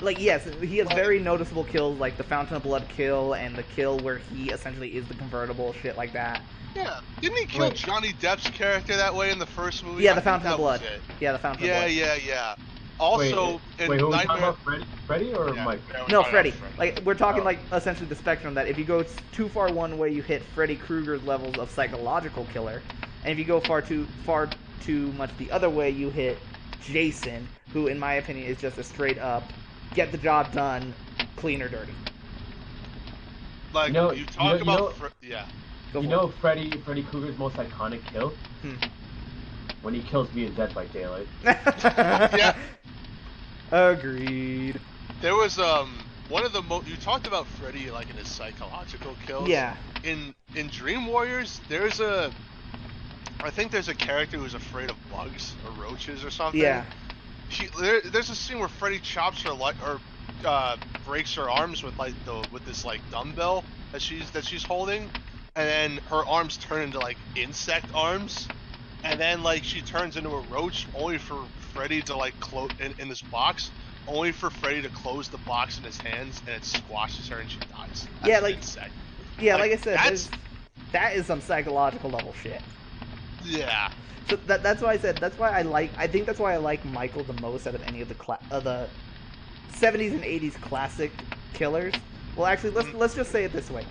S2: Like, yes, he has
S3: Like-
S2: very noticeable kills, like the Fountain of Blood kill and the kill where he essentially is the convertible, shit like that.
S3: Yeah, didn't he kill
S1: Wait.
S3: Johnny Depp's character that way in the first movie?
S2: Yeah,
S3: I
S2: the
S3: think
S2: Fountain
S3: that
S2: of Blood.
S3: was it.
S2: Yeah, the Fountain
S3: Yeah,
S2: of Blood.
S3: yeah. Also,
S1: Wait,
S3: in
S1: who are we talking
S3: Nightmare.
S1: about? Freddy or
S3: Yeah,
S1: Michael?
S3: yeah, we're
S2: No,
S3: talking
S2: Freddy.
S3: about Freddy.
S2: Like, we're talking
S1: Oh.
S2: like essentially the spectrum that if you go too far one way, you hit Freddy Krueger's levels of psychological killer, and if you go far too much the other way, you hit Jason, who in my opinion is just a straight up get the job done, clean or dirty.
S3: Like
S1: You know-
S3: you
S1: you
S3: talk
S1: know- you know-
S3: about, yeah.
S2: Go
S1: You
S2: for
S1: know Freddy Krueger's most iconic kill? When he kills me in Dead by Daylight.
S2: it.
S3: Yeah.
S2: Agreed.
S3: There was one of the you talked about Freddy like in his psychological kills.
S2: Yeah.
S3: In Dream Warriors, I think there's a character who's afraid of bugs or roaches or something.
S2: Yeah.
S3: There's a scene where Freddy chops her breaks her arms with this like dumbbell that she's holding, and then her arms turn into like insect arms, and then like she turns into a roach, only for Freddy to like close in this box, only for Freddy to close the box in his hands, and it squashes her and she dies.
S2: Yeah,
S3: As an
S2: like-
S3: insect.
S2: Yeah, like I said,
S3: that's
S2: that is some psychological level shit.
S3: yeah.
S2: So that's why I said I think that's why I like Michael the most out of any of the 70s and 80s classic killers. Well, actually, let's just say it this way: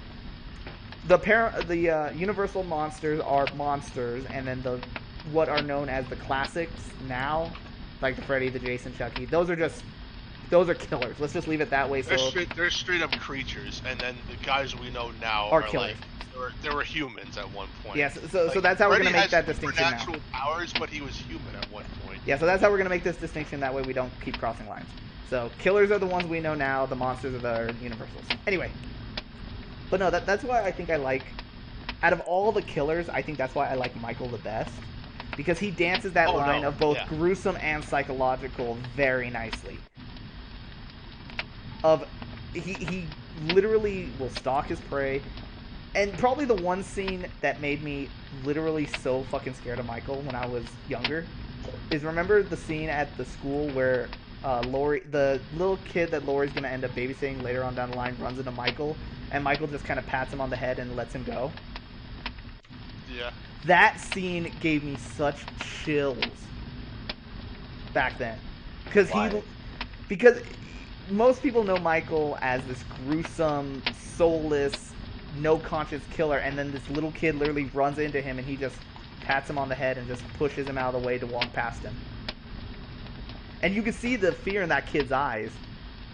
S2: the Universal monsters are monsters, and then what are known as the classics now, like the Freddy, the Jason, Chucky. Those are killers. Let's just leave it that way.
S3: They're straight up creatures, and then the guys we know now
S2: Are
S3: are
S2: killers.
S3: like they were humans at one point.
S2: Yes, so
S3: Like,
S2: that's how we're
S3: Freddy
S2: gonna make
S3: has
S2: that distinction now.
S3: supernatural powers, but he was human at one point.
S2: Yeah, so that's how we're gonna make this distinction. That way we don't keep crossing lines. So killers are the ones we know now. The monsters are the universals. Anyway, but no, that's why I think I like. Out of all the killers, I think that's why I like Michael the best, because he dances that line of both gruesome and psychological very nicely. He literally will stalk his prey. And probably the one scene that made me literally so fucking scared of Michael when I was younger is, remember the scene at the school where Lori, the little kid that Lori's gonna end up babysitting later on down the line, runs into Michael, and Michael just kind of pats him on the head and lets him go.
S3: Yeah.
S2: That scene gave me such chills back then, because
S1: Why?
S2: because most people know Michael as this gruesome, soulless, no conscience killer, and then this little kid literally runs into him and he just pats him on the head and just pushes him out of the way to walk past him. And you can see the fear in that kid's eyes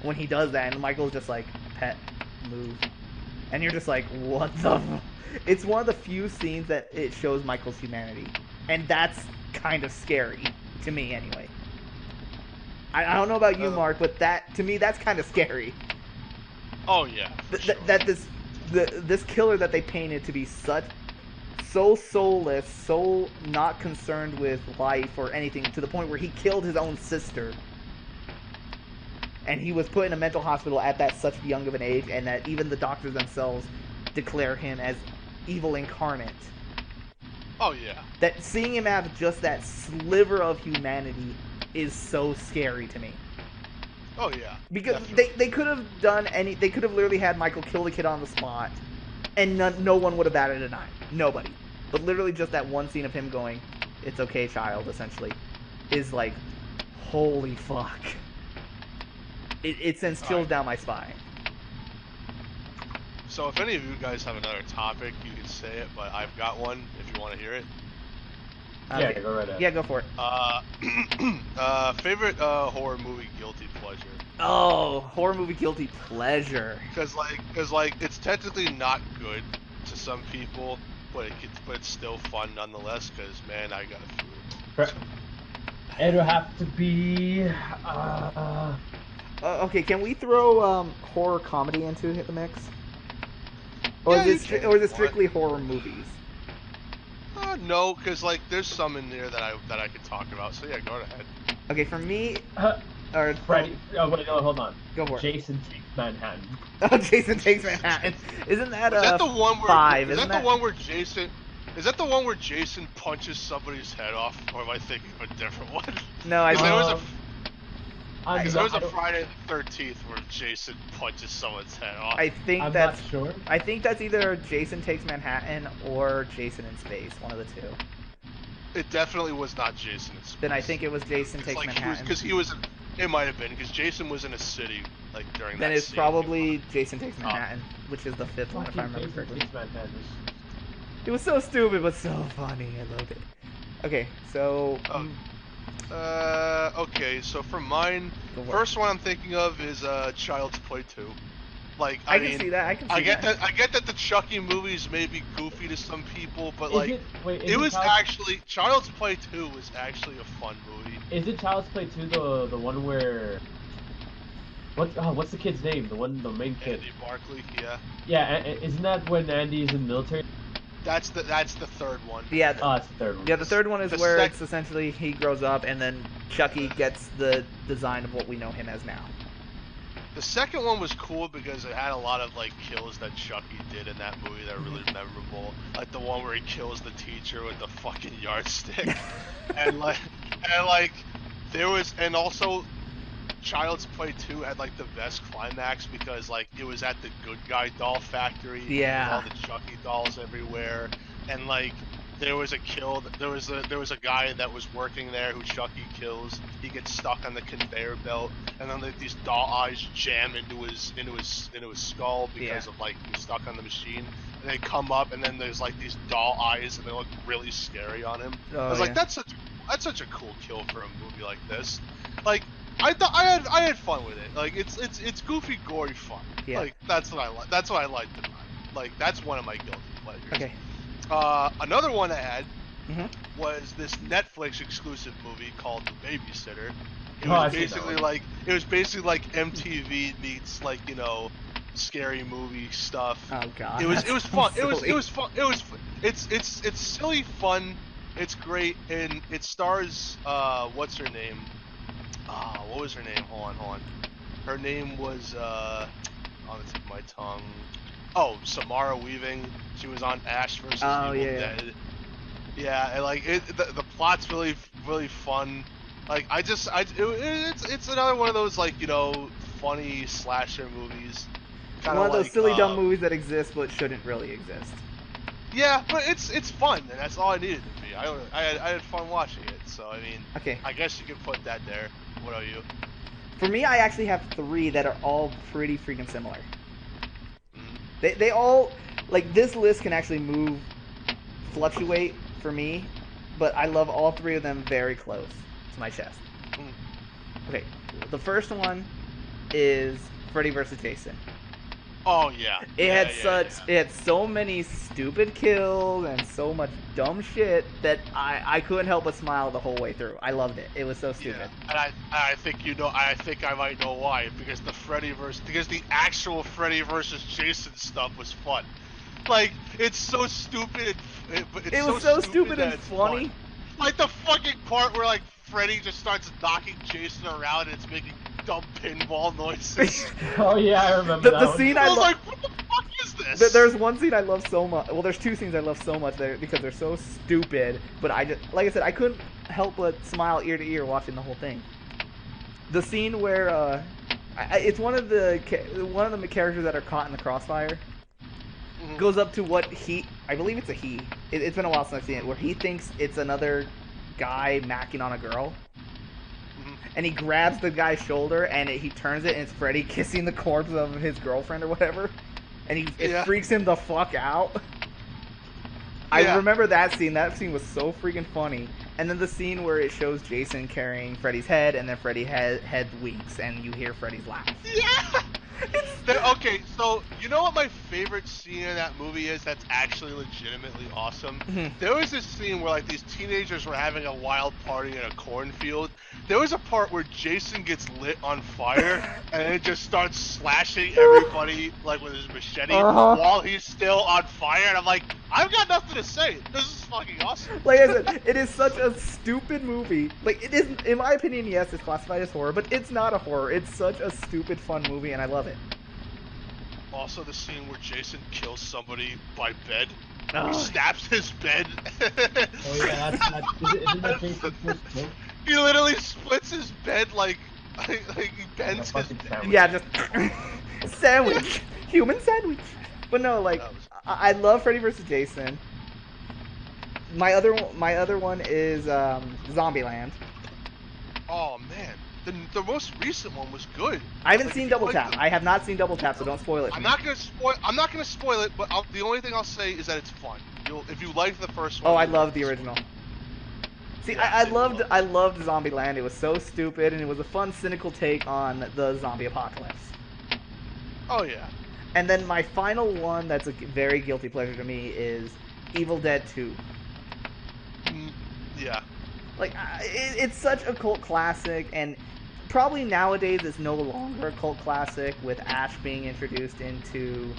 S2: when he does that, and Michael's just like, pet, move. And you're just like, what the It's one of the few scenes that it shows Michael's humanity. And that's kind of scary, to me anyway. I don't know about you, Mark, but that, to me, that's kind of scary.
S3: Oh yeah. For sure.
S2: That this killer that they painted to be so soulless, so not concerned with life or anything, to the point where he killed his own sister. And he was put in a mental hospital at that such young of an age, and that even the doctors themselves declare him as evil incarnate.
S3: Oh yeah.
S2: That seeing him have just that sliver of humanity is so scary to me.
S3: Oh yeah.
S2: Because
S3: Definitely.
S2: they could have done they could have literally had Michael kill the kid on the spot, and no one would have batted an eye. Nobody. But literally just that one scene of him going, "It's okay, child," essentially, is like, holy fuck. It sends chills down my spine.
S3: So if any of you guys have another topic, you can say it, but I've got one if you want to hear it.
S1: Yeah, go right ahead.
S2: Yeah, go for it.
S3: Favorite horror movie guilty pleasure.
S2: Oh, horror movie guilty pleasure.
S3: Because it's technically not good to some people, but it's still fun nonetheless. Because man, I got a few of them.
S1: It'll have to be.
S2: Okay, can we throw horror comedy into the mix? Or
S3: Yeah,
S2: is it strictly horror movies?
S3: No, because like there's some in there that I could talk about. So yeah, go ahead.
S2: Okay, for me,
S1: Freddy. Oh wait, no, hold on.
S2: Go for it.
S1: Jason Takes Manhattan.
S2: Oh, Jason Takes Manhattan. Isn't that
S3: Is that the one where?
S2: 5?
S3: Is
S2: Isn't
S3: that the one where Jason? Is that the one where Jason punches somebody's head off, or am I thinking of a different one?
S2: No, I think
S3: there was a Friday the 13th where Jason punches someone's head off.
S1: I'm not sure.
S2: I think that's either Jason Takes Manhattan or Jason in Space, one of the two.
S3: It definitely was not Jason in Space.
S2: Then I think it was Jason Takes Manhattan.
S3: Because he was. It might have been because Jason was in a city like during that.
S2: Then it's
S3: scene.
S2: probably Jason Takes Manhattan, which is the 5th one, if I remember correctly. It was so stupid, but so funny. I loved it. Okay, so.
S3: Okay, so for mine, first one I'm thinking of is Child's Play 2. Like, I mean,
S2: can see that. I get
S3: that. I get that the Chucky movies may be goofy to some people, but like,
S1: it
S3: was actually Child's Play 2 was actually a fun movie.
S1: Is it Child's Play 2 the one where? What's the kid's name? The main kid.
S3: Andy Barkley, yeah.
S1: Yeah, isn't that when Andy's in the military?
S3: That's the third one.
S2: Yeah.
S1: It's the third one.
S2: Yeah, the third one is where it's essentially he grows up and then Chucky gets the design of what we know him as now.
S3: The second one was cool because it had a lot of like kills that Chucky did in that movie that are really memorable. Like the one where he kills the teacher with the fucking yardstick, and there was, and also Child's Play 2 had like the best climax because like it was at the Good Guy doll factory.
S2: Yeah.
S3: With all the Chucky dolls everywhere, and like there was a there was a guy that was working there who Chucky kills. He gets stuck on the conveyor belt, and then like, these doll eyes jam into his skull because of like he's stuck on the machine. And they come up, and then there's like these doll eyes, and they look really scary on him. I was like, that's such a cool kill for a movie like this. Like, I had fun with it. Like it's goofy, gory fun.
S2: Yeah.
S3: Like that's what I like. That's what I liked about it. Like that's one of my guilty pleasures.
S2: Okay.
S3: Another one I had was this Netflix exclusive movie called The Babysitter. It was basically like MTV meets like, you know, scary movie stuff.
S2: Oh god.
S3: It was fun.
S2: Silly.
S3: It was fun. It's silly fun. It's great, and it stars what's her name? What was her name? Hold on. Her name was on the tip of my tongue. Oh, Samara Weaving. She was on Ash versus
S2: Oh,
S3: Evil
S2: yeah.
S3: Dead. Yeah, and like the plot's really fun. Like it's another one of those like funny slasher movies, kind
S2: One
S3: of
S2: of those
S3: like
S2: silly dumb movies that exist but shouldn't really exist.
S3: yeah, but it's fun and that's all I needed to be. I had fun watching it, so I mean
S2: Okay.
S3: I guess you could put that there. What are you?
S2: For me, I actually have 3 that are all pretty freaking similar.
S3: Mm-hmm.
S2: They all, like, this list can actually fluctuate for me, but I love all 3 of them very close to my chest.
S3: Mm.
S2: Okay, the first one is Freddy vs. Jason.
S3: Oh yeah,
S2: It had so many stupid kills and so much dumb shit that I couldn't help but smile the whole way through. I loved it. It was so
S3: Yeah,
S2: stupid.
S3: and I think I think I might know why because the actual Freddy versus Jason stuff was fun. Like it's so stupid, but it's
S2: It was
S3: so
S2: so
S3: stupid
S2: stupid
S3: that
S2: and
S3: it's fun.
S2: funny.
S3: Like the fucking part where like Freddy just starts knocking Jason around and it's making dumb pinball noises.
S1: Oh yeah, I remember that
S2: The
S1: one.
S2: scene
S3: I
S2: I
S3: was
S2: love.
S3: like, what the fuck is this?
S2: There's one scene I love so much. Well, there's 2 scenes I love so much there because they're so stupid. But like I said, I couldn't help but smile ear to ear watching the whole thing. The scene where it's one of the characters that are caught in the crossfire
S3: Mhm,
S2: goes up to what I believe it's a he. It's been a while since I've seen it. Where he thinks it's another guy macking on a girl.
S3: mhm.
S2: And he grabs the guy's shoulder and he turns it and it's Freddy kissing the corpse of his girlfriend or whatever. And it
S3: Yeah,
S2: freaks him the fuck out. I
S3: yeah.
S2: remember that scene. That scene was so freaking funny. And then the scene where it shows Jason carrying Freddy's head, and then Freddy's head winks, and you hear Freddy's laugh.
S3: Yeah.
S2: It's
S3: Okay, so you know what my favorite scene in that movie is that's actually legitimately awesome? There was this scene where like these teenagers were having a wild party in a cornfield. There was a part where Jason gets lit on fire and it just starts slashing everybody like with his machete
S1: Uh-huh.
S3: while he's still on fire and I'm like, I've got nothing to say. This is fucking awesome.
S2: like I said, it is such a stupid movie. Like it isn't, in my opinion, yes, it's classified as horror, but it's not a horror. It's such a stupid, fun movie, and I love it.
S3: Also the scene where Jason kills somebody by bed. He
S2: Oh,
S3: snaps his bed.
S1: Oh yeah, isn't that Jason's first kill?
S3: He literally splits his bed like he
S1: And a
S3: bends his
S1: fucking
S3: bed.
S1: sandwich.
S2: yeah, just sandwich, human sandwich. But no, like
S3: That was
S2: I love Freddy vs. Jason. My other one is Zombieland.
S3: oh man, the most recent one was good.
S2: I haven't
S3: Like
S2: seen
S3: if you
S2: Double
S3: like
S2: Tap. I have not seen Double Tap, so don't spoil it for
S3: I'm
S2: me.
S3: not gonna spoil. I'm not gonna spoil it, but the only thing I'll say is that it's fun. If you like the first one,
S2: Oh, I
S3: you'll like
S2: love the
S3: this
S2: original.
S3: one.
S2: See,
S3: Yeah,
S2: I
S3: you'll
S2: loved
S3: love
S2: I
S3: this.
S2: loved Zombieland. It was so stupid, and it was a fun, cynical take on the zombie apocalypse.
S3: Oh yeah.
S2: And then my final one that's a very guilty pleasure to me is Evil Dead 2.
S3: Mm, yeah.
S2: Like, it's such a cult classic, and probably nowadays it's no longer a cult classic with Ash being introduced into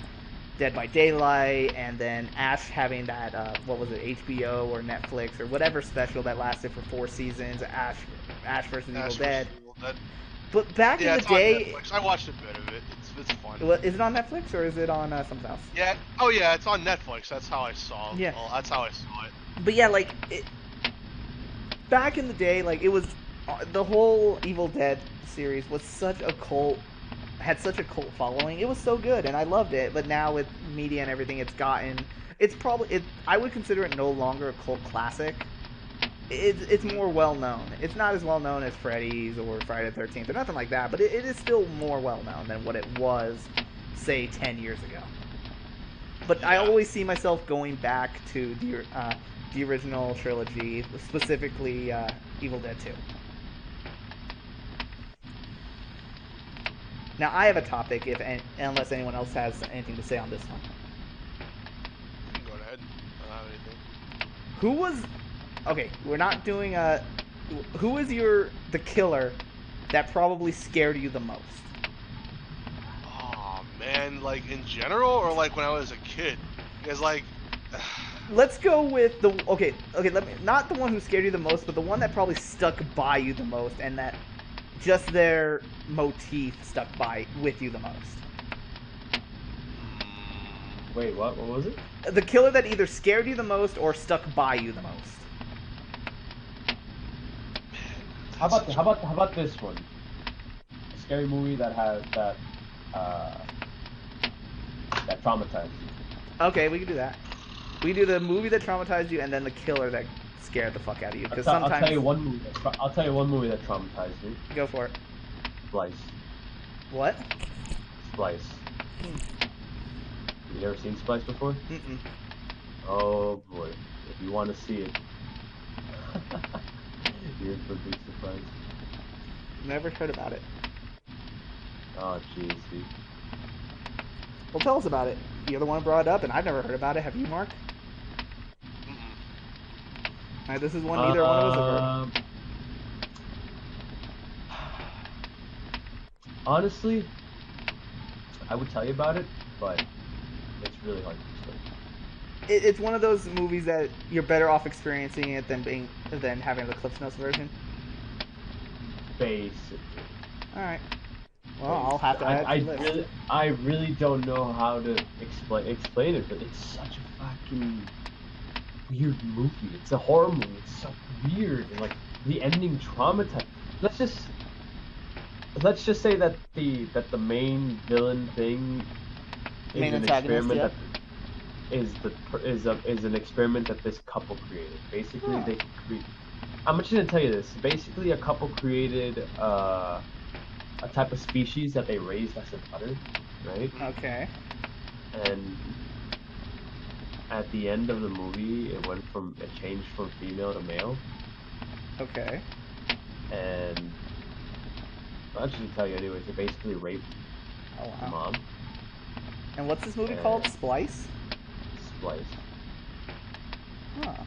S2: Dead by Daylight, and then Ash having that, what was it, HBO or Netflix or whatever special that lasted for 4 seasons, Ash versus Evil
S3: Ash vs
S2: Dead.
S3: Evil Dead.
S2: But back in
S3: Yeah,
S2: the
S3: it's on
S2: day,
S3: Netflix. I watched a bit of it. It's fun.
S2: is it on Netflix or is it on something else?
S3: Yeah. Oh yeah, it's on Netflix. That's how I saw.
S2: Yeah.
S3: Well, that's how I saw it.
S2: But yeah, like, back in the day, like, it was, the whole Evil Dead series was such a cult, had such a cult following. It was so good, and I loved it. But now with media and everything, I would consider it no longer a cult classic. It's
S3: Mhm.
S2: more well known. It's not as well known as Freddy's or Friday the 13th or nothing like that, but it is still more well known than what it was, say, 10 years ago. But I
S3: Yeah.
S2: always see myself going back to the original trilogy, specifically Evil Dead 2. Now I have a topic, unless anyone else has anything to say on this one.
S3: You can go ahead. I don't have anything.
S2: Who was okay? We're not doing a. Who is the killer that probably scared you the most?
S3: Oh man, like in general or like when I was a kid? Because like
S2: Let's go with the okay. Let me not the one who scared you the most, but the one that probably stuck by you the most, and that just their motif stuck by with you the most.
S1: Wait, what? What was it?
S2: The killer that either scared you the most or stuck by you the most.
S3: Man,
S1: How
S3: that's
S1: about
S3: such
S1: how
S3: a-
S1: about how about this one? A scary movie that has uh that traumatized you.
S2: Okay, we can do that. We can do the movie that traumatized you and then the killer that scared the fuck out of you. Because
S1: I'll tell
S2: sometimes.
S1: you one movie. I'll tell you one movie that traumatized me.
S2: Go for it.
S1: Splice.
S2: What?
S1: Splice. You ever seen Splice before?
S2: Mm-mm.
S1: Oh boy, if you want to see it, you're in for a big surprise.
S2: Never heard about it.
S1: Oh jeez, dude.
S2: Well, tell us about it. You're the one who brought it up, and I've never heard about it. Have you, Mark?
S3: Mm-mm.
S2: All right, this is one neither one of us have heard.
S1: Um, honestly, I would tell you about it, but it's really hard to explain.
S2: It's one of those movies that you're better off experiencing it than having the Cliff Notes version.
S1: Basically,
S2: All right. Well, I'll have
S1: basically,
S2: to add it to your list.
S1: I really don't know how to explain it. But it's such a fucking weird movie. It's a horror movie. It's so weird and like the ending traumatized. Let's just let's just say that the main villain thing
S2: The
S1: is
S2: main
S1: an
S2: antagonist,
S1: experiment
S2: yeah.
S1: that is an experiment that this couple created. Basically,
S2: Huh.
S1: they create. I'm just gonna tell you this. Basically, a couple created a type of species that they raised as a daughter, right?
S3: Mm.
S2: Okay.
S1: And at the end of the movie, it changed from female to male,
S2: Okay.
S1: and I'm just gonna tell you anyways. It basically raped
S2: Oh
S1: the
S2: wow.
S1: mom
S2: And what's this movie called?
S1: and
S2: Splice?
S1: Splice.
S2: Huh.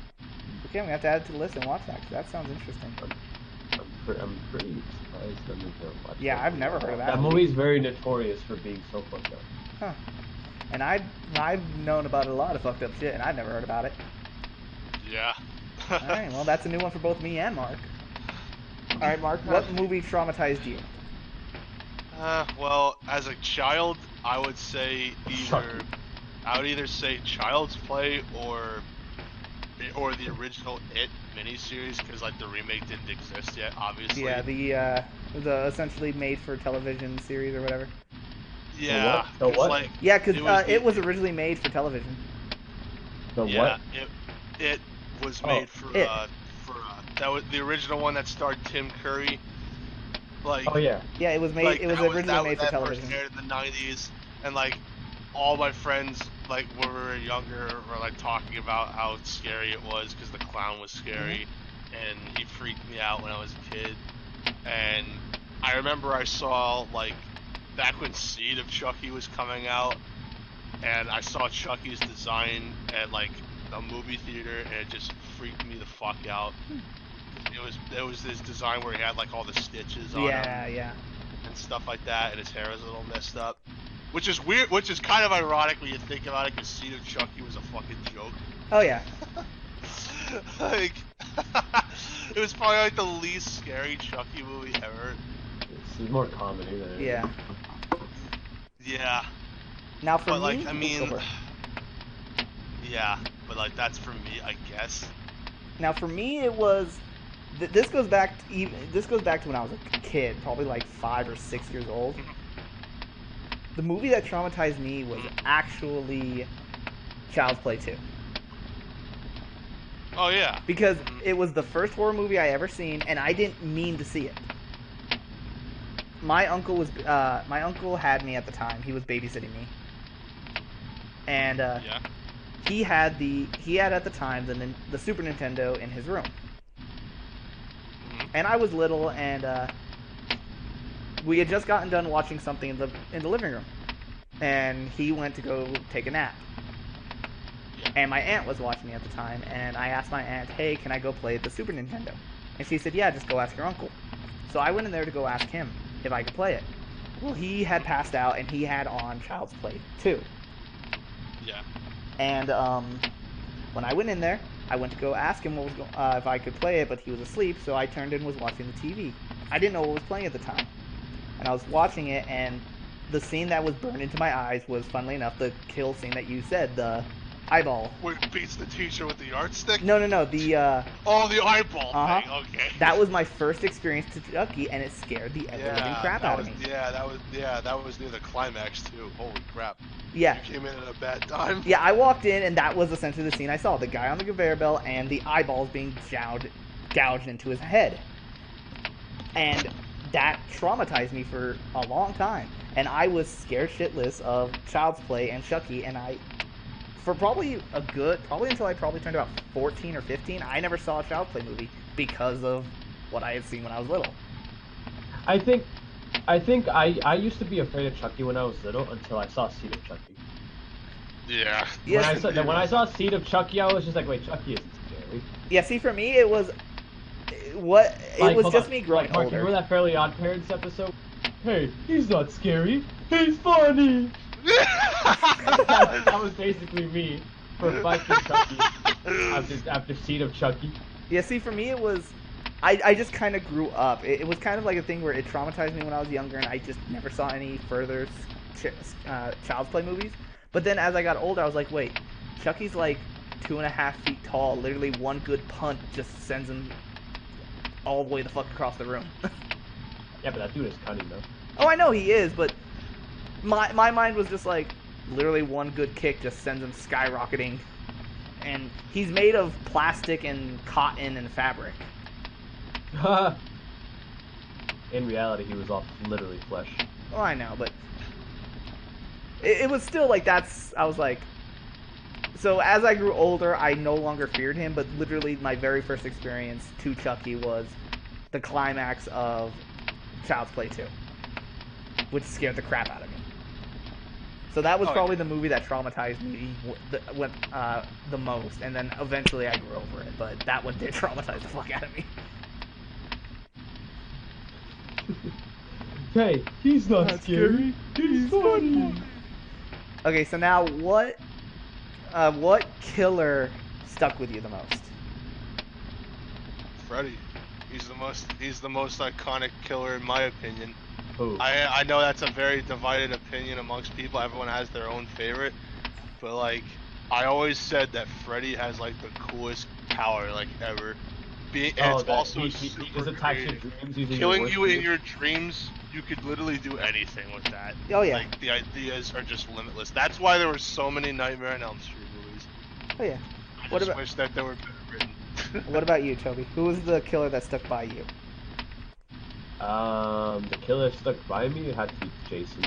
S2: Okay, I'm gonna have to add it to the list and watch that because that sounds interesting.
S1: I'm I'm pretty surprised none of you watched
S2: Yeah,
S1: that
S2: I've
S1: movie.
S2: never heard of that
S1: That
S2: movie.
S1: movie's very notorious for being so fucked up.
S2: Huh. And I've known about a lot of fucked up shit, and I've never heard about it.
S3: Yeah.
S2: All right, well that's a new one for both me and Mark. All right, Mark, what movie traumatized you?
S3: Well, as a child,
S1: Chucky.
S3: I would either say Child's Play or the original It miniseries because like the remake didn't exist yet,
S2: Yeah,
S3: obviously.
S2: the essentially made for television series or whatever.
S1: The
S3: Yeah,
S1: what? The
S3: because
S1: what?
S3: like
S2: Yeah, because
S3: it was
S2: it
S3: the
S2: was originally made for television.
S1: The
S3: yeah
S1: what?
S3: it was
S1: Oh,
S3: made for
S2: It.
S3: that was the original one that starred Tim Curry. Like
S1: oh yeah.
S2: Yeah, it was made.
S3: like
S2: It was originally made for
S3: that first
S2: television.
S3: aired in the '90s, and like all my friends like when we were younger were like talking about how scary it was because the clown was
S2: Hmm.
S3: scary, and he freaked me out when I was a kid. And I remember I saw like back when Seed of Chucky was coming out, and I saw Chucky's design at like a movie theater, and it just freaked me the fuck out. It was this design where he had like all the stitches on him
S2: Yeah, yeah.
S3: and stuff like that, and his hair was a little messed up. Which is weird, which is kind of ironic when you think about it, because Seed of Chucky was a fucking joke.
S2: Oh yeah.
S3: Like, it was probably like the least scary Chucky movie ever.
S1: This is more comedy than anything.
S2: Yeah.
S3: Yeah,
S2: Now for
S3: but like,
S2: me,
S3: I
S2: oh, go
S3: mean,
S2: for it.
S3: yeah, but like that's for me, I guess.
S2: Now for me, it was. This goes back to this goes back to when I was a kid, probably like 5 or 6 years old.
S3: Mhm,
S2: The movie that traumatized me was
S3: mhm.
S2: actually Child's Play 2
S3: Oh yeah.
S2: because
S3: Hmm.
S2: it was the first horror movie I ever seen, and I didn't mean to see it. My uncle had me at the time. He was babysitting me, and
S3: Yeah.
S2: he had at the time the Super Nintendo in his room,
S3: Hmm.
S2: and I was little, and we had just gotten done watching something in the living room, and he went to go take a nap,
S3: Yeah.
S2: and my aunt was watching me at the time, and I asked my aunt, "Hey, can I go play the Super Nintendo?" And she said, "Yeah, just go ask your uncle." So I went in there to go ask him if I could play it. Well, he had
S3: Hmm.
S2: passed out, and he had on Child's Play 2.
S3: Yeah.
S2: And when I went in there, I went to go ask him if I could play it, but he was asleep, so I turned and was watching the TV. I didn't know what was playing at the
S3: Hmm.
S2: time, and I was watching it, and the scene that was burned into my eyes was, funnily enough, the kill scene that you said, the eyeball.
S3: Where he beats the teacher with the yardstick?
S2: No, the
S3: Oh, the eyeball
S2: uh-huh.
S3: thing. Okay.
S2: That was my first experience to Chucky, and it scared the ever living crap out of me.
S3: That was near the climax too. Holy crap.
S2: Yeah.
S3: You came in at a bad time.
S2: Yeah, I walked in, and that was essentially the scene I saw: the guy on the conveyor belt and the eyeballs being gouged into his head, and that traumatized me for a long time. And I was scared shitless of Child's Play and Chucky, and for probably until I probably turned about 14 or 15, I never saw a Child's Play movie because of what I had seen when I was little.
S1: I think I used to be afraid of Chucky when I was little until I saw Seed of Chucky.
S3: Yeah.
S1: When I saw Seed of Chucky, I was just like, wait, Chucky isn't scary.
S2: Yeah, see, for me, it was just me growing
S1: Mark,
S2: older.
S1: you remember that Fairly Odd Parents episode? Hey, he's not scary. He's funny. that was basically me for fighting Chucky after Seed of Chucky.
S2: Yeah, see, for me, it was... I just kind of grew up. It was kind of like a thing where it traumatized me when I was younger, and I just never saw any further Child's Play movies. But then as I got older, I was like, wait, Chucky's like 2.5 feet tall. Literally one good punch just sends him all the way the fuck across the room.
S1: Yeah, but that dude is cunning, though.
S2: Oh, I know he is, but my mind was just like, literally one good kick just sends him skyrocketing. And he's made of plastic and cotton and fabric.
S1: In reality, he was all literally flesh.
S2: Oh, I know, but it was still like I was like, so as I grew older, I no longer feared him, but literally my very first experience to Chucky was the climax of Child's Play 2, which scared the crap out of me. So that was probably the movie that traumatized me the most, and then eventually I grew over it, but that one did traumatize the fuck out of me.
S1: Hey, he's not scary. He's funny.
S2: Okay, so now what killer stuck with you the most?
S3: Freddy. He's the most iconic killer in my opinion.
S1: Who?
S3: I know that's a very divided opinion amongst people. Everyone has their own favorite, but like I always said that Freddy has like the coolest power like ever. It's also
S1: he just attacks your dreams.
S3: Killing you in your dreams, you could literally do anything with that.
S2: Oh yeah.
S3: Like the ideas are just limitless. That's why there were so many Nightmare on Elm Street movies.
S2: Oh yeah.
S3: I just wish that they were better written.
S2: What about you, Toby? Who was the killer that stuck by you?
S1: The killer stuck by me. It had to be Jason.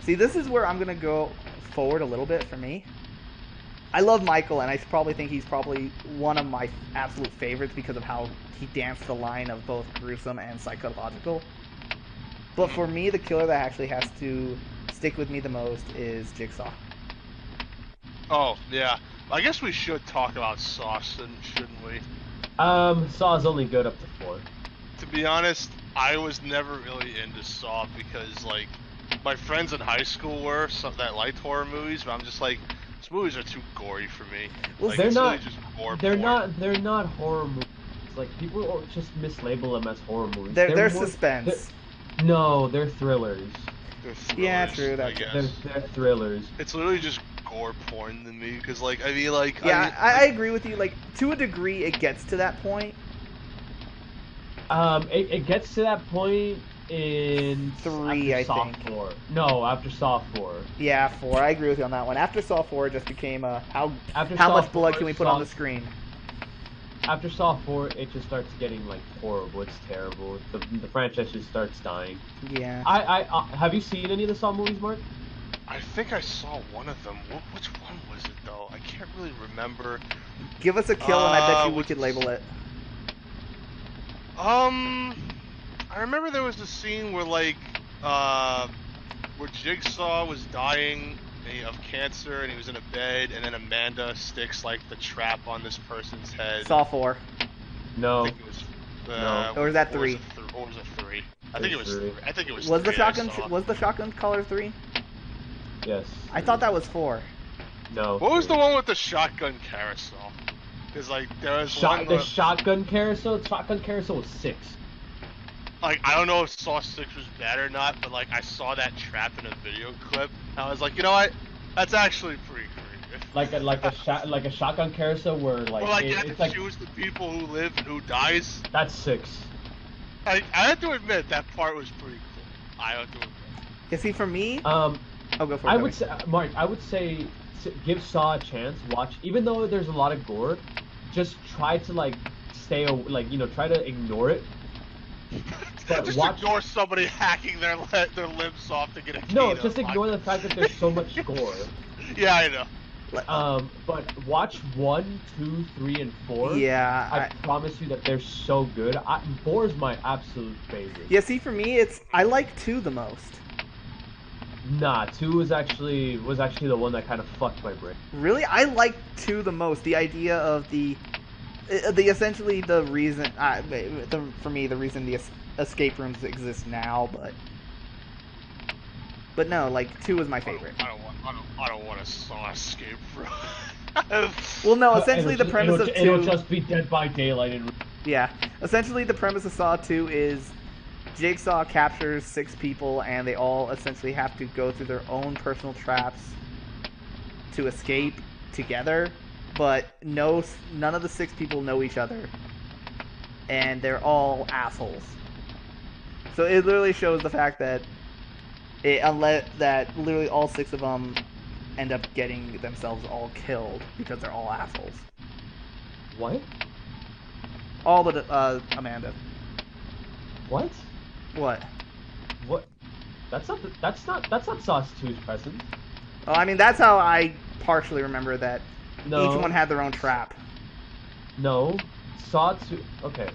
S2: See, this is where I'm gonna go forward a little bit for me. I love Michael, and I probably think he's probably one of my absolute favorites because of how he danced the line of both gruesome and psychological. But for me, the killer that actually has to stick with me the most is Jigsaw.
S3: Oh, yeah. I guess we should talk about Saw, shouldn't we?
S1: Saw's only good up to 4.
S3: To be honest, I was never really into Saw because, like, my friends in high school were, that liked horror movies, but I'm just like, these movies are too gory for me.
S1: Well,
S3: like,
S1: they're not.
S3: Really just gore
S1: they're
S3: porn.
S1: They're not horror movies. Like people just mislabel them as horror movies.
S2: They're suspense.
S1: No, they're thrillers.
S3: They're thrillers,
S2: Yeah, true.
S3: I guess.
S1: They're thrillers.
S3: It's literally just gore porn to me because, like, I mean, like.
S2: Yeah, I agree with you. Like, to a degree, it gets to that point.
S1: It gets to that point in
S2: 3, I
S1: Saw
S2: think.
S1: 4. No, after Saw 4.
S2: Yeah, 4. I agree with you on that one. After Saw 4, it just became how
S1: Saw
S2: much blood
S1: 4,
S2: can we put on the screen?
S1: After Saw 4, it just starts getting like horrible. It's terrible. The franchise just starts dying.
S2: Yeah.
S1: I have you seen any of the Saw movies, Mark?
S3: I think I saw one of them. Which one was it though? I can't really remember.
S2: Give us a kill, and I bet you we could label it.
S3: I remember there was a scene where like where Jigsaw was dying of cancer and he was in a bed, and then Amanda sticks like the trap on this person's head.
S2: Saw 4.
S1: No.
S3: I think it was.
S1: No.
S2: Or was that 3?
S3: Or was it 3? I think it was.
S1: 3.
S3: I think it was.
S2: Was the
S3: 3
S2: shotgun?
S3: I saw.
S2: Was the shotgun color 3?
S1: Yes.
S2: I thought that was 4.
S1: No.
S3: What was
S1: 3.
S3: the one with the shotgun carousel? Because like there was one.
S1: The shotgun carousel. Shotgun carousel was 6.
S3: like I don't know if Saw 6 was bad or not, but like I saw that trap in a video clip, and I was like, you know what? That's actually pretty creative.
S1: Like a shotgun carousel where like,
S3: Or like you have
S1: it's
S3: to
S1: like
S3: choose the people who live and who dies.
S1: that's 6.
S3: Like I have to admit that part was pretty cool. I have to admit.
S2: You see, for me,
S1: Um,
S2: I'll go for it.
S1: I would say, Mark, I would say give Saw a chance. Watch, even though there's a lot of gore, just try to like try to ignore it. But
S3: Just
S1: watch.
S3: ignore somebody hacking their limbs off to get a key.
S1: No,
S3: to
S1: just
S3: the
S1: ignore the fact that there's so much gore.
S3: Yeah, I know.
S1: But watch 1, 2, 3, and 4.
S2: Yeah,
S1: I promise you that they're so good. 4 is my absolute favorite.
S2: Yeah, see, for me, I like 2 the most.
S1: Nah, 2 was actually the one that kind of fucked my brain.
S2: Really, I like 2 the most. The idea of the essentially the reason, for me, the reason the escape rooms exist now, but no, like 2 is my favorite.
S3: I don't want a Saw escape room.
S2: Well, no, essentially the premise of 2.
S1: It'll just be Dead by Daylight and.
S2: Yeah, essentially the premise of Saw 2 is Jigsaw captures 6 people, and they all essentially have to go through their own personal traps to escape together, but none of the 6 people know each other, and they're all assholes. So it literally shows the fact that literally all 6 of them end up getting themselves all killed because they're all assholes.
S1: What?
S2: All but Amanda.
S1: What?
S2: What?
S1: What? That's not Sauce 2's presence.
S2: Oh, I mean, that's how I partially remember that.
S1: No.
S2: Each one had their own trap.
S1: No. Saw 2. Okay.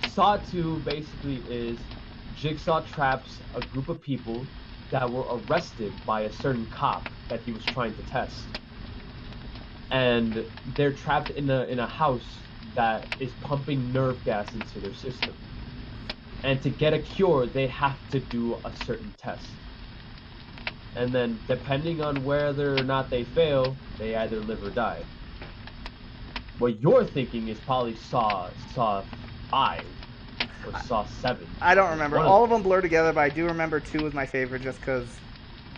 S1: Saw 2 basically is Jigsaw traps a group of people that were arrested by a certain cop that he was trying to test. And they're trapped in a house that is pumping nerve gas into their system. And to get a cure, they have to do a certain test. And then, depending on whether or not they fail, they either live or die. What you're thinking is probably Saw 5 or Saw 7.
S2: I don't remember. All of them blur together, but I do remember 2 was my favorite just because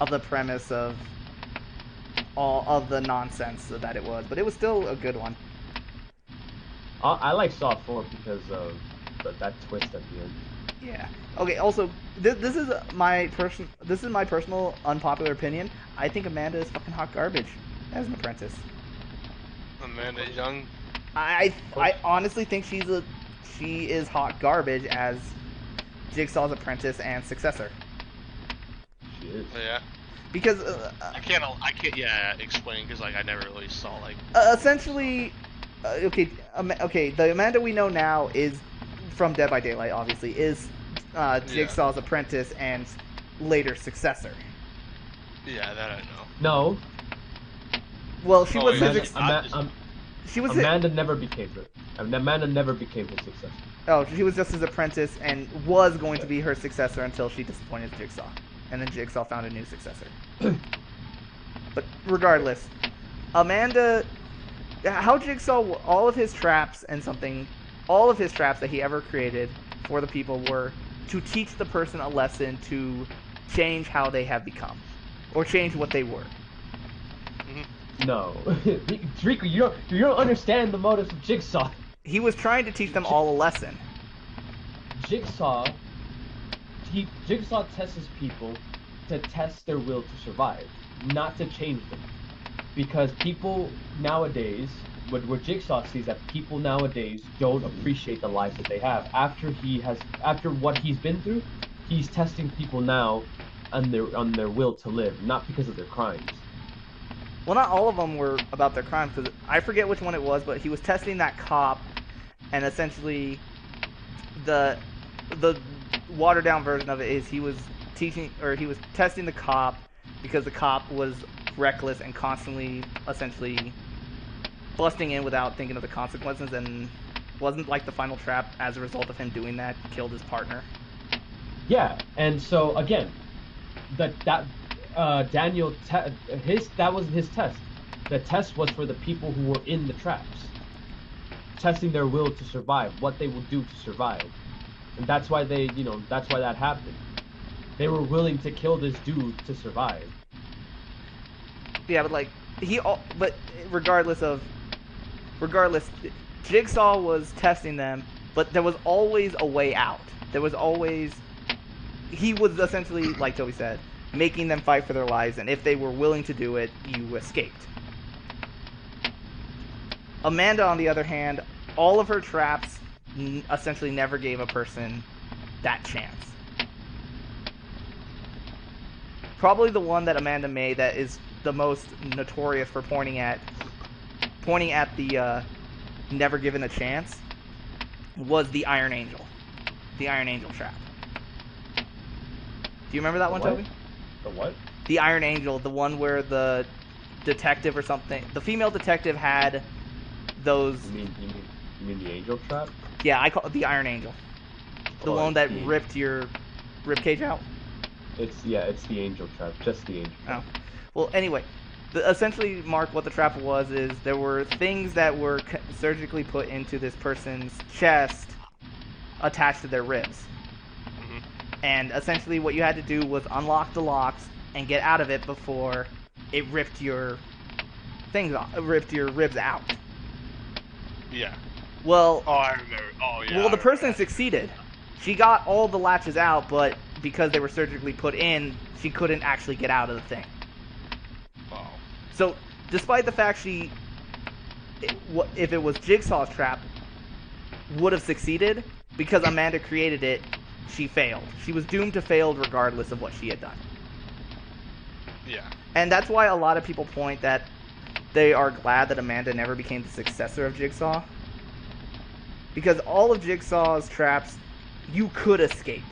S2: of the premise of all of the nonsense that it was. But it was still a good one.
S1: I like Saw 4 because of that twist at the end.
S2: Yeah. Okay. Also, this is my personal unpopular opinion. I think Amanda is fucking hot garbage as an apprentice.
S3: Amanda Young.
S2: I honestly think she is hot garbage as Jigsaw's apprentice and successor.
S1: She is.
S3: Yeah.
S2: Because
S3: I can't explain because like I never really saw like.
S2: Essentially, okay, the Amanda we know now is from Dead by Daylight. Obviously, is Jigsaw's apprentice and later successor.
S3: Yeah, that I know.
S1: No.
S2: Well, she was his.
S1: She was Amanda never became her. Amanda never became his successor.
S2: Oh, she was just his apprentice and was going to be her successor until she disappointed Jigsaw, and then Jigsaw found a new successor. But regardless, Amanda, how Jigsaw, all of his traps that he ever created for the people were to teach the person a lesson to change how they have become, or change what they were.
S1: No, Riku, you don't understand the motives of Jigsaw.
S2: He was trying to teach them all a lesson.
S1: Jigsaw tests his people to test their will to survive, not to change them. Because people nowadays, what Jigsaw sees that people nowadays don't appreciate the lives that they have. After what he's been through, he's testing people now on their will to live, not because of their crimes.
S2: Well, not all of them were about their crimes, because I forget which one it was, but he was testing that cop, and essentially the watered down version of it is he was testing the cop because the cop was reckless and constantly essentially busting in without thinking of the consequences, and wasn't like the final trap as a result of him doing that killed his partner.
S1: Yeah, and so again, Daniel, that wasn't his test. The test was for the people who were in the traps, testing their will to survive, what they will do to survive. and that's why that's why that happened. They were willing to kill this dude to survive.
S2: Yeah, but like but regardless, Jigsaw was testing them, but there was always a way out. There was always he was essentially, like Toby said, making them fight for their lives, and if they were willing to do it, you escaped. Amanda, on the other hand, all of her traps essentially never gave a person that chance. Probably the one that Amanda made that is the most notorious for pointing at the never given a chance was the Iron Angel. The Iron Angel trap. Do you remember that one,
S1: what?
S2: Toby?
S1: The what?
S2: The Iron Angel, the one where the detective or something, the female detective had those.
S1: You mean the angel trap?
S2: Yeah, I call it the Iron Angel. The one that ripped your ribcage out.
S1: It's the angel trap, just the angel trap.
S2: Oh, well, anyway, essentially, Mark, what the trap was is there were things that were surgically put into this person's chest, attached to their ribs.
S3: Mhm.
S2: And essentially what you had to do was unlock the locks and get out of it before it ripped your ribs out.
S3: Yeah.
S2: Well,
S3: Oh, I remember. Oh, yeah.
S2: well, the person succeeded. She got all the latches out, but because they were surgically put in, she couldn't actually get out of the thing.
S3: Oh.
S2: So, despite the fact if it was Jigsaw's trap, would have succeeded, because Amanda created it, she failed. She was doomed to fail regardless of what she had done.
S3: Yeah.
S2: And that's why a lot of people point that they are glad that Amanda never became the successor of Jigsaw. Because all of Jigsaw's traps, you could escape.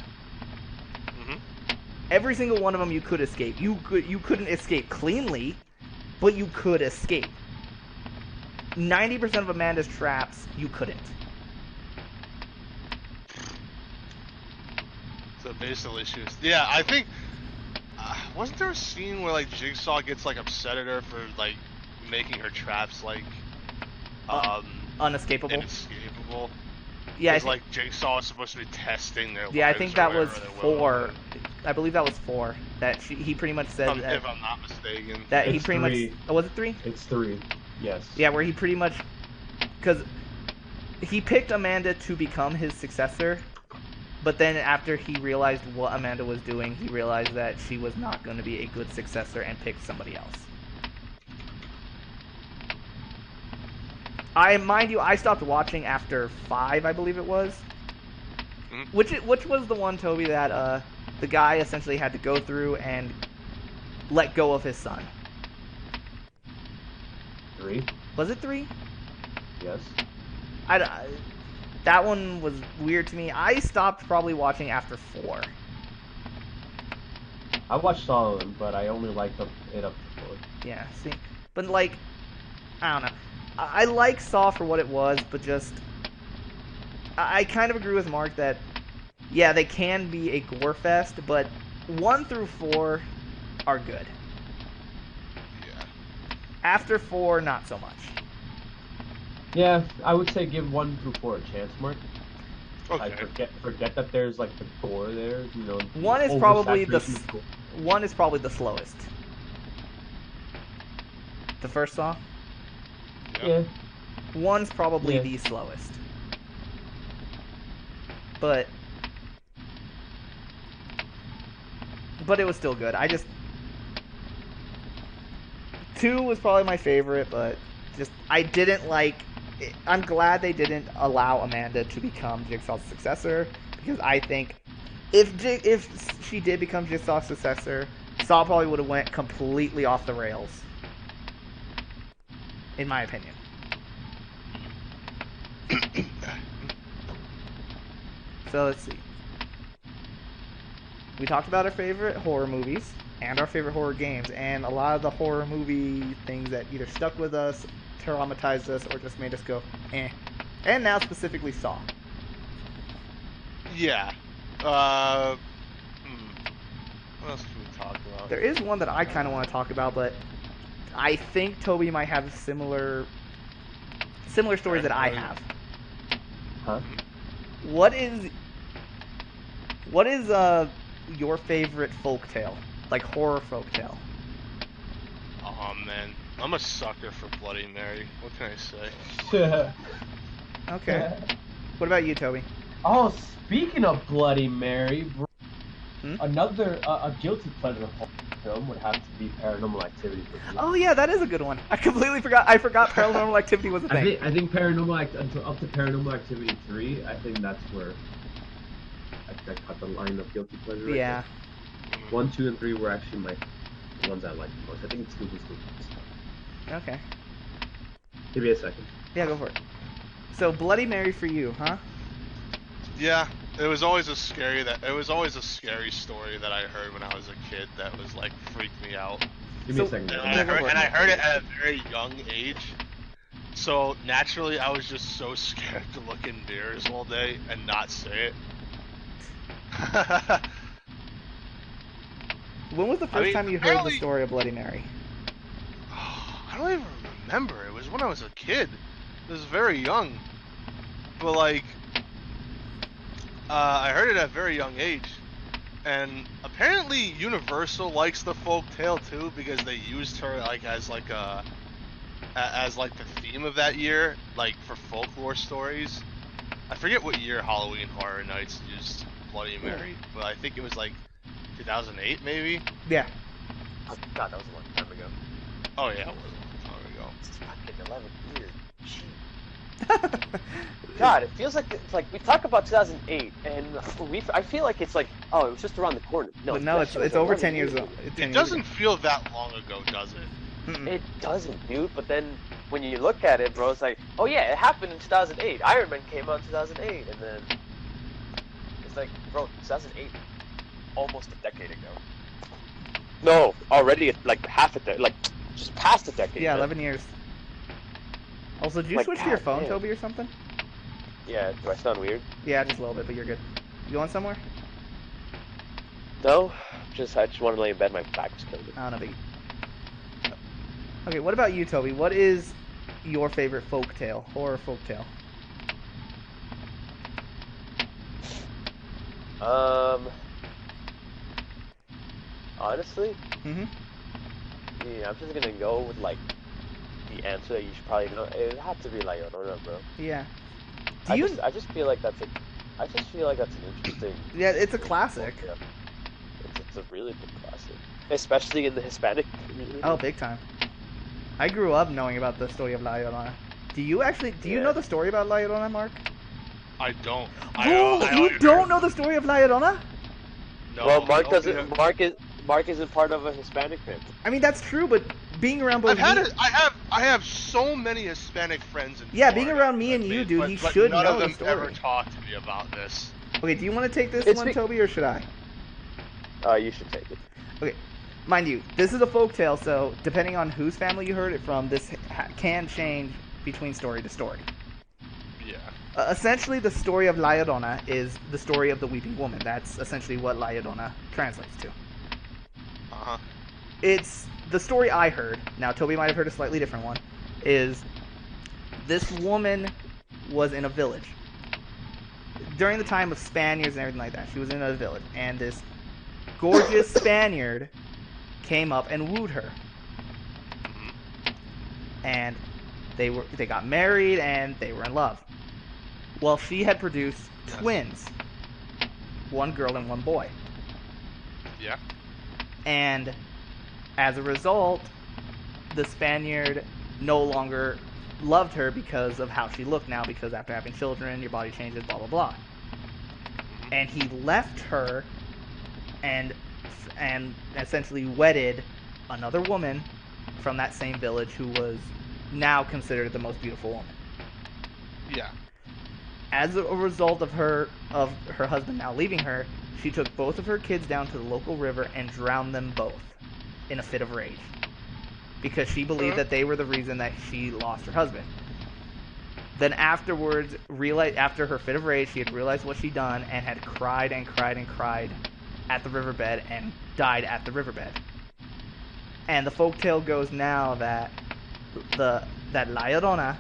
S3: Mhm.
S2: Every single one of them you could escape. You couldn't escape cleanly, but you could escape. 90% of Amanda's traps, you couldn't.
S3: So basically, she was. Yeah, I think. Wasn't there a scene where like Jigsaw gets like upset at her for like making her traps like
S2: Unescapable.
S3: inescapable?
S2: Yeah,
S3: Because like Jigsaw is supposed to be testing their
S2: yeah, I
S3: lives
S2: think
S3: or
S2: that was
S3: whatever their will
S2: 4.
S3: is.
S2: I believe that was 4. That he pretty much said that.
S3: If I'm not mistaken.
S2: That he
S1: It's
S2: pretty
S1: 3.
S2: much. Oh, was it 3?
S1: It's 3. Yes.
S2: Yeah, where he pretty much, because he picked Amanda to become his successor, but then after he realized what Amanda was doing, he realized that she was not going to be a good successor and picked somebody else. Mind you, I stopped watching after 5, I believe it was.
S3: Mm-hmm.
S2: Which was the one, Toby, that the guy essentially had to go through and let go of his son.
S1: 3.
S2: Was it 3?
S1: Yes.
S2: That one was weird to me. I stopped probably watching after 4.
S1: I watched all of them, but I only liked it up to 4.
S2: Yeah, see, but like, I don't know. I like Saw for what it was, but just I kind of agree with Mark that yeah, they can be a gore fest, but 1 through 4 are good.
S3: Yeah.
S2: After 4, not so much.
S1: Yeah, I would say give 1 through 4 a chance, Mark.
S3: Okay.
S1: I forget that there's like the gore there.
S2: 1 is probably the slowest. The first Saw.
S1: Yeah.
S2: 1's probably the slowest. But it was still good. 2 was probably my favorite, but just I didn't like. I'm glad they didn't allow Amanda to become Jigsaw's successor, because I think if she did become Jigsaw's successor, Saw probably would have went completely off the rails, in my opinion. So let's see. We talked about our favorite horror movies and our favorite horror games, and a lot of the horror movie things that either stuck with us, traumatized us, or just made us go, eh. And now specifically Saw.
S3: Yeah. What else can we talk about?
S2: There is one that I kind of want to talk about, but I think Toby might have similar stories that I have.
S1: Huh?
S2: What is What is your favorite folktale? Like horror folktale?
S3: Oh man, I'm a sucker for Bloody Mary. What can I say?
S2: Okay. What about you, Toby?
S1: Oh, speaking of Bloody Mary,
S2: Hmm?
S1: another a guilty pleasure horror film would have to be Paranormal Activity for me.
S2: Oh yeah, that is a good one. I completely forgot. I forgot Paranormal Activity was a thing.
S1: I think until up to Paranormal Activity 3, I think that's where I cut the line of guilty pleasure right there.
S2: Yeah.
S3: Mhm.
S1: 1, 2, and 3 were actually the ones I liked the most. I think 2 was the worst though.
S2: Okay.
S1: Give me a second.
S2: Yeah, go for it. So Bloody Mary for you, huh?
S3: Yeah, it was always a scary story that I heard when I was a kid that was like freaked me out.
S1: Give me a
S2: So
S1: second.
S3: And
S2: yeah, go for it.
S3: I heard it at a very young age. So naturally, I was just so scared to look in mirrors all day and not say it.
S2: When was the first time you heard the
S3: apparently,
S2: story of Bloody Mary?
S3: I don't even remember. It was when I was a kid. It was very young. But like, I heard it at a very young age. And apparently Universal likes the folk tale too because they used her like as like the theme of that year, like for folklore stories. I forget what year Halloween Horror Nights used Bloody Mary, but I think it was like 2008 maybe.
S2: Yeah.
S4: Oh, God, that was a long time ago.
S3: Oh yeah, it was a long time ago.
S4: It's fucking 11 years. Gee. God, it feels like we talk about 2008, and I feel like it's like, oh, it was just around the corner. No,
S2: But no,
S4: that shit was
S2: it's over
S4: 11
S2: 10 years
S4: ago.
S2: old. 10
S3: It
S2: years
S3: doesn't
S2: ago.
S3: feel that long ago, does it?
S2: Mm-mm.
S4: It doesn't, dude. But then when you look at it, bro, it's like, oh yeah, it happened in 2008. Iron Man came out in 2008, and then it's like, bro, 2008, almost a decade ago. No, already like half a decade, like just past a decade.
S2: Yeah,
S4: man.
S2: 11 years. Also, did you
S4: Like,
S2: switch to your
S4: God
S2: phone,
S4: damn.
S2: Toby, or something?
S4: Yeah, do I sound weird?
S2: Yeah, just a little bit, but you're good. You going somewhere?
S4: No, I just wanted to lay in bed. My back was killing me.
S2: Oh, no biggie. Okay, what about you, Toby? What is your favorite folktale, horror folktale?
S4: Honestly,
S2: Mm-hmm.
S4: yeah, I'm just gonna go with like the answer that you should probably know. It had to be La Llorona, bro.
S2: Yeah. Do you?
S4: I just feel like I just feel like that's an interesting,
S2: Yeah, it's a
S4: interesting
S2: classic.
S4: folktale. It's a really big classic, especially in the Hispanic
S2: Oh,
S4: community.
S2: big time. I grew up knowing about the story of La Llorona. Do you know
S4: Yeah.
S2: the story about La Llorona, Mark?
S3: I don't.
S2: Oh,
S3: I
S2: you
S3: only
S2: don't
S3: heard.
S2: know the story of La Llorona?
S4: Well,
S3: No,
S4: Mark
S3: nobody.
S4: doesn't. Mark isn't part of a Hispanic family.
S2: I mean, that's true, but being around both
S3: I have so many Hispanic friends in
S2: Yeah,
S3: Florida.
S2: being around me and you, dude, he
S3: but
S2: should
S3: none
S2: know
S3: of
S2: the
S3: them ever
S2: story.
S3: talked to me about this.
S2: Okay, do you want to take this
S4: It's
S2: one,
S4: be-
S2: Toby, or should I?
S4: You should take it.
S2: Okay, mind you, this is a folktale, so depending on whose family you heard it from, this can change between story to story.
S3: Yeah.
S2: Essentially, the story of La Llorona is the story of the weeping woman. That's essentially what La Llorona translates to.
S3: Uh huh.
S2: It's the story I heard. Now, Toby might have heard a slightly different one. Is this woman was in a village during the time of Spaniards and everything like that. She was in a village, and this gorgeous Spaniard came up and wooed her,
S3: Hmm.
S2: and they got married and they were in love. Well, she had produced
S3: Yes.
S2: twins, one girl and one boy,
S3: Yeah.
S2: and as a result, the Spaniard no longer loved her because of how she looked now, because after having children, your body changes, blah, blah, blah.
S3: Hmm.
S2: And he left her and essentially wedded another woman from that same village who was now considered the most beautiful woman.
S3: Yeah.
S2: As a result of her husband now leaving her, she took both of her kids down to the local river and drowned them both in a fit of rage, because she believed that they were the reason that she lost her husband. Then afterwards, after her fit of rage, she had realized what she'd done and had cried and cried and cried at the riverbed and died at the riverbed. And the folktale goes now that that La Llorona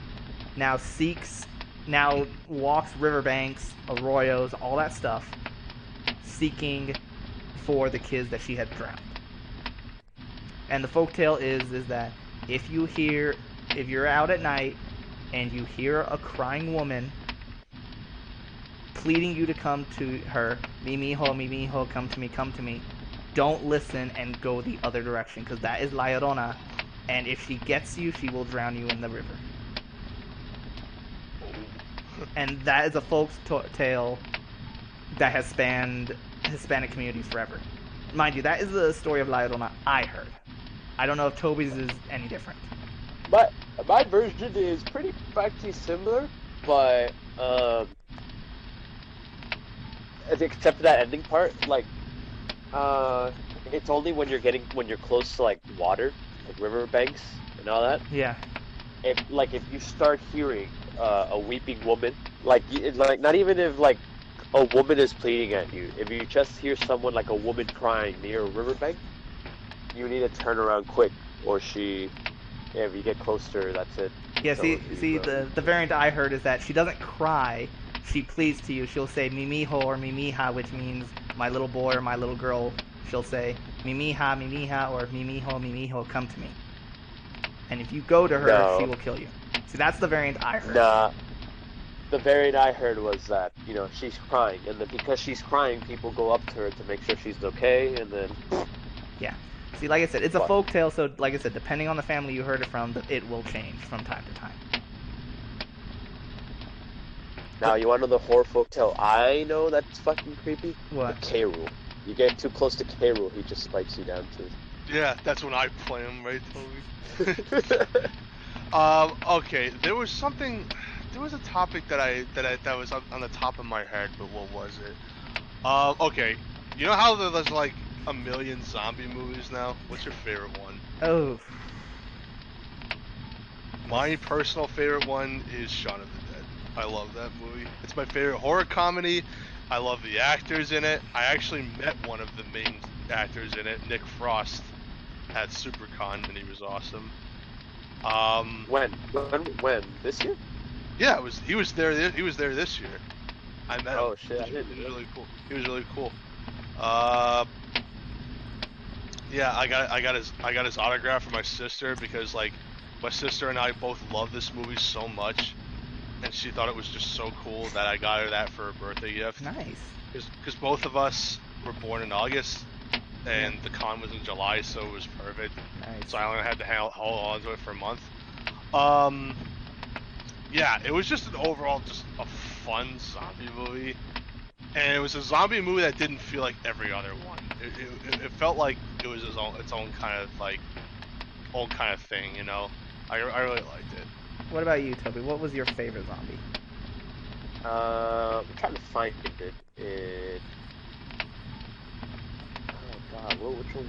S2: now walks riverbanks, arroyos, all that stuff, seeking for the kids that she had drowned. And the folktale is that if you're out at night and you hear a crying woman pleading you to come to her, mi mijo, come to me, don't listen and go the other direction, because that is La Llorona, and if she gets you, she will drown you in the river.
S3: Oh.
S2: And that is a folk tale that has spanned Hispanic communities forever. Mind you, that is the story of La Llorona I heard. I don't know if Toby's is any different.
S4: But my version is pretty practically similar, but except for that ending part, like it's only when you're close to like water, like riverbanks and all that.
S2: Yeah.
S4: If you start hearing a weeping woman, like not even if like a woman is pleading at you, if you just hear someone like a woman crying near a riverbank, you need to turn around quick, or if you get closer, that's it.
S2: Yeah,
S4: It's over for you,
S2: see,
S4: bro.
S2: the variant I heard is that she doesn't cry. She pleads to you. She'll say mi mijo or mi mija, which means my little boy or my little girl. She'll say mi mija, or mi mijo, come to me. And if you go to her, she
S4: No,
S2: will kill you. See, that's the variant I heard.
S4: nah. The variant I heard was that she's crying, and then because she's crying, people go up to her to make sure she's okay, and then
S2: Yeah. See, like I said, it's a
S4: fuck.
S2: folk tale, so like I said, depending on the family you heard it from, it will change from time to time.
S4: Now you want to know the horror folk tale I know that's fucking creepy? The
S2: What?
S4: K rule. You get too close to K rule, he just spikes you down to.
S3: Yeah, that's when I play him, right, Toby?
S4: The...
S3: Okay, there was something. There was a topic that was on the top of my head, but what was it? Okay, you know how there's like a million zombie movies now? What's your favorite one?
S2: Oh.
S3: My personal favorite one is Shaun of the Dead. I love that movie. It's my favorite horror comedy. I love the actors in it. I actually met one of the main actors in it, Nick Frost, at SuperCon, and he was awesome.
S4: when? This year?
S3: Yeah, he was there. He was there this year. I met him.
S4: Oh shit, I didn't
S3: He was
S4: know.
S3: really cool. He was really cool. Uh, yeah, I got his autograph for my sister because like my sister and I both love this movie so much, and she thought it was just so cool that I got her that for her birthday gift.
S2: Nice.
S3: Because both of us were born in August,
S2: Yeah.
S3: and the con was in July, so it was perfect.
S2: Nice.
S3: So I only had to hold on to it for a month. Um, yeah, it was just an overall just a fun zombie movie. And it was a zombie movie that didn't feel like every other one. It felt like it was its own kind of like own kind of thing, you know. I really liked it.
S2: What about you, Toby? What was your favorite zombie?
S4: I'm trying to find it. Oh god, which one?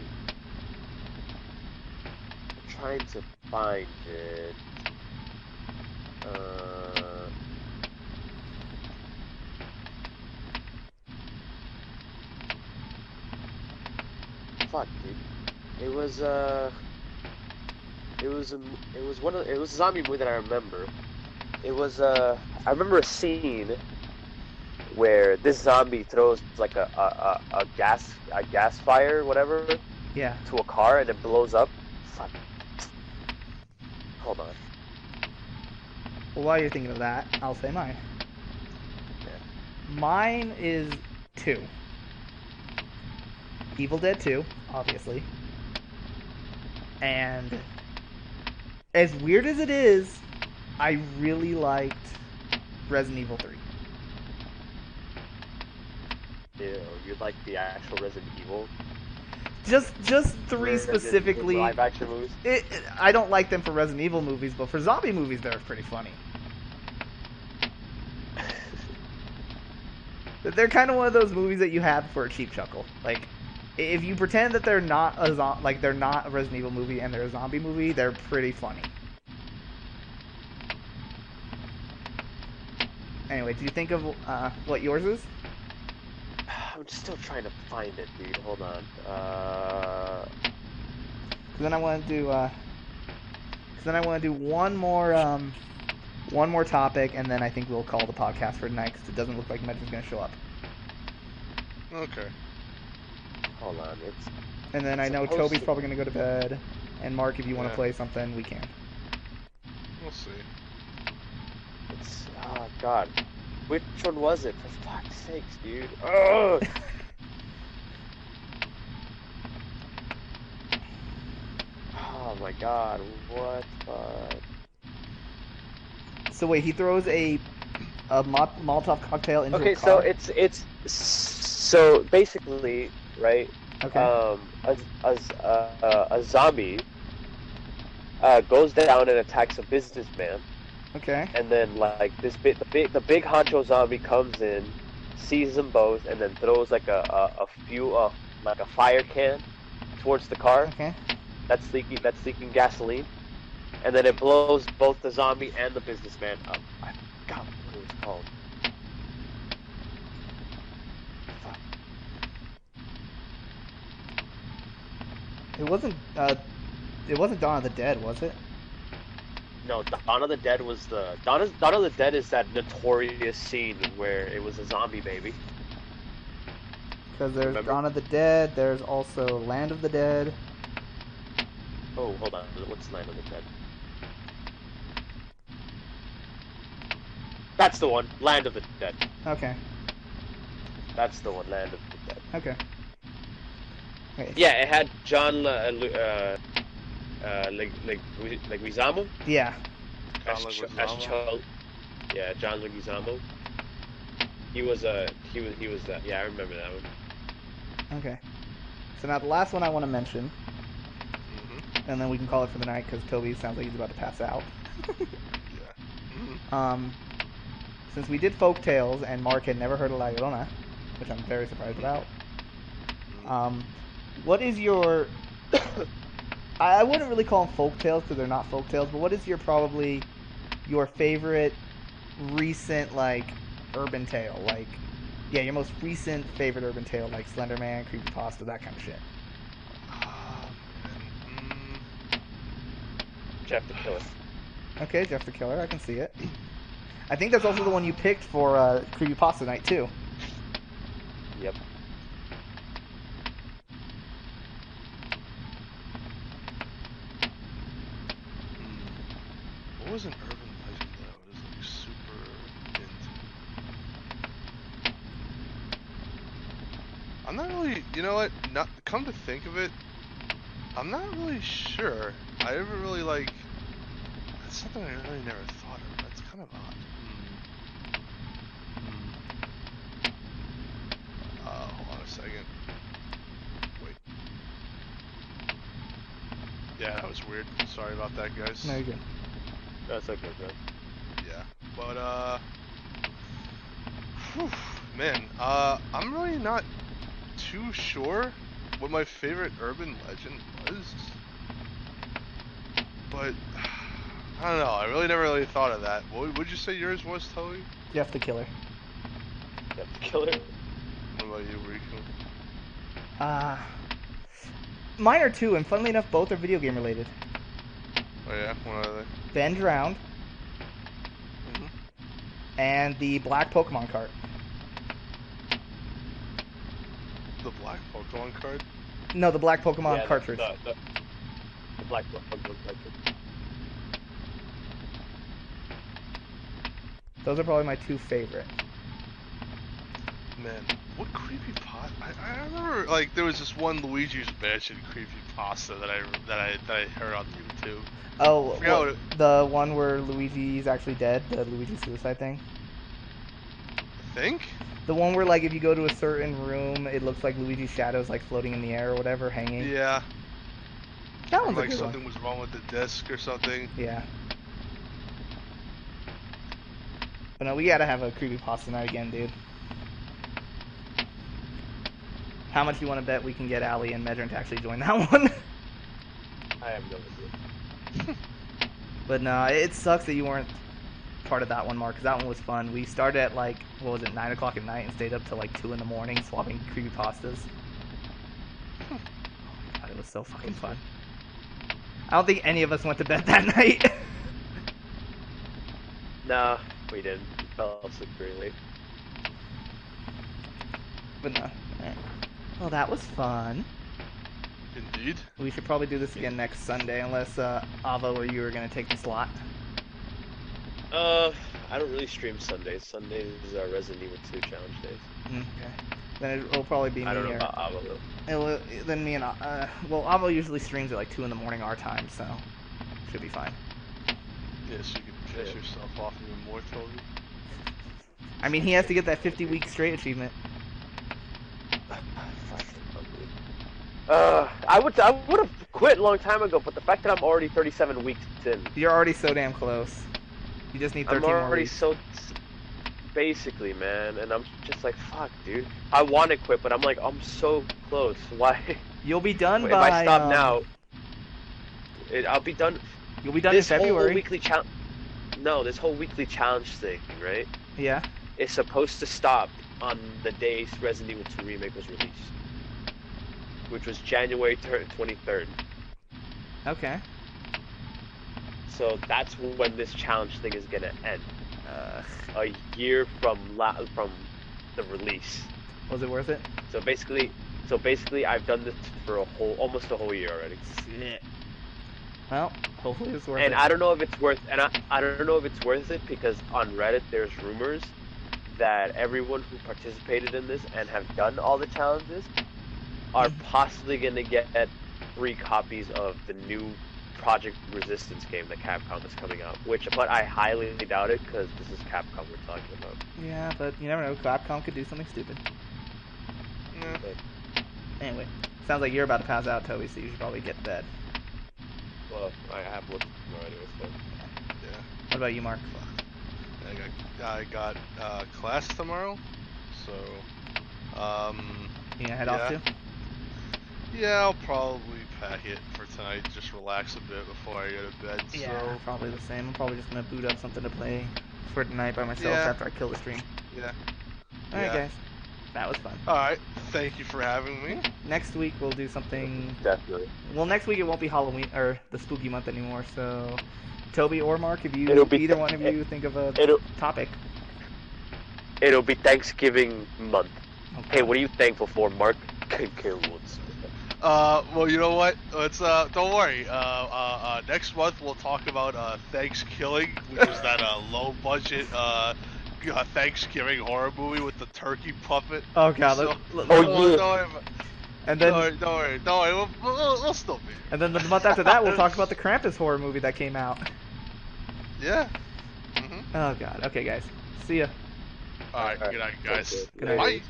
S4: I'm trying to find it. Uh, fuck, dude. It was it was a zombie movie that I remember. It was I remember a scene where this zombie throws like a gas fire, whatever,
S2: Yeah.
S4: to a car and it blows up. Fuck. Hold on.
S2: Well, while you're thinking of that, I'll say mine.
S4: Yeah.
S2: Mine is 2. Evil Dead 2, obviously. And as weird as it is, I really liked Resident Evil 3.
S4: You like the actual Resident Evil,
S2: Just 3 specifically.
S4: live action movies?
S2: I don't like them for Resident Evil movies, but for zombie movies, they're pretty funny. They're kind of one of those movies that you have for a cheap chuckle. Like, if you pretend that they're not they're not a Resident Evil movie and they're a zombie movie, they're pretty funny. Anyway, do you think of what yours is?
S4: I'm just still trying to find it, dude. Hold on.
S2: Because then I want to do. Because then I want to do one more topic, and then I think we'll call the podcast for tonight because it doesn't look like Megan's going to show up.
S3: Okay.
S4: Hold on, it's
S2: And then I know
S4: supposed
S2: Toby's
S4: to.
S2: probably gonna go to bed. And Mark, if you want to
S3: Yeah.
S2: play something, we can.
S3: We'll see.
S4: It's oh god, which one was it? For fuck's sakes, dude. Oh. Oh my god, what?
S2: So wait, he throws a Molotov cocktail into a
S4: Okay, so
S2: car.
S4: it's so basically, right?
S2: Okay.
S4: A zombie goes down and attacks a businessman,
S2: Okay.
S4: and then like the big honcho zombie comes in, sees them both, and then throws like a few like a fire can towards the car
S2: Okay.
S4: that's leaking gasoline, and then it blows both the zombie and the businessman up. I forgot what it was called. Fuck.
S2: It wasn't. It wasn't Dawn of the Dead, was it?
S4: No, Dawn of the Dead was the Dawn of the Dead is that notorious scene where it was a zombie baby.
S2: Because there's
S4: Remember?
S2: Dawn of the Dead. There's also Land of the Dead.
S4: Oh, hold on. What's Land of the Dead? That's the one. Land of the Dead.
S2: Okay.
S4: That's the one. Land of the Dead.
S2: Okay. Okay.
S4: Yeah, it had John Leguizamo
S2: Yeah.
S3: John
S4: as
S3: Leguizamo.
S4: Cho. Yeah, John Leguizamo. He was that. Yeah, I remember that one.
S2: Okay. So now the last one I want to mention,
S3: Mm-hmm.
S2: and then we can call it for the night because Toby sounds like he's about to pass out.
S3: Yeah. Mm-hmm.
S2: Since we did folk tales and Mark had never heard of La Llorona, which I'm very surprised
S3: Mm-hmm.
S2: about.
S3: Mm-hmm.
S2: What is your? I wouldn't really call them folk tales because they're not folk tales, but what is your probably your favorite recent like urban tale? Like, yeah, your most recent favorite urban tale, like Slenderman, creepypasta, that kind of shit.
S3: Ah, man.
S4: Jeff the Killer.
S2: Okay, Jeff the Killer, I can see it. I think that's also the one you picked for creepypasta night too.
S4: Yep.
S3: What was an urban legend that I was like super into? I'm not really. You know what? Not come to think of it, I'm not really sure. I haven't really like. That's something I really never thought of. That's kind of odd. Hmm. Hold on a second. Wait. Yeah, that was weird. Sorry about that, guys.
S2: No, you're good.
S4: That's okay, man.
S3: Yeah, but whew, man, I'm really not too sure what my favorite urban legend was, but I don't know. I really never really thought of that. What would you say yours was, Tully?
S2: Jeff the Killer.
S4: Jeff the Killer.
S3: What about you, Riku?
S2: Uh mine are two, and funnily enough, both are video game related.
S3: Oh yeah, what are they?
S2: Ben Drowned
S3: Mm-hmm.
S2: and the Black Pokemon cart.
S3: The black Pokemon card.
S2: No, the Black Pokemon
S4: Yeah,
S2: cartridge.
S4: the Black Pokemon cartridge.
S2: Those are probably my two favorite.
S3: Man, what creepy pot? I remember like there was this one Luigi's Mansion creepy pasta that I heard on YouTube.
S2: Oh,
S3: Forgot
S2: what
S3: what it,
S2: the one where Luigi's actually dead, the Luigi suicide thing?
S3: I think.
S2: The one where like if you go to a certain room, it looks like Luigi's shadow's like floating in the air or whatever, hanging.
S3: Yeah,
S2: That
S3: or
S2: one's a
S3: like
S2: good one.
S3: something was wrong with the disc or something.
S2: Yeah. But no, we gotta have a creepypasta night again, dude. How much you want to bet we can get Ali and Medrin to actually join that one?
S4: I have no idea.
S2: But no, it sucks that you weren't part of that one, Mark, because that one was fun. We started at like, what was it, 9 o'clock at night and stayed up till like 2 in the morning swapping creepypastas. Oh my god, it was so fucking
S3: That's cool.
S2: fun. I don't think any of us went to bed that night.
S4: Nah, we didn't. We fell asleep pretty late.
S2: But no. Alright. Well, that was fun.
S3: Indeed.
S2: We should probably do this again next Sunday, unless Avo or you are going to take the slot.
S4: I don't really stream Sundays. Sundays are Resident Evil 2 challenge days.
S2: Okay. Then it'll probably be me
S4: I don't know
S2: or...
S4: about Ava though.
S2: Then me and... well, Avo usually streams at like 2 in the morning our time, so... Should be fine.
S3: Yeah, so you can piss yourself off even more, Toby.
S2: I mean, he has to get that 50-week straight achievement.
S4: I would have quit a long time ago, but the fact that I'm already 37 weeks in.
S2: You're already so damn close. You just need 13
S4: I'm
S2: more
S4: already
S2: weeks.
S4: so... Basically, man, and I'm just like, fuck, dude. I want to quit, but I'm like, I'm so close. Why?
S2: You'll be done
S4: if
S2: by...
S4: I stop now, I'll be done...
S2: You'll be done in February.
S4: Whole weekly challenge... No, this whole weekly challenge thing, right?
S2: Yeah.
S4: Is supposed to stop on the day Resident Evil 2 Remake was released. Which was January 23rd.
S2: Okay.
S4: So that's when this challenge thing is gonna end. A year from the release.
S2: Was it worth it?
S4: So basically, I've done this for almost a whole year already.
S2: Shit. Well, hopefully it's worth it.
S4: And I don't know if it's worth. And I don't know if it's worth it because on Reddit there's rumors that everyone who participated in this and have done all the challenges are possibly gonna get 3 copies of the new Project Resistance game that Capcom is coming out, but I highly doubt it because this is Capcom we're talking about.
S2: Yeah, but you never know. Capcom could do something stupid.
S4: But,
S2: Anyway, sounds like you're about to pass out, Toby, so you should probably get to bed.
S4: well, I have work tomorrow anyway, so.
S3: Yeah.
S2: What about you, Mark?
S3: I got class tomorrow, so
S2: You gonna head off too?
S3: yeah, I'll probably pack it for tonight. Just relax a bit before I go to bed.
S2: Yeah,
S3: So
S2: probably the same. I'm probably just gonna boot up something to play for tonight by myself
S3: Yeah.
S2: after I kill the stream.
S3: yeah.
S2: Alright,
S3: Yeah.
S2: guys. That was fun.
S3: All right. Thank you for having me.
S2: Next week we'll do something.
S4: Definitely.
S2: Well, next week it won't be Halloween or the spooky month anymore. So, Toby or Mark, if you
S4: It'll be
S2: either one of you think of a
S4: It'll
S2: topic.
S4: it'll be Thanksgiving month.
S2: Okay.
S4: Hey, what are you thankful for, Mark? Woods.
S3: Well, you know what? Let's don't worry. Next month we'll talk about Thanksgiving, which is that low budget Thanksgiving horror movie with the turkey puppet.
S2: Oh god.
S3: So-
S4: yeah.
S3: Don't worry.
S2: And then
S3: Don't worry. We'll still be.
S2: and then the month after that we'll talk about the Krampus horror movie that came out.
S3: Yeah. Mhm.
S2: Oh god. Okay, guys. See ya.
S3: All right. Good night, guys.
S2: Good night.
S3: Bye.